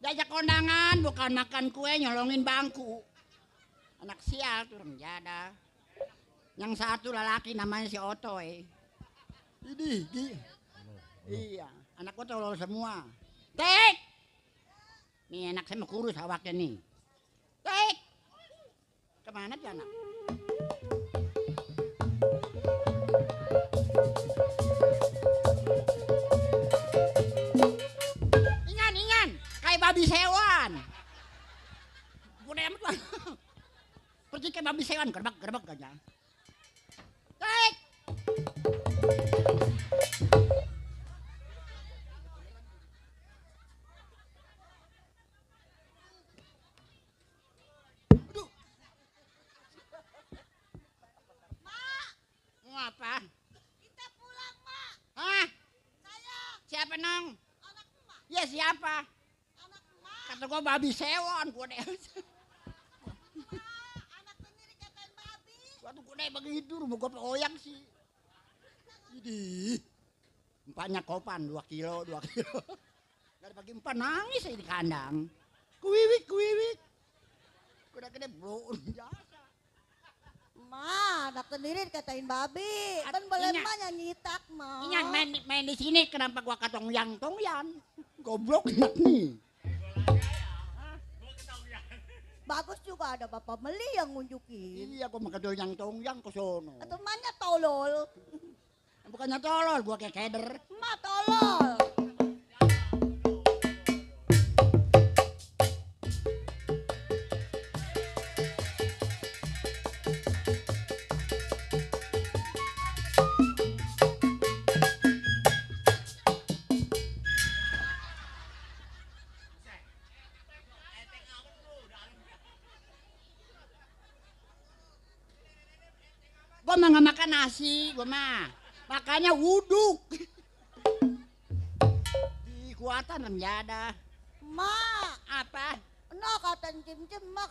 Diajak kondangan, bukan makan kue, nyolongin bangku. Anak sial tuh orang jada. Yang satu lelaki namanya si Otoy. Iya, anak gua tolol semua. Tek! Nih anak saya mau kurus awaknya nih. Tek! Kemana tuh anak? Ingan, kayak babi sewan. Gede amat lah. Pergi kayak babi sewan, gerbak aja. Tek! Apa? Kita pulang, Mak. Hah? Saya. Siapa, Nong? Anak Mak. Ya, siapa? Anak Mak. Kata gua babi sewon, gua deh. Anak sendiri katain babi. Waktu gua deh begitu, rumah gua peoyang sih. Idih. Empatnya kopan, 2 kilo. Dari pagi 4 nangis saya di kandang. Kuiwik. Udah gede bro, jasa. Ma, anak sendiri dikatain babi. Kan boleh ma nyanyitak, Ma. Inyan main di sini kenapa gua katong-yang? Goblok enak nih. Bagus juga ada Bapak Meli yang ngunjukin. Iya, gua makan yang ke sono. Atau mana tolol? Bukannya tolol, gua kayak keder. Ma tolol. Gua mah nggak makan nasi, gua mah. Makanya wuduk. Di kuatan menjada. Ma, apa? No, katain cim-cim, ma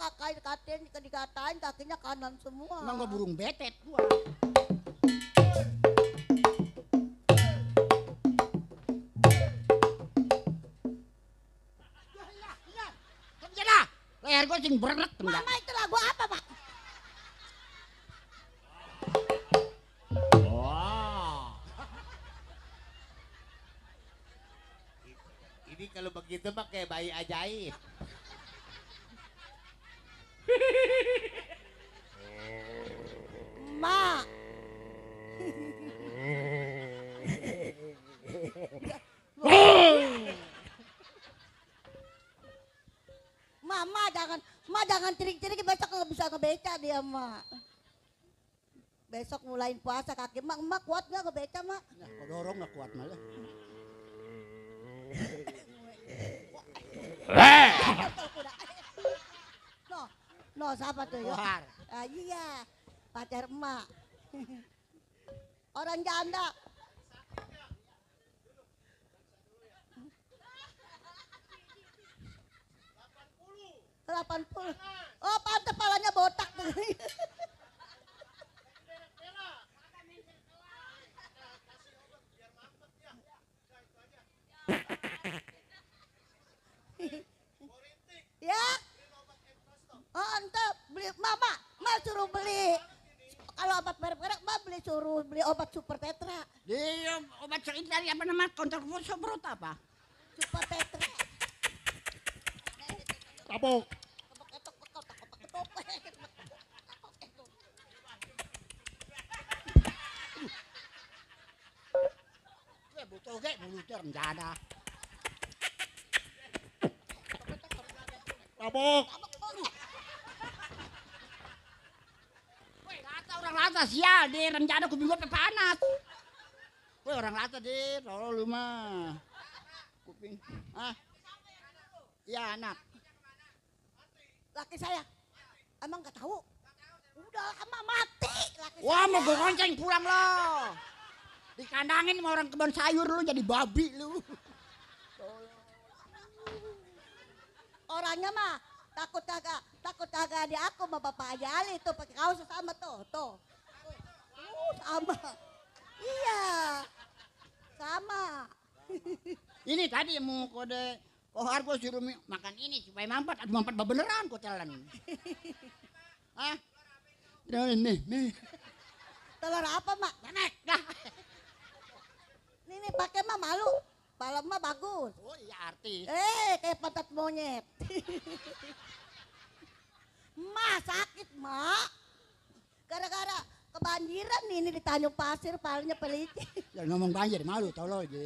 dikatain kakinya kanan semua. Emang gua burung betet gua. Iya. Leher gua sing berek. Mama itu lagu apa, Pak? Ini kalau begitu mah kayak bayi ajaib. Ma. Mak jangan cirik-cirik besok nggak bisa ngebeca dia mak. Besok mulain puasa kaki mak kuat nggak ngebeca mak? Nah, kau dorong nggak kuat malah. No siapa tuh ya? Kohar. Ah, iya pacar emak. Orang janda. $80. Oh, pantes palanya botak tuh. Ya. Oh, ente beli mama suruh beli. Kalau obat merek-merek mah suruh beli obat Super Tetra. Di obat ini dari apa nama kontrafuso perut apa? Super Tetra. Tabok. Butuh gak mulutnya rencana. Tabok. Woi, rata orang rata sial di rencana kuping gua panas. Woi, orang rata di, tolong lu mah. Kuping. Ah. Iya, anak. Laki saya. Emang gak tahu? Udah lama mati laki Wah, saya. mau gua gonceng pulang lo. Dikandangin sama orang kebun sayur lu jadi babi lu. Orangnya mah takut kagak di aku sama Bapak Haji Ali tuh pakai kaos sama tuh. Sama. Iya. Sama. Ini tadi mau kode kohar gua suruh makan ini supaya mampet. Aduh mampet beneran kok telan. Hah? Nih. Telur apa, Mak? Nenek, dah. Ini pakai mah malu. Balem mah bagus. Oh iya artis. Kayak pantat monyet. Mak sakit, Mak. Gara-gara kebanjiran nih ini di Tanjung Pasir, palanya pelicin. Jangan ngomong banjir, malu tolong aja.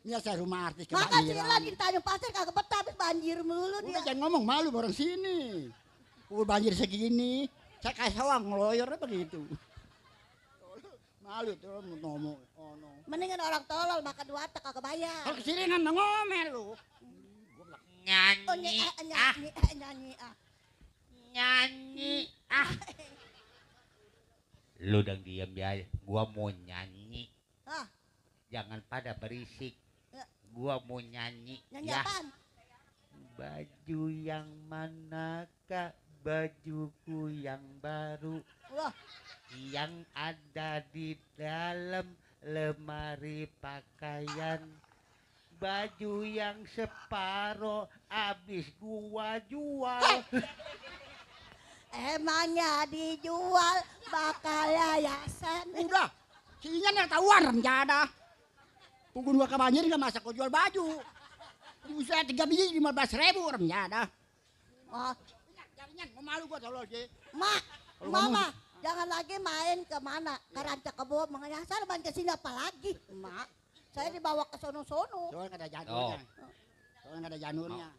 Biasa rumah artis Maka sih kebanjiran. lagi di Tanjung Pasir kagak betah habis banjir mulu Udah dia. jangan ngomong malu orang sini. Banjir segini, saya kayak sawang ngeloyornya begitu. Malu tuh ngomong. Oh no. Mendingan orang tolol makan duata kagak bayar. Kalau kesini kan ngomel lu. Oh, nyanyi. Nyanyi. Lu dang diam ya, gua mau nyanyi. Ah, Jangan pada berisik. Ya. Gua mau nyanyi. nyanyi Ya. apaan? Baju yang manakah bajuku yang baru Wah, yang ada di dalam lemari pakaian, baju yang separuh habis gua jual. emangnya dijual bakal yayasan. Udah, si Inyan tahuan rencana. Punggun gua kebanjir nggak masa kau jual baju. Usia 3 biji 15.000 rencana. Oh, Inyan, mau malu gua tolong sih. Mak, Kalau Mama, jangan lagi main ke mana? Ke Rancak Kebo, mengasar main ke sini apa lagi? Mak, saya dibawa ke sono-sono. Soalnya nggak ada janurnya. Soalnya nggak ada janurnya.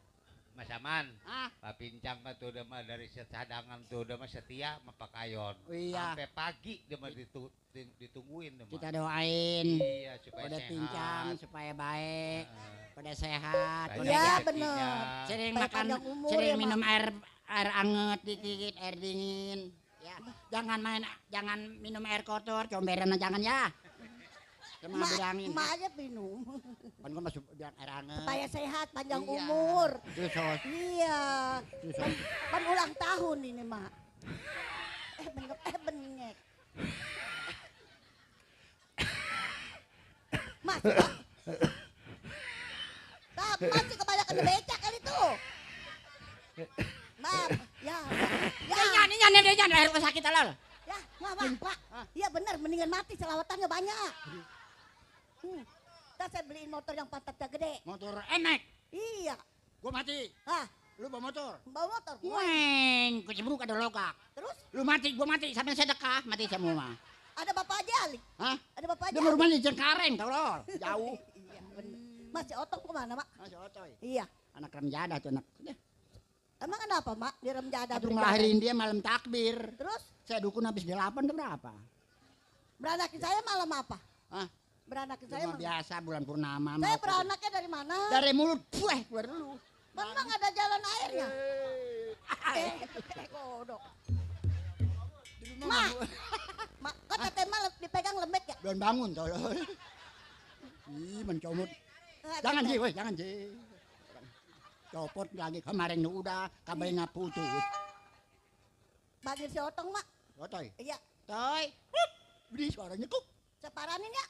Mas Aman, Ah, Pak Pincang mah tuh udah mah dari cadangan tuh udah mah setia sama Pak Kayon. Oh iya. Sampai pagi dia mah ditungguin tuh mah. kita doain. Iya supaya Udah sehat. pincang supaya baik, Heeh. udah sehat, Supaya Iya, rezekinya. bener. sering Supaya makan, panjang umur sering ya, Mak. minum air anget dikit, air dingin. Ya, jangan minum air kotor, comberan jangan ya. Cuma bilangin. Mak aja minum. Kan gua masuk bilang air anget. Supaya sehat, panjang Iya. umur. Terus sos, Iya. terus sos. Kan ulang tahun ini, Mak. Bengek. Mas, masih kebanyakan beca kali tuh. Mam, ya, Nyanyi, air gua sakit alal. ya, Pak. Iya benar, mendingan mati selawatannya banyak. Ntar saya beliin motor yang pantatnya gede. Motor enek, Iya. gua mati. Hah, Lu bawa motor. bawa motor gua. Weng, kucibruk ada logak. Terus Lu mati, gua mati, sampai sedekah, mati semua mah. ada Bapak Haji Ali. Hah? Ada Bapak Haji Dia Ali. rumah di Cengkareng, tau lo. Jauh. Iya, bener. Mas, si Otong kemana, Mak? Masih otoy. Iya. Anak remjada tuh anak. Emang kenapa, Mak? Di Remjada Waktu beli ngelahirin dia malam takbir. Terus? Saya dukun habis 8 itu berapa? Beranakin saya malam apa? Hah? Beranakin saya Cuma malam. biasa bulan purnama. Saya mau beranaknya dari mana? dari mulut, buah keluar dulu. Memang ada jalan airnya. Kodok. Ma, kan teteh malam dipegang lembek ya? Belum bangun tolol. Ih, mencomot. Jangan Ji, weh, jangan Ji. Copot lagi kemarin udah, kabarnya putus. Panggil si Otong, Mak. Otoy. Iya. Toy. Beri suaranya kok. Separanin ya.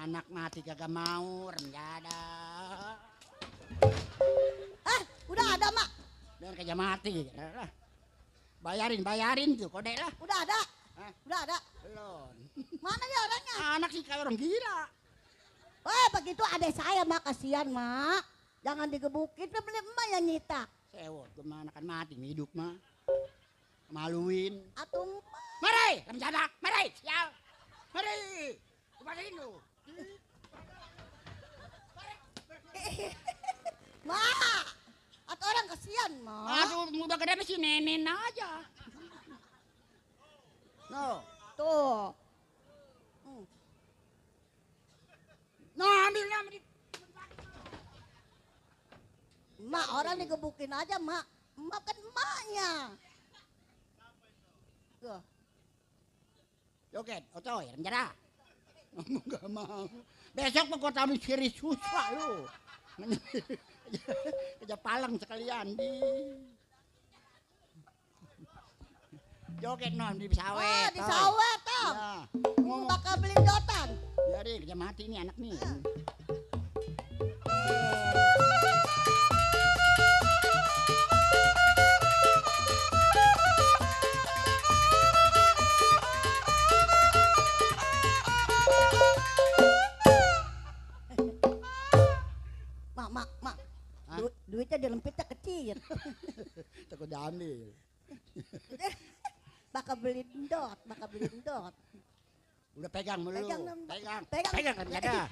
Anak mati kagak mau, Remjada. Udah ada, Mak. Dan kagak mati. Bayarin tuh kode lah. Udah ada. Hah? Udah ada. Belum. Mana dia orangnya? Anak sih kayak orang gila. Begitu adek saya, Mak. Kasihan, Mak. Jangan digebukin, beli emak yang nyita. Sewot, gimana kan mati hidup mah. Maluin. Atung. Mari, Remjada, mari, sial. Mari. Kupasin lu. Mak. Atau orang kasihan, Mak. Aduh, udah gede masih nenek aja. No. Tuh. No, ambil. Mak, orang digebukin aja, Mak. Mak kan emaknya. Tuh. Joget, otoy, Remjada. Ngomong gak mau. Besok mau kau tahu siri susah lu. Kerja palang sekalian di. Joget non di sawet. Di sawet, Tom. Ya. Ngomong bakal beli dotan. Jadi kerja mati nih anak nih. Mak. Duitnya di lempitnya kecil. Takut diambil. Bakal beli dot. Udah pegang mulu. Pegang. Pegang Remjada.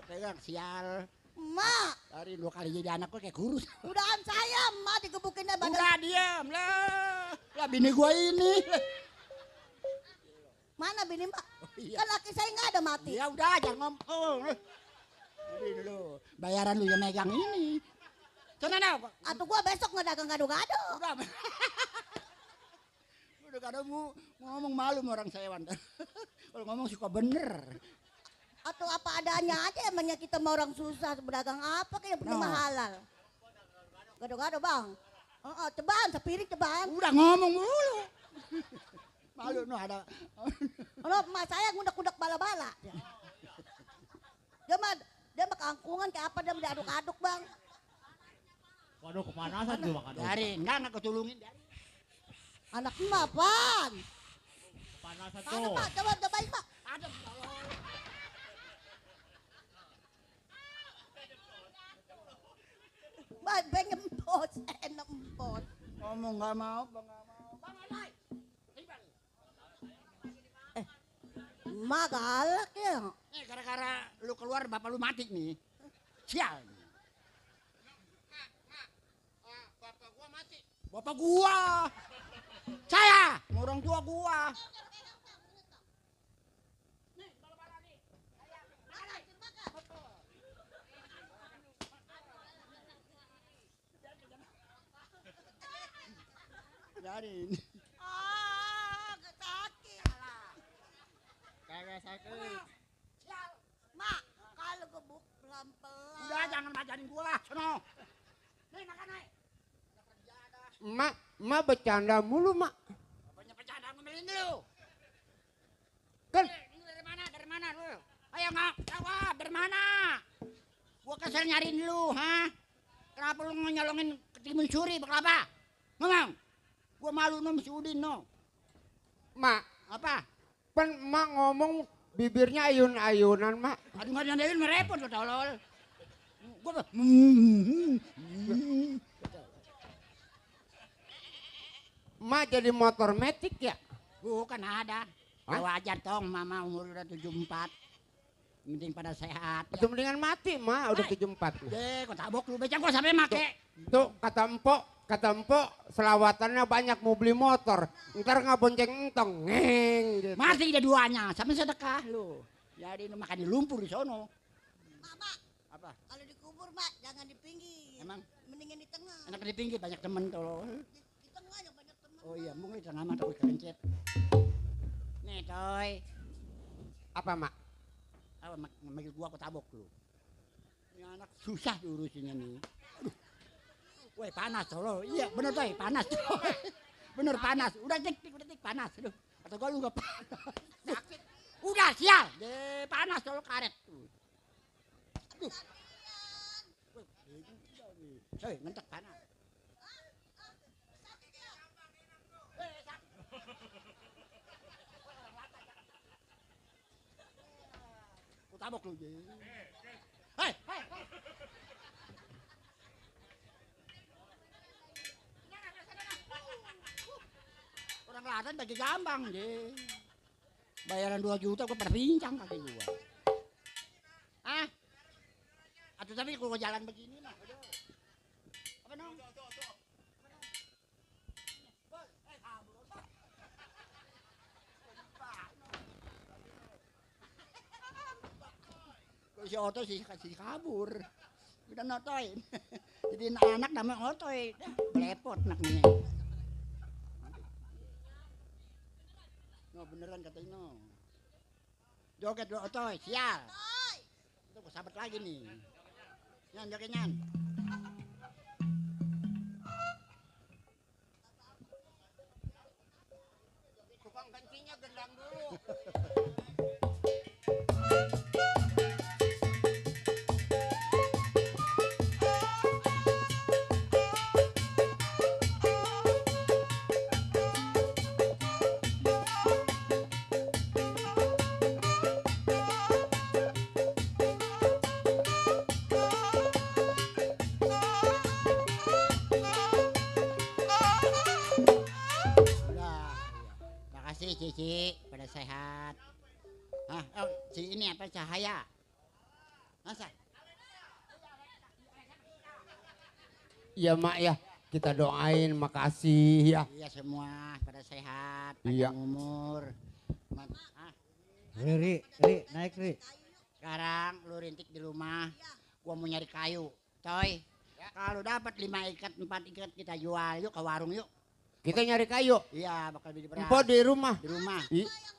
Pegang sial. Mak. Dari 2 kali jadi anak gua kayak kurus. Udahan saya, Mak digebukinnya badan. Udah diam lah. Lah bini gua ini. Mana bini, Mak? Iya. Kan laki saya nggak ada mati. Ya udah jangan ngomong. Jadi dulu bayaran lu yang megang ini. Sana now. Atau gua besok ngedagang gado-gado. Udah. Udah kadang ngomong malu sama orang saya Wanda. Kalau ngomong suka bener. Atau apa adanya aja emangnya kita mau orang susah berdagang apa kayak penting halal. Gado-gado, Bang. Ceban, sepiring ceban. Udah ngomong mulu. Malu no ada. Kalau emak saya ngudak-ngudak bala-bala. Dia mah keangkungan kayak apa dia diaduk-aduk, Bang. Waduh, kepanasan tuh makan. Dari, enggak ketulungin dari. Anak emak apaan? Kepanasan Mana, tuh. Pak? Cobain, Pak. Ada Pengen empot, enak empot. ngomong enggak mau, Bang enggak mau. Bang Alay. Emak galak ya. Gara-gara lu keluar bapak lu mati nih. Sial. Bapak gua mati. Bapak gua. Saya, orang tua gua. Biarin. Sakit. Kagak sakit. Mak, kalau gebuk pelan-pelan. Udah jangan bacain gua, sono. Nih makan nih. Mak bercanda mulu, Mak. Apanya bercanda ngomelin lu? Kan Lu dari mana lu? Ayo nggak jawab, dari mana? Gua kesel nyariin lu, ha? Kenapa lu nyolongin ketimun suri, apa? Ngomong. Gua malu no si Udin no. Mak, Apa? kan Mak ngomong bibirnya ayun-ayunan, Mak. Aduh nggak nyandain merepot lo tolol. Gua jadi motor metik ya? Bukan ada. Hah? Ya wajar tong, mama umur udah 74. Mending pada sehat. Itu mendingan mati mah udah 74. Kok tabok lu becang kok sampai make. Tuh kata empok selawatannya banyak mau beli motor. Ntar nggak bonceng entong. Ngeng gitu. Mati dia duanya, sampai sedekah lu. Jadi lu makan di lumpur di sono. Mama, Apa? kalau dikubur mak jangan di pinggir. Emang? Mendingan di tengah. Enak di pinggir banyak temen tuh. Di tengah yang banyak teman. Oh iya, mungkin di tengah mah takut kerencet. Nih coy. Apa mak? Apa manggil gua aku tabok lu. Ini anak susah diurusinnya nih. Aduh. Woi panas lo. Iya bener coy, panas coy. Bener panas. Udah tik panas. Aduh. Kata gua lu gak panas. Sakit. Udah sial. Panas lo karet. Aduh. Hei, ngentek panas. Ku tabok lu. Hei. Orang Klaten bagi gampang deh. Bayaran 2 juta gua pada pincang kaki gua. Ah? Atau tapi kalau jalan begini mah. Apa dong? Kalau si Oto sih kasih kabur. Udah notoin. Jadi anak namanya Otoy. Belepot anaknya. No beneran katanya no. Joget lo Otoy, sial. Itu gue sahabat lagi nih. Nyan joget nyan. Tukang kencingnya gendang dulu. Cici, pada sehat. Ah, oh, si ini apa Cahaya? Masa? Iya mak ya, kita doain makasih ya. Iya semua pada sehat, Iya. panjang umur. Ri, naik Ri. Sekarang lu rintik di rumah, gua mau nyari kayu. Coy, kalau dapat 5 ikat, 4 ikat kita jual yuk ke warung yuk. Kita nyari kayu. Iya, bakal beli beras. Empok di rumah. Di rumah.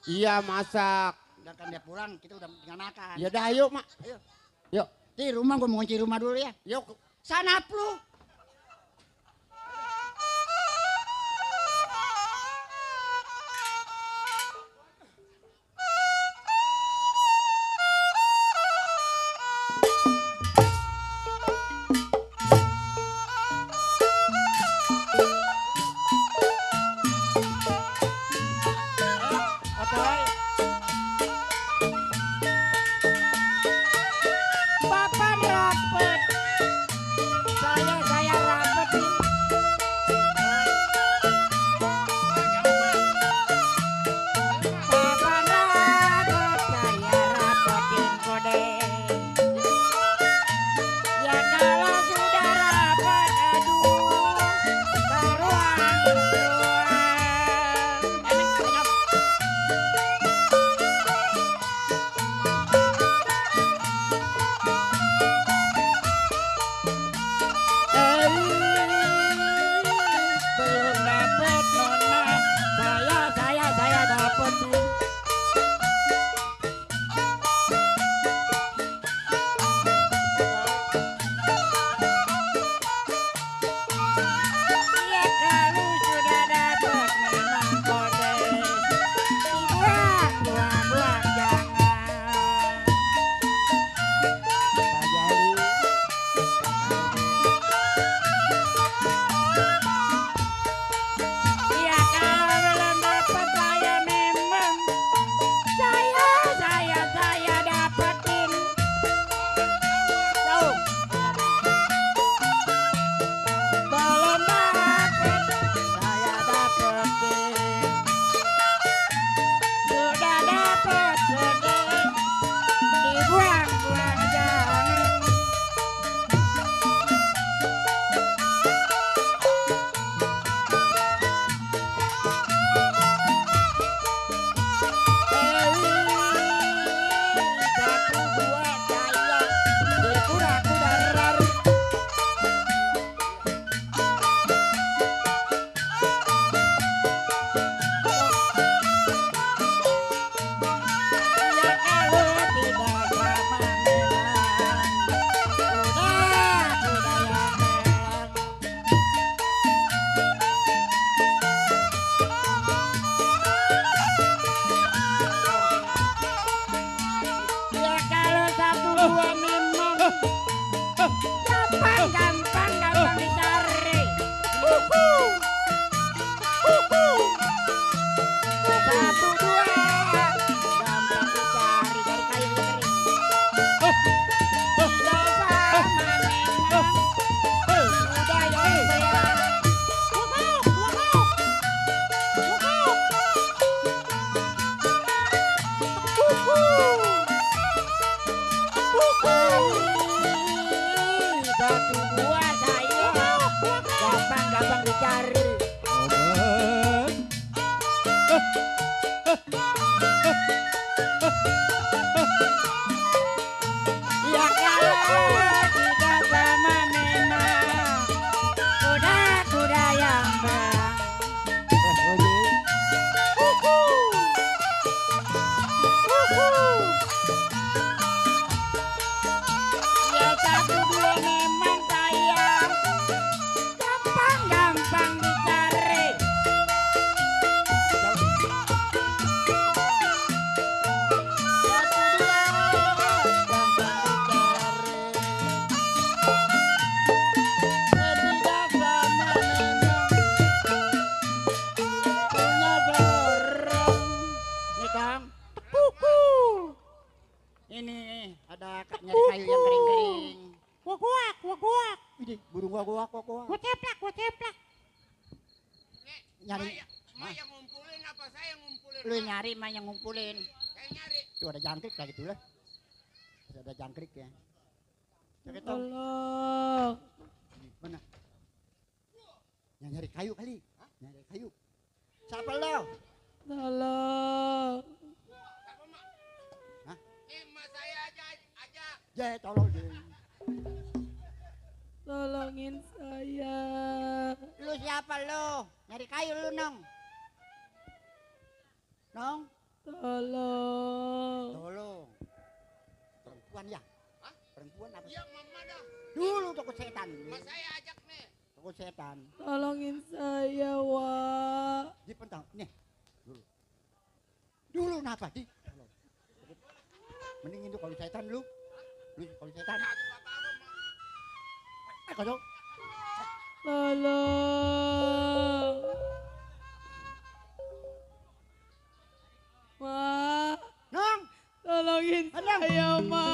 Iya masak. Udah kan dia pulang, kita udah tinggal makan. Ya dah ayo mak. Ayo. Yuk. Di rumah gua mau kunci rumah dulu ya. Yuk. Sana lu. Papan rapet. Saya satu dua saya gampang dicari. Ya kalau tidak sama memang kuda-kuda yang bang. Ya satu dua memang saya gampang dicari. Ini ada nyari kayu yang kering-kering. Waguak. Ini burung waguak. Gua ceplak. Nyari. Ma yang ngumpulin apa saya yang ngumpulin? Lu nyari mah yang ngumpulin. Saya nyari. Tuh ada jangkrik kayak gitu lah. Ada jangkrik ya. Cari tahu. Tolong. Mana? Yang nyari kayu kali. Nyari kayu. Siapa lo? Tolong. Ma saya aja. Ya tolong deh. Tolongin saya. Lu siapa lo? Nyari kayu lu nong. Nong. Tolong. Perempuan ya? Hah? Perempuan apa? Iya mama dah. Dulu takut setan. Ma saya ajak nih. Takut setan. Tolongin saya, Wak. Di pentang. Nih. Dulu kenapa di? Mending itu kalau setan lu. Lu kalau setan. Kalau Tolong. Ma. Nong. Tolongin saya, Ma.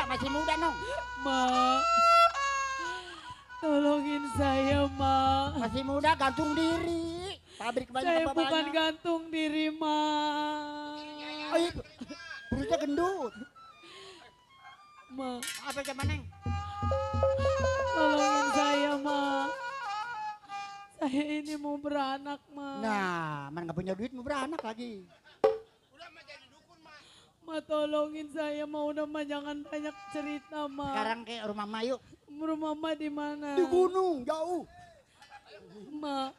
Masih muda nong. Ma. Tolongin saya, Ma. Masih muda gantung diri. Pabrik banyak Saya apa bukan banyak. gantung diri, Ma. Ayo, perutnya gendut. Ma. Apa zaman neng? Tolongin saya, Ma. Saya ini mau beranak, Ma. Nah, mana nggak punya duit mau beranak lagi. Ma, tolongin saya, Ma. Udah, Ma, jangan banyak cerita, Ma. Sekarang ke rumah Mayu. Rumah Ma di mana? Di gunung, jauh. Ma,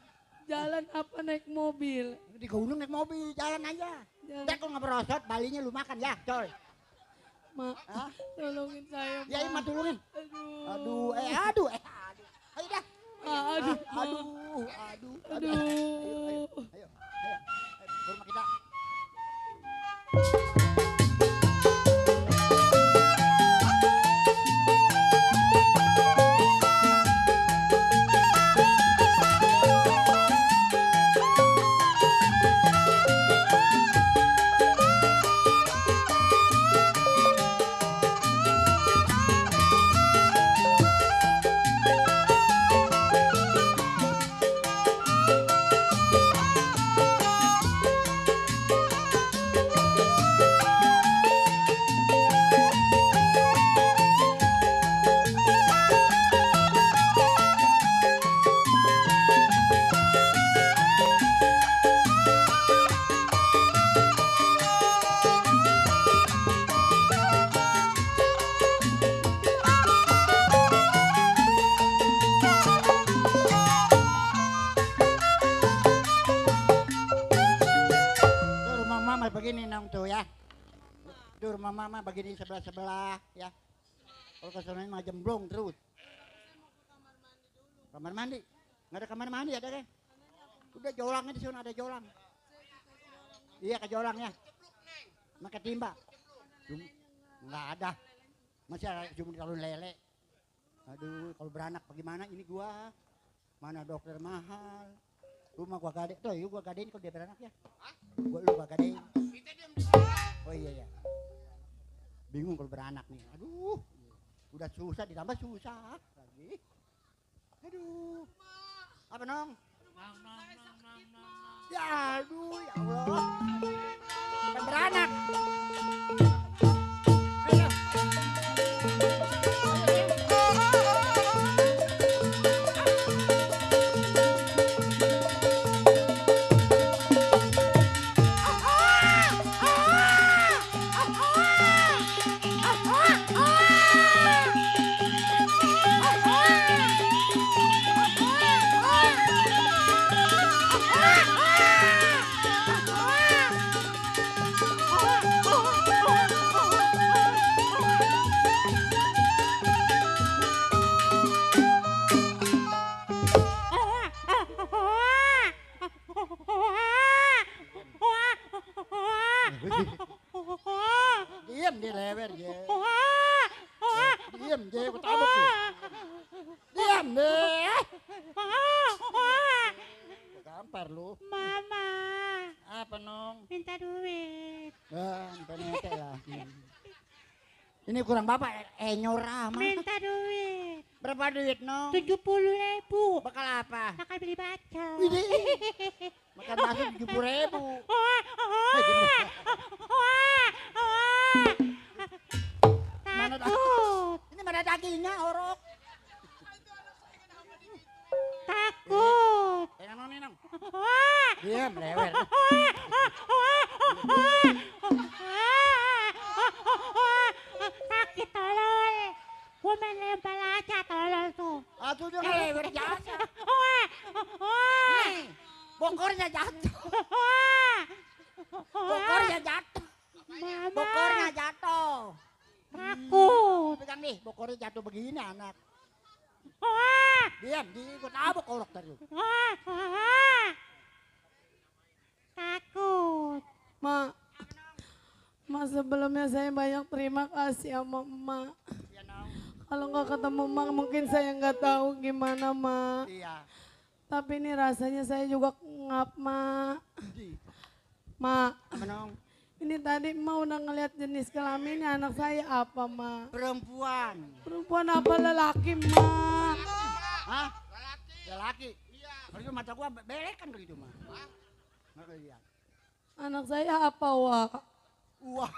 jalan apa naik mobil? Di gunung naik mobil, jalan aja. Jalan. Ntar kalau nggak berosot, balinya lu makan ya, coy. Ma, tolongin saya, Ma. Ya, Ma tolongin. Aduh. Aduh. Ayo dah. Aduh, Ma. Aduh. Ayo, ke rumah kita. Aduh, rumah mama begini sebelah-sebelah ya. Kalau ke sana mah jemblong terus. Kamar mandi? Nggak ada kamar mandi ada deh. Udah jolangnya di sana ada jolang. Iya ke jolang ya. Makan timba. Nggak ada. Masih ada cuma talun lele. Aduh, kalau beranak bagaimana ini gua? Mana dokter mahal? Rumah gua gade. Tuh, yuk gua gadein kalau dia beranak ya. Gua gadein. Oh iya ya. Bingung kalau beranak nih. Aduh. Udah susah ditambah susah lagi. Aduh. Apa nong? Ya aduh ya Allah. Bukan beranak. Ayo. Diam dia lewer je. Diam je, aku tabok lu. Diam deh. Gampar lu. Mama. Apa nong? Minta duit. Minta nete lah. Ini kurang bapak, nyorah mah. Minta duit. Berapa duit nong? 70.000. Bakal apa? Bakal beli bacok. Makan bakso 70.000. Mana Takut. Ini mana dagingnya orok? Takut. Nong nih nong. Diam lewer. Sakit tolol. Gua main lempar aja tolol tuh. Aduh dia lewer jasa. Nih, bokornya jatuh. Bokornya jatuh. Bokornya jatuh. Takut. Pegang nih, bokornya jatuh begini anak. Diam, ikut abok orok tadi. Takut. Ma sebelumnya saya banyak terima kasih sama emak. Kalau nggak ketemu emak mungkin saya nggak tahu gimana Ma. Iya. Tapi ini rasanya saya juga ngap Ma. Ma. Ini tadi emak udah ngeliat jenis kelaminnya anak saya apa Ma? Perempuan. Perempuan apa lelaki Ma? Hah? Lelaki? Iya. Kalau itu mata gua belek kan kalau itu mah. Nggak lihat. Anak saya apa Wak? Wah.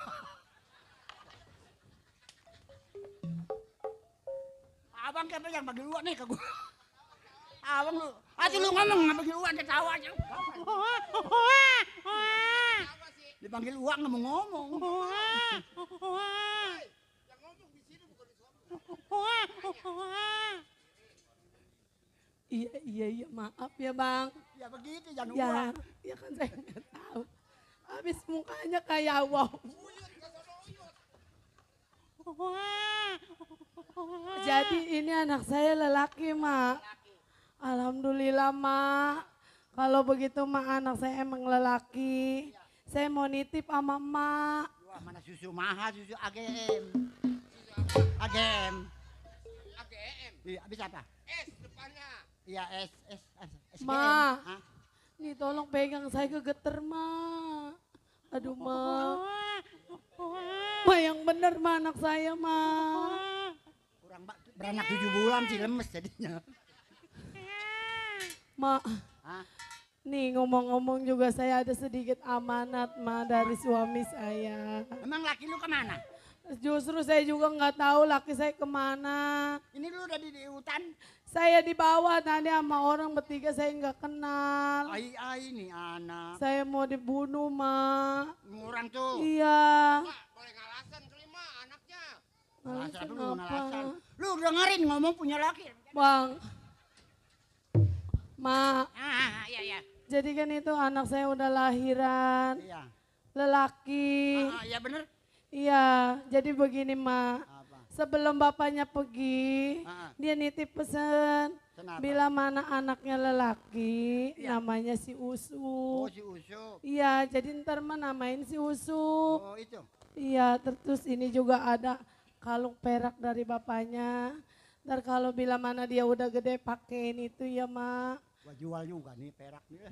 Abang siapa yang bagi uang nih ke gua? Abang lu, lu ngomong nggak bagi uang ketawa aja. Dipanggil uang nggak mau ngomong. Iya maaf ya Bang. Ya begitu jangan ya, uang. Ya kan saya nggak tahu. Habis mukanya kayak wow. Jadi ini anak saya lelaki Mak. Alhamdulillah Mak. Kalau begitu Mak anak saya emang lelaki. Saya mau nitip sama Mak. Wah mana susu mahal, susu AGM. AGM. AGM? Iya, habis apa? S depannya. Iya, SGM. Ma, nih tolong pegang saya kegeter Ma. Aduh Ma. Ma yang bener Ma anak saya Ma. Kurang beranak 7 bulan sih lemes jadinya. Ma. Nih ngomong-ngomong juga saya ada sedikit amanat Ma dari suami saya. Emang laki lu kemana? Justru saya juga nggak tahu laki saya kemana. Ini lu udah di hutan? Saya dibawa tadi sama orang bertiga saya nggak kenal. Ai nih anak. Saya mau dibunuh Ma. Orang tuh? Iya. Boleh ngalasan kelima anaknya. Ngalasan dulu apa? ngalasan. Lu dengerin ngomong punya laki. Bang. Ma. Iya. Jadi kan itu anak saya udah lahiran. Iya. Lelaki. Iya bener. Iya, jadi begini Mak. Sebelum bapaknya pergi, dia nitip pesan. Kenapa? Bila mana anaknya lelaki, namanya si Oh, Usuk. si Usuk. Iya, jadi ntar mah namain si Usuk. Oh, itu. Iya, terus ini juga ada kalung perak dari bapaknya. Ntar kalau bila mana dia udah gede pakein itu ya Mak. Gua jual juga nih perak nih.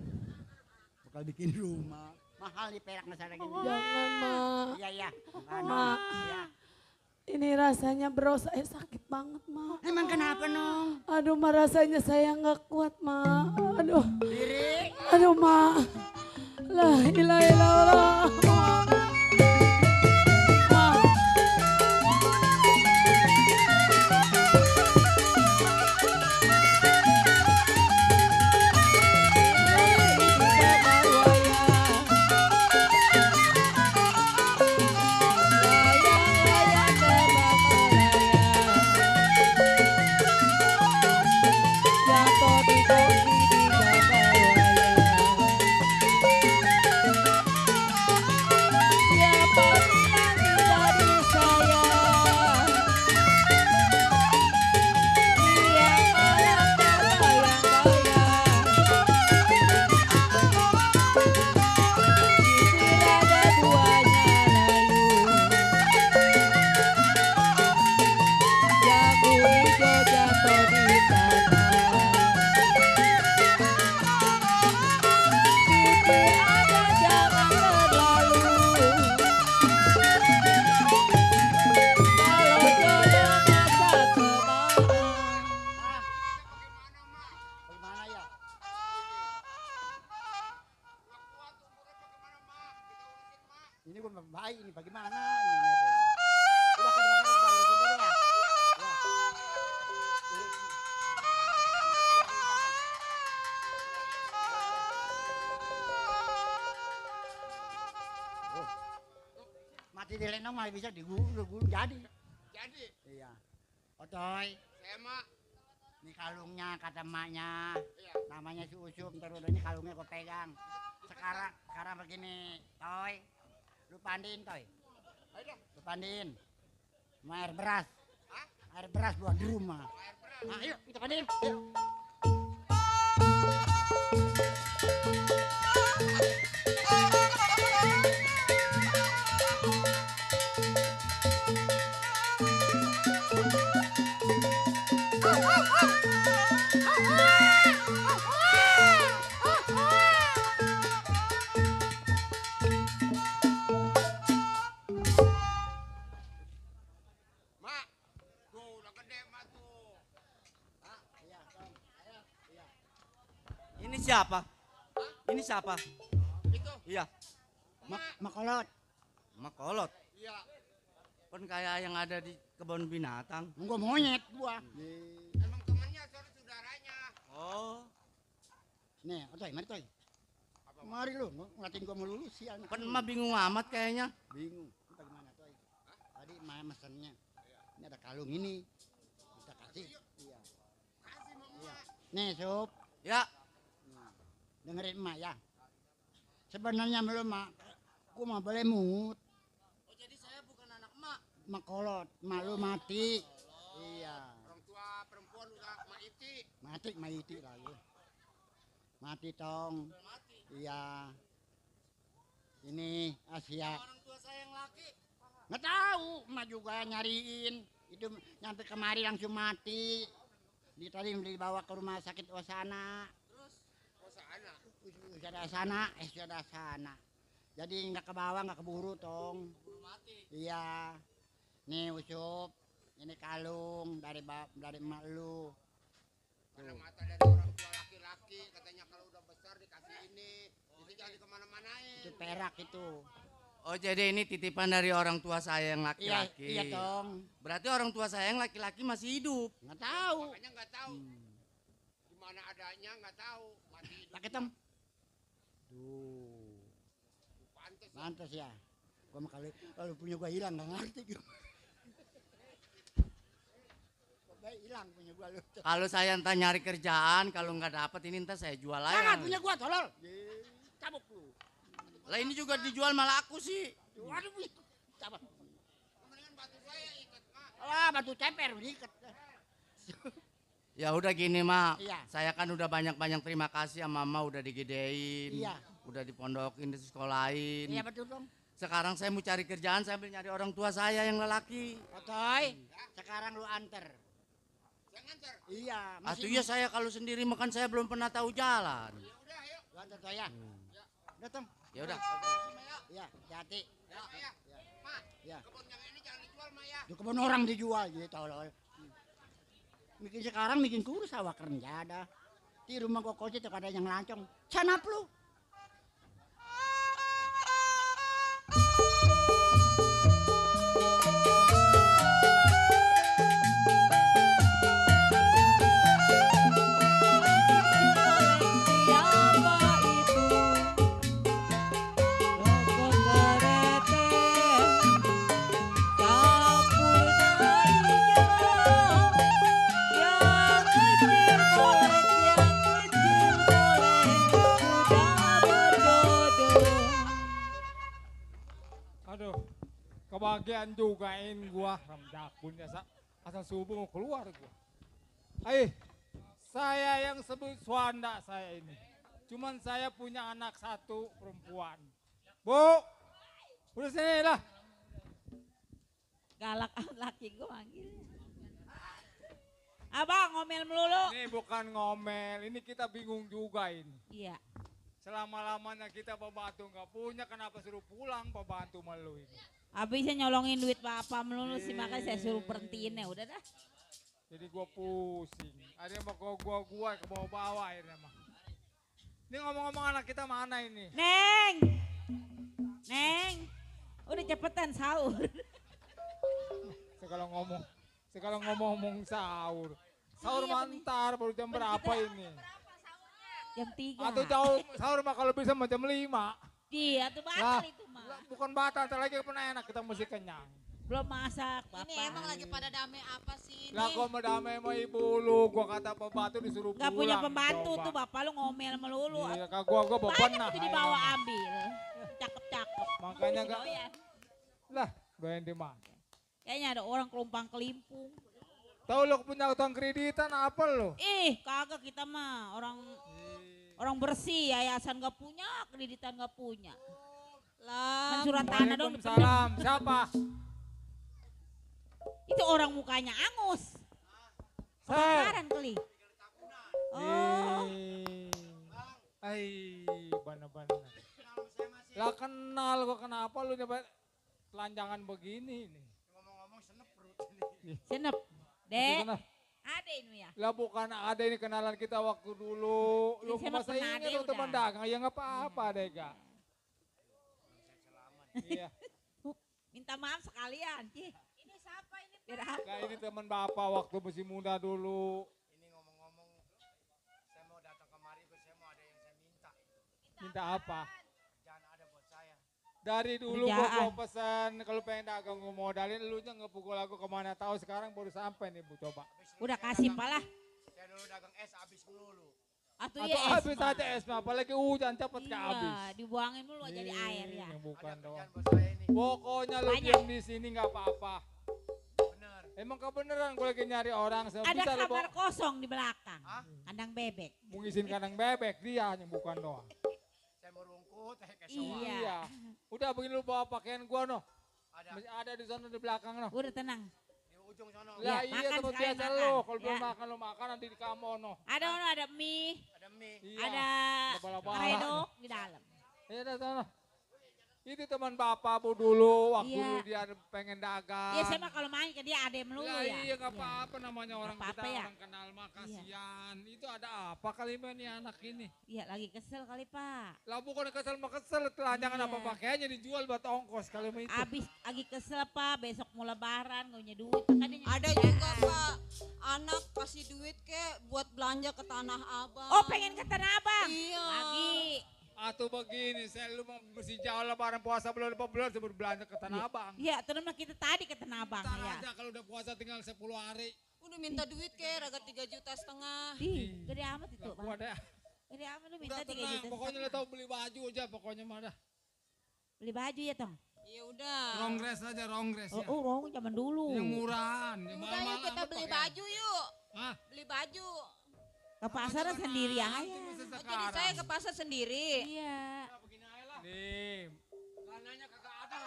Bakal bikin rumah. Mahal nih perak masalah gini. Jangan Mak. Iya, iya. Mak. Iya. Ini rasanya bro saya sakit banget Mak. Emang kenapa Nong? Aduh Mak rasanya saya nggak kuat Mak. Aduh. Diri. Aduh Mak. La ilaha illallah. Ini gue baik ini bagaimana ini Nebeng? Udah kan kita urusin dulu ya. Oh. Mati di lenong malah bisa digulung jadi. Jadi. Iya. Otoy. Emak. Ini kalungnya kata emaknya. Iya. Namanya si Usuk. Ntar udah ini kalungnya gue pegang. Sekarang begini, Toy. Lu pandiin, Toy. Lu pandiin. Sama air beras. Hah? Air beras buat di rumah. Air beras. Nah, yuk kita pandiin. Yuk. Mak, tuh udah gede mak tuh. Ini siapa? Ini siapa? Itu. Iya. Makolot. Makolot. Iya. Kan kayak yang ada di kebun binatang. Gua monyet gua. Emang temennya saudaranya. Oh. Nih, Toy, mari Toy. Mari lu, ngeliatin gua melulu sial. Kan emak bingung amat kayaknya. Bingung. Ini bagaimana Toy? Tadi emak mesennya. Ini ada kalung ini. Kita kasih. Iya. Iya. Nih, Sup. Ya. Dengerin emak ya. Sebenarnya belum mak, gua mah boleh mut. Oh jadi saya bukan anak emak. Makolot, emak lu mati. Iya. Orang tua perempuan udah maiti. Mati lagi. Mati tong. Iya. Ini Asia. Orang tua saya yang laki. Nggak tahu, emak juga nyariin. Itu nyampe kemari langsung mati. Dia tadi dibawa ke rumah sakit Osana. Sudah sana. Jadi nggak ke bawah, nggak keburu tong. Buru mati. Iya. Nih Usup, ini kalung dari emak lu. Mana mata dari orang tua laki-laki, katanya kalau udah besar dikasih ini. Itu jangan kemana-manain. Itu perak itu. Oh jadi ini titipan dari orang tua saya yang laki-laki. Iya tong. Berarti orang tua saya yang laki-laki masih hidup. Nggak tahu. Makanya nggak tahu. Gimana adanya nggak tahu. Mati hidup. Pakai tem. Tuh. Pantes ya. Gua mah kalau punya gua hilang nggak ngerti gua. Hilang punya gua lu. Kalau saya entar nyari kerjaan, kalau nggak dapat ini entar saya jual aja. Jangan punya gua tolol. Cabuk lu. Lah ini juga dijual malah aku sih. Waduh, cabut. Wah, batu ceper diikat. Ya udah gini mak, Iya. saya kan udah banyak-banyak terima kasih sama mama udah digedein, Iya. udah dipondokin, disekolahin. Iya betul dong. Sekarang saya mau cari kerjaan sambil nyari orang tua saya yang lelaki. Otoy, sekarang lu anter. Iya, Atuh iya saya kalau sendiri makan saya belum pernah tahu jalan. Lu anter tuh ya. Udah Tom. Ya udah. Iya, hati. Ya. Kebun yang ini jangan dijual, Maya. Di kebun orang dijual gitu tolol. Bikin sekarang bikin kurus awak kerja ada. Di rumah kok kocet ada yang lancong. Canap lu. Aduh, kebahagiaan jugain gua remdakunnya asal subuh mau keluar gua. Saya yang sebut Swanda saya ini. Cuman saya punya anak satu perempuan. Bu, udah sini lah. Galak amat laki gue manggil. Abang ngomel melulu. Ini bukan ngomel, ini kita bingung juga ini. Iya. Selama-lamanya kita pembantu nggak punya, kenapa suruh pulang pembantu malu ini? Habisnya nyolongin duit bapak melulu sih, makanya saya suruh berhentiin ya, udah dah. Jadi gua pusing. Ada yang mau gua ke bawah-bawah akhirnya mah. Ini ngomong-ngomong anak kita mana ini? Neng, udah cepetan sahur. Sekarang ngomong sahur. Sahur mantar baru jam berapa ini? Jam 3. Atau jauh sahur mah kalau bisa mah jam 5. Iya, tuh batal itu mah. Bukan batal, ntar lagi pernah enak kita mesti kenyang. Belum masak, bapak. Ini emang lagi pada damai apa sih ini? Lah kok madame sama ibu lu, gua kata pembantu disuruh pulang. Gak punya pembantu coba. tuh bapak lu ngomel melulu. Iya, kak gua bebenah. Banyak tuh dibawa ambil. Cakep-cakep. Makanya gak. Doyan. Lah, doyan di mana? Kayaknya ada orang kelumpang kelimpung. Tahu lu punya utang kreditan apa lu? Kagak kita mah orang bersih, yayasan gak punya, kreditan gak punya. Lah, surat tanah dong. Waalaikumsalam. Siapa? Itu orang mukanya angus. Kebakaran kali. Oh. Bener-bener. Lah kenal kok, kenapa lu nyoba telanjangan begini nih? Ngomong-ngomong senep perut ini. Senep. Dek. Ada ini ya. Lah bukan ada ini kenalan kita waktu dulu. Lu masa ingat lu teman dagang, ya nggak apa-apa deh kak. Iya. Minta maaf sekalian. Ini siapa ini Pak? Nah ini teman bapak waktu masih muda dulu. Ini ngomong-ngomong, saya mau datang kemari, saya mau ada yang saya minta. Minta apa? Jangan ada buat saya. Dari dulu gua pesan kalau pengen dagang gua modalin, lu nya ngepukul aku kemana tahu, sekarang baru sampai nih Bu, coba. Udah kasih palah. Saya dulu dagang es habis melulu. Atau ya habis aja es mah, apalagi hujan cepet ke habis. Iya, dibuangin dulu jadi air ya. Yang bukan doang. Pokoknya lu diam di sini nggak apa-apa. Bener. Emang kebeneran gue lagi nyari orang. Ada kamar kosong di belakang. Kandang bebek. Mau ngisiin kandang bebek dia yang bukan doang. Saya mau rungkut, kayak Iya. Udah begini lu bawa pakaian gua noh. Ada di sana di belakang noh. Udah tenang. Di ujung sana. Lah iya tempat biasa lu. Kalau belum makan lu makan nanti di kamu noh. Ada mie. Ada mie. Iya. Ada redok di dalam. Iya ada sana. Itu teman bapak Bu dulu waktu dulu dia pengen dagang. Iya saya mah kalau main ke dia ada melulu ya. Iya nggak apa-apa namanya orang kita ya. orang kenal mah kasihan. Itu ada apa kali nih anak ini? Iya lagi kesel kali Pak. Lah bukan kesel mah kesel, telanjangan apa pakaiannya dijual buat ongkos kali mah itu. Abis lagi kesel Pak, besok mau lebaran gak punya duit. Ada juga Pak, anak kasih duit ke buat belanja ke Tanah Abang. Oh pengen ke Tanah Abang? Iya. Lagi. Atau begini, saya lu mesti jauh lebaran puasa belum sebelum belanja ke Tanah Abang. Iya, terus kita tadi ke Tanah Abang ya. Aja kalau udah puasa tinggal 10 hari. Udah minta duit ke raga 3,5 juta. Gede amat itu Bang. Gede amat lu minta 3 juta. Pokoknya lu tahu beli baju aja pokoknya mah dah. Beli baju ya Tong? Ya udah. Rongres aja, rongres ya. Rong zaman dulu. Yang murahan. Yang Udah yuk kita beli baju yuk. Hah? Beli baju. Ke pasar sendiri aja. Jadi saya ke pasar sendiri. Iya. Nih. Lananya kagak ada.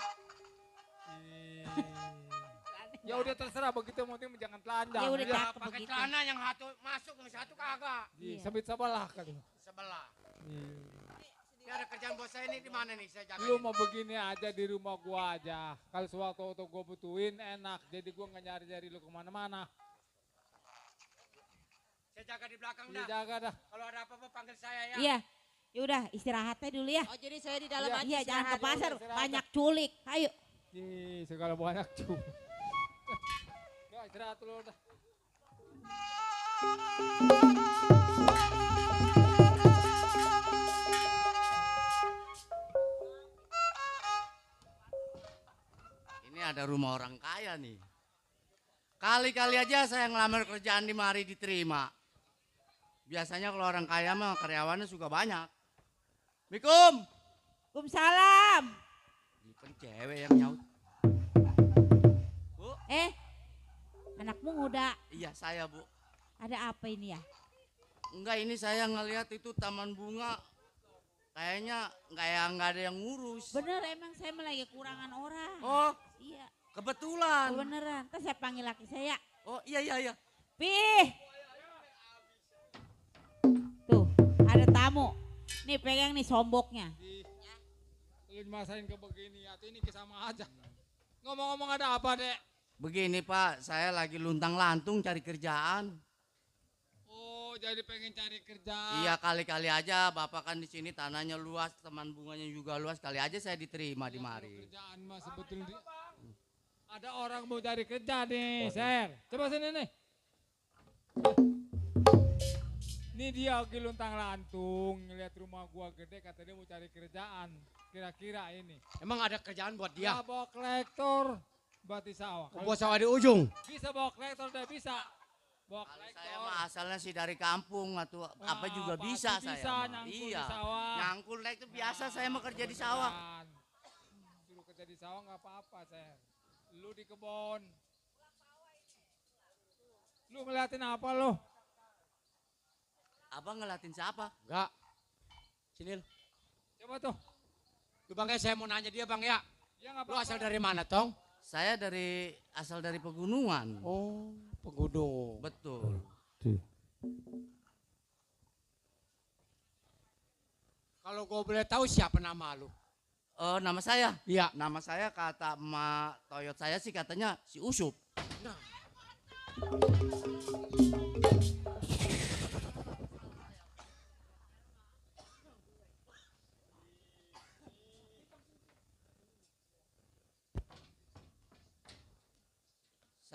Ya udah terserah begitu mau jangan telanjang. Ya udah cakep Pakai begitu. celana yang satu masuk, yang satu kagak. Sempit sebelah kali. Sebelah. Ini ada kerjaan bos saya ini di mana nih saya jaga. Lu mau begini aja di rumah gua aja. Kalau sewaktu gua butuhin enak. Jadi gua nggak nyari-nyari lu kemana-mana. Saya jaga di belakang Iya dah. jaga dah. Kalau ada apa-apa panggil saya ya. Iya. Ya udah istirahatnya dulu ya. Oh jadi saya di dalam aja. Iya jangan ke istirahat. pasar istirahat. banyak culik. Ayo. Ih, segala banyak cu. Gak istirahat dulu dah. Ini ada rumah orang kaya nih. Kali-kali aja saya ngelamar kerjaan di mari diterima. Biasanya kalau orang kaya mah karyawannya suka banyak. Assalamualaikum. Waalaikumsalam. Bukan cewek yang nyaut. Bu. Anakmu muda. Iya saya bu. Ada apa ini ya? Enggak ini saya ngelihat itu taman bunga. Kayaknya nggak ada yang ngurus. Bener emang saya lagi kekurangan orang. Oh. Iya. Kebetulan. Beneran. Ntar saya panggil laki saya. Oh iya. Pih. Tuh ada tamu. Nih pegang nih somboknya. Lu dimasain ke begini atau ini sama aja. Ngomong-ngomong ada apa dek? Begini Pak, saya lagi luntang-lantung cari kerjaan. Oh jadi pengen cari kerjaan. Iya kali-kali aja Bapak kan di sini tanahnya luas, taman bunganya juga luas, kali aja saya diterima di mari. Kerjaan mah sebetulnya ada orang mau cari kerja nih, Ser. Coba sini nih. Ini dia lagi luntang lantung, ngeliat rumah gua gede, kata dia mau cari kerjaan. Kira-kira ini. Emang ada kerjaan buat dia? Ya, bawa kolektor, bati sawah. Buat sawah di ujung. Bisa bawa kolektor, udah bisa. Bawa kolektor. Saya mah asalnya sih dari kampung atau apa juga bisa pasti saya. bisa mah. nyangkul Iya. di sawah. Nyangkul itu biasa saya mau kerja di sawah. Suruh kerja di sawah nggak apa-apa, Ser. Lu di kebun. Lu ngeliatin apa lu? Abang ngeliatin siapa? Enggak. Sini. Coba tuh. Tuh bang, saya mau nanya dia bang ya. Ya nggak Lu apa-apa. asal dari mana Tong? Saya asal dari pegunungan. Oh, pegunung. Betul. Kalau gue boleh tahu siapa nama lu? Nama saya? Iya. Nama saya kata emak Toyot saya sih katanya si Usup. Nah.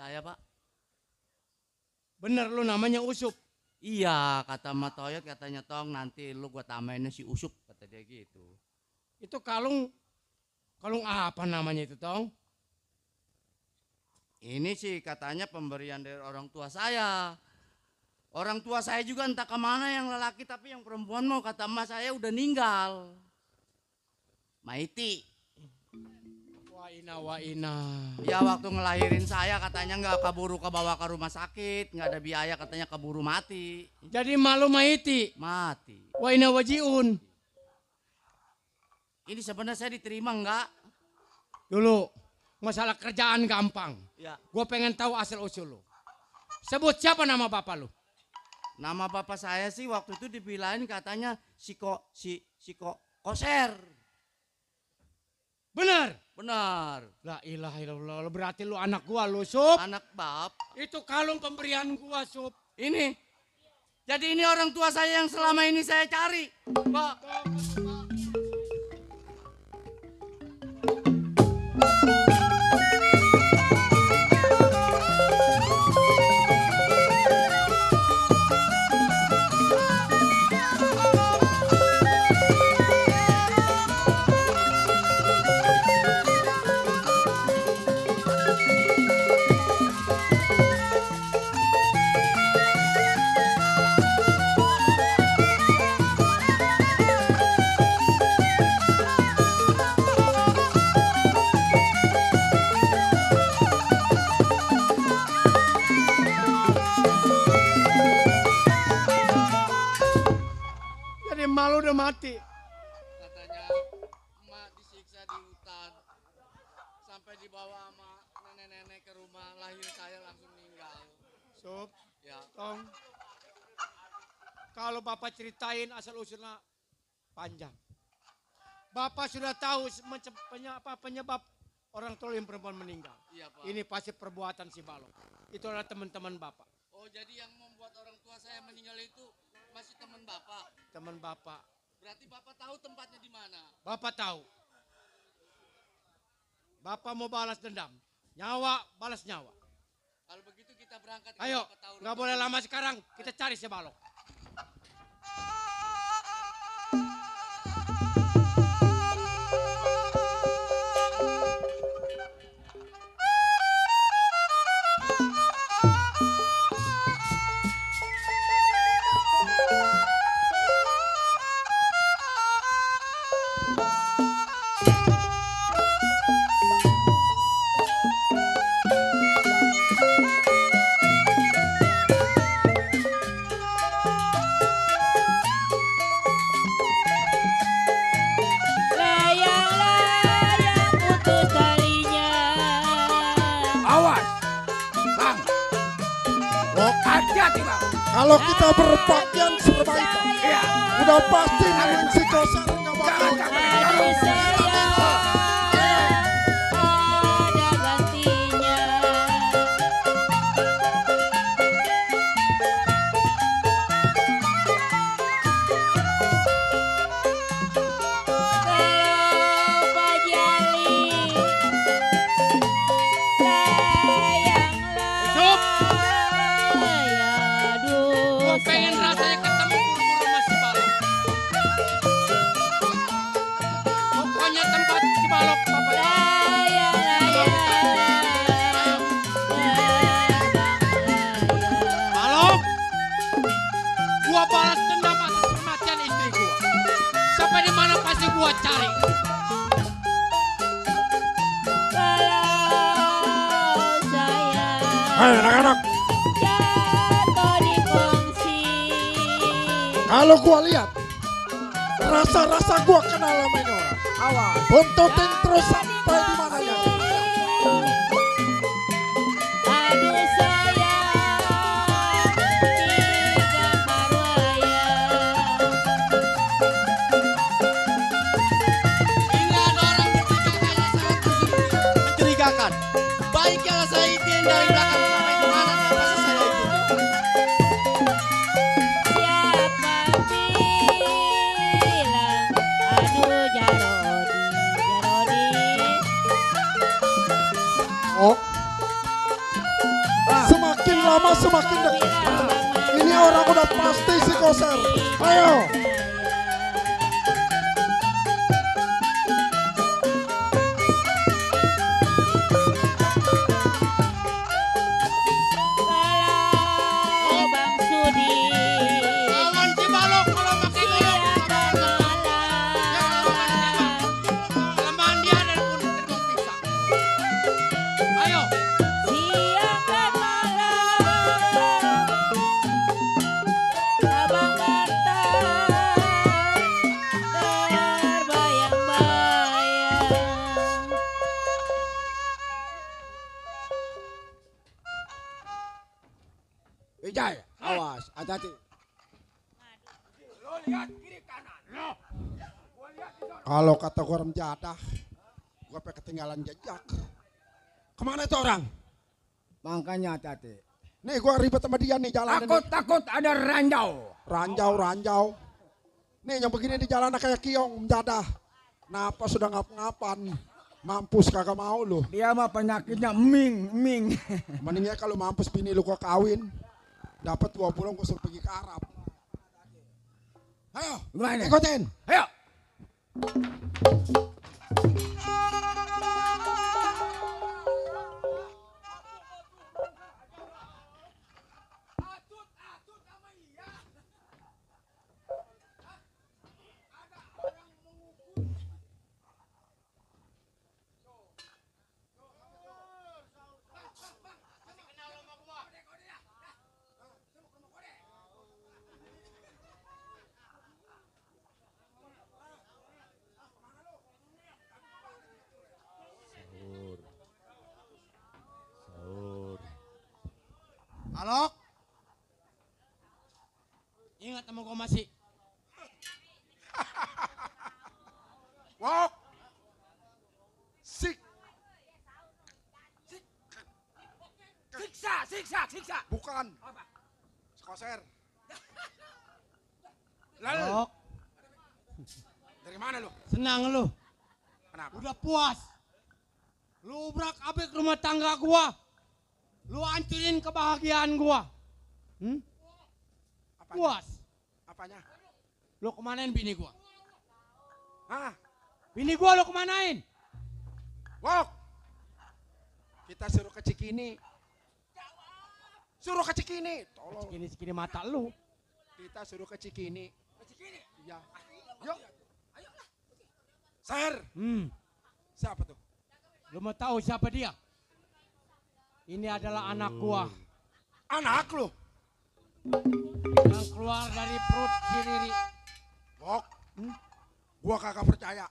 Saya Pak. Bener lu namanya Usup? Iya kata emak Toyot katanya Tong nanti lu gua tamainnya si Usup kata dia gitu. Itu kalung apa namanya itu Tong? Ini sih katanya pemberian dari orang tua saya. Orang tua saya juga entah kemana yang lelaki tapi yang perempuan mau kata emak saya udah ninggal. Maiti. Wa ina. Ya waktu ngelahirin saya katanya nggak keburu kebawa ke rumah sakit, nggak ada biaya katanya keburu mati. Jadi malu Maiti? Mati. Wa ina wajiun. Ini sebenarnya saya diterima enggak? Dulu masalah kerjaan gampang. Ya. Gue pengen tahu asal usul lu. Sebut siapa nama bapak lu? Nama bapak saya sih waktu itu dibilangin katanya si Koser. Benar? Benar. La ilaha illallah. Berarti lu anak gua lu, Sup. Anak bab. Itu kalung pemberian gua, Sup. Ini. Jadi ini orang tua saya yang selama ini saya cari. Pak. emak lu udah mati. Katanya emak disiksa di hutan. Sampai dibawa sama nenek-nenek ke rumah, lahir saya langsung meninggal. Sup, Ya. Tong. Kalau Bapak ceritain asal usulnya panjang. Bapak sudah tahu penyebab orang tua yang perempuan meninggal. Iya, Pak. Ini pasti perbuatan si Balok. Itu adalah teman-teman Bapak. Oh, jadi yang membuat orang tua saya meninggal itu masih teman Bapak. Teman Bapak. Berarti Bapak tahu tempatnya di mana? Bapak tahu. Bapak mau balas dendam. Nyawa balas nyawa. Kalau begitu kita berangkat. Ayo, Bapak tahu nggak boleh lama sekarang. Kita cari si Balok. Layang-layang putus talinya. Awas, Bang. Hati-hati, Bang. Kalau kita berpakaian seperti itu, Iya. udah pasti namanya si Koser nggak bakal. Aduh sayang, ada gantinya. Kalau Pak Jali, layang-layang, aduh Gua pengen sayang. rasanya ketemu buru-buru sama si Balok. Pokoknya tempat si Balok, Bapak. Balok, gua balas dendam atas kematian istri gua. Sampai di mana pasti gua cari. Hai anak-anak, Jatuh di kongsi. kalau gua lihat, rasa-rasa gua kenal sama ini orang. Awas. Buntutin terus sampai di mananya. Aduh sayang, tiga marwaya. Ini ada orang bertiga yang sangat mencurigakan. Baiknya saya ikutin dari belakang sampai di mana dia pasti saya ikutin. Siapa bilang, aduh Jarodi, Jarodi. Oh, semakin lama semakin dekat. Ini orang udah pasti si Koser. Ayo. Kalau Bang Sudi, Lawan si Balok kalau pakai golok. Kelemahan dia dan pun terbang pisang. Ayo. siang dan malam, Abang Marta terbayang-bayang. Wijay, awas, hati-hati. Lo lihat kiri kanan. Lo. Kalau kata gua orang jadah, gua pengen ketinggalan jejak. Kemana itu orang? Makanya hati-hati. Nih gua ribet sama dia nih jalan. Takut ada ranjau. Ranjau. Nih yang begini di jalan kayak kiong jadah. Napa sudah ngap-ngapan. Mampus kagak mau lu. Dia mah penyakitnya ming. Mendingnya kalau mampus bini lu gua kawin. Dapat 2 bulan gua suruh pergi ke Arab. Ayo, Gimana? ikutin. Ayo. Balok. Ingat sama gua masih. Wok. Sik. Siksa. Bukan. Skoser. Balok. Dari mana lu? Senang lu. Kenapa? Udah puas. Lu ubrak-abrik rumah tangga gua. Lu hancurin kebahagiaan gua. Apanya? Puas. Apanya? Lu kemanain bini gua? Hah? Bini gua lu kemanain? Wok. Kita suruh ke Cikini. Suruh ke Cikini. Tolong. Cikini mata lu. Kita suruh ke Cikini. Iya. Yuk. Ser. Siapa tuh? Lu mau tahu siapa dia? Ini adalah anak gua. Anak lu? Yang keluar dari perut si Riri. Wok. Gua kagak percaya.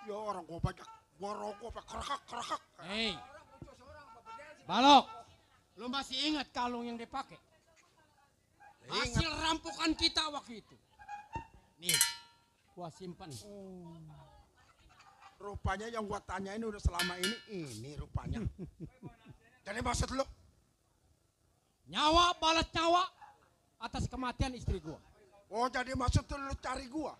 Ya orang gua banyak. Gua rokok kerekak. Hei. Balok. Lu masih ingat kalung yang dipakai? Hasil rampokan kita waktu itu. Nih, gua simpan. Rupanya yang gua tanyain udah selama ini rupanya. Jadi maksud lu? Nyawa balas nyawa atas kematian istri gua. Oh jadi maksud lu cari gua?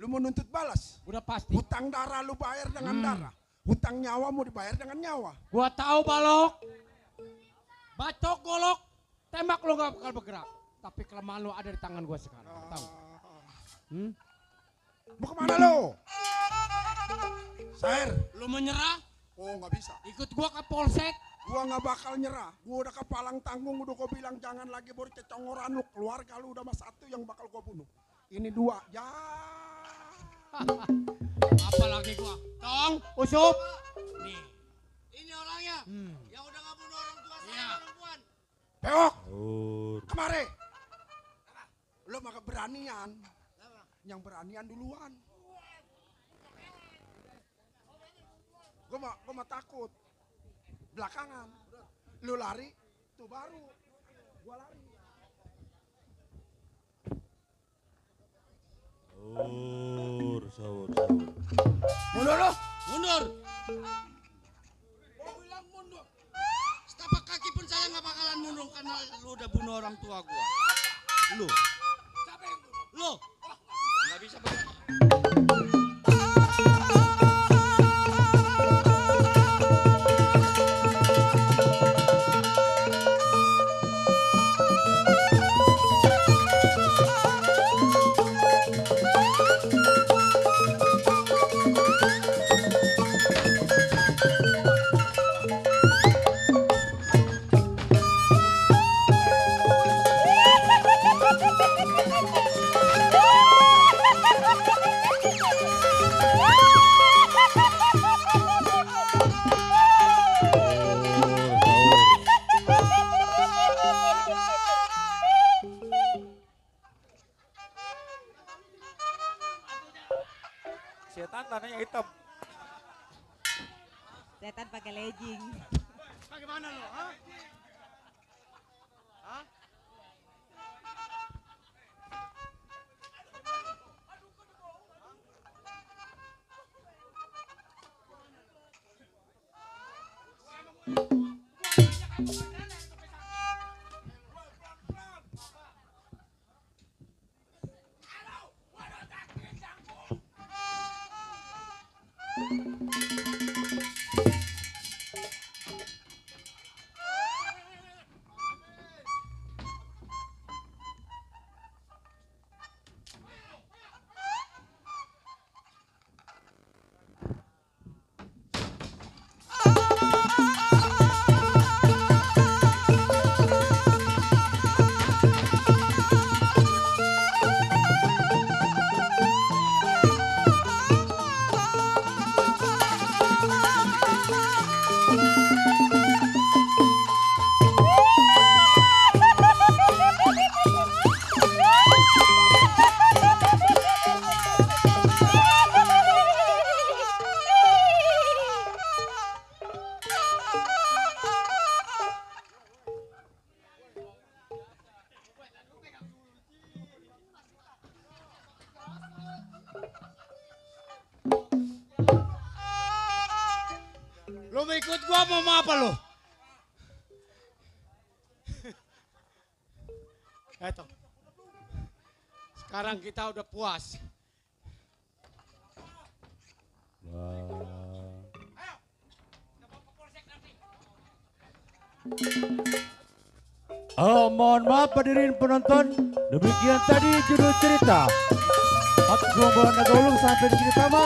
Lu mau nuntut balas? Udah pasti. Hutang darah lu bayar dengan darah. Hutang nyawa mau dibayar dengan nyawa. Gua tahu Balok. Bacok golok, tembak lu gak bakal bergerak. Tapi kelemahan lu ada di tangan gua sekarang. Tahu? Mau kemana lu? Ser. Lu menyerah? Oh nggak bisa. Ikut gua ke polsek. Gua nggak bakal nyerah. Gua udah ke palang tanggung, udah gua bilang jangan lagi bercecongoran lu. Keluarga lu udah mas satu yang bakal gua bunuh. Ini dua. Ya. Apalagi gua. Tong, usup. Nih. Ini orangnya yang udah ngabunuh orang tua saya perempuan. Peok. Kemari. Lu mah keberanian. Yang beranian duluan. Gua mah takut. Belakangan. Lu lari, tuh baru. Gua lari. Sahur. Mundur lo, mundur. Gua bilang mundur. Setapak kaki pun saya nggak bakalan mundur karena lu udah bunuh orang tua gua. Lu. Siapa yang bunuh? Lu. Nggak bisa begitu. Setan tanahnya hitam. Setan pakai legging. Bagaimana lo? Hah? Hah? Lo mau ikut gua mau apa lo? Eto. Sekarang kita udah puas. Mohon maaf hadirin penonton, demikian tadi judul cerita. Waktu gerombolan Naga Ulung sampai di sini tamat.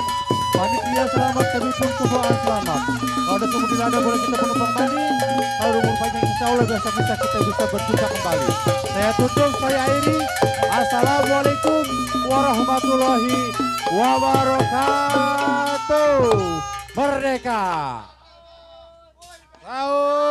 Panitia selamat, kami pun semua selamat. Kalau ada sumur tidak ada boleh kita penumpang mandi. Kalau umur panjang insya Allah bisa kita bisa berjumpa kembali. Saya tutup, saya akhiri. Assalamualaikum warahmatullahi wabarakatuh. Merdeka. Sahur.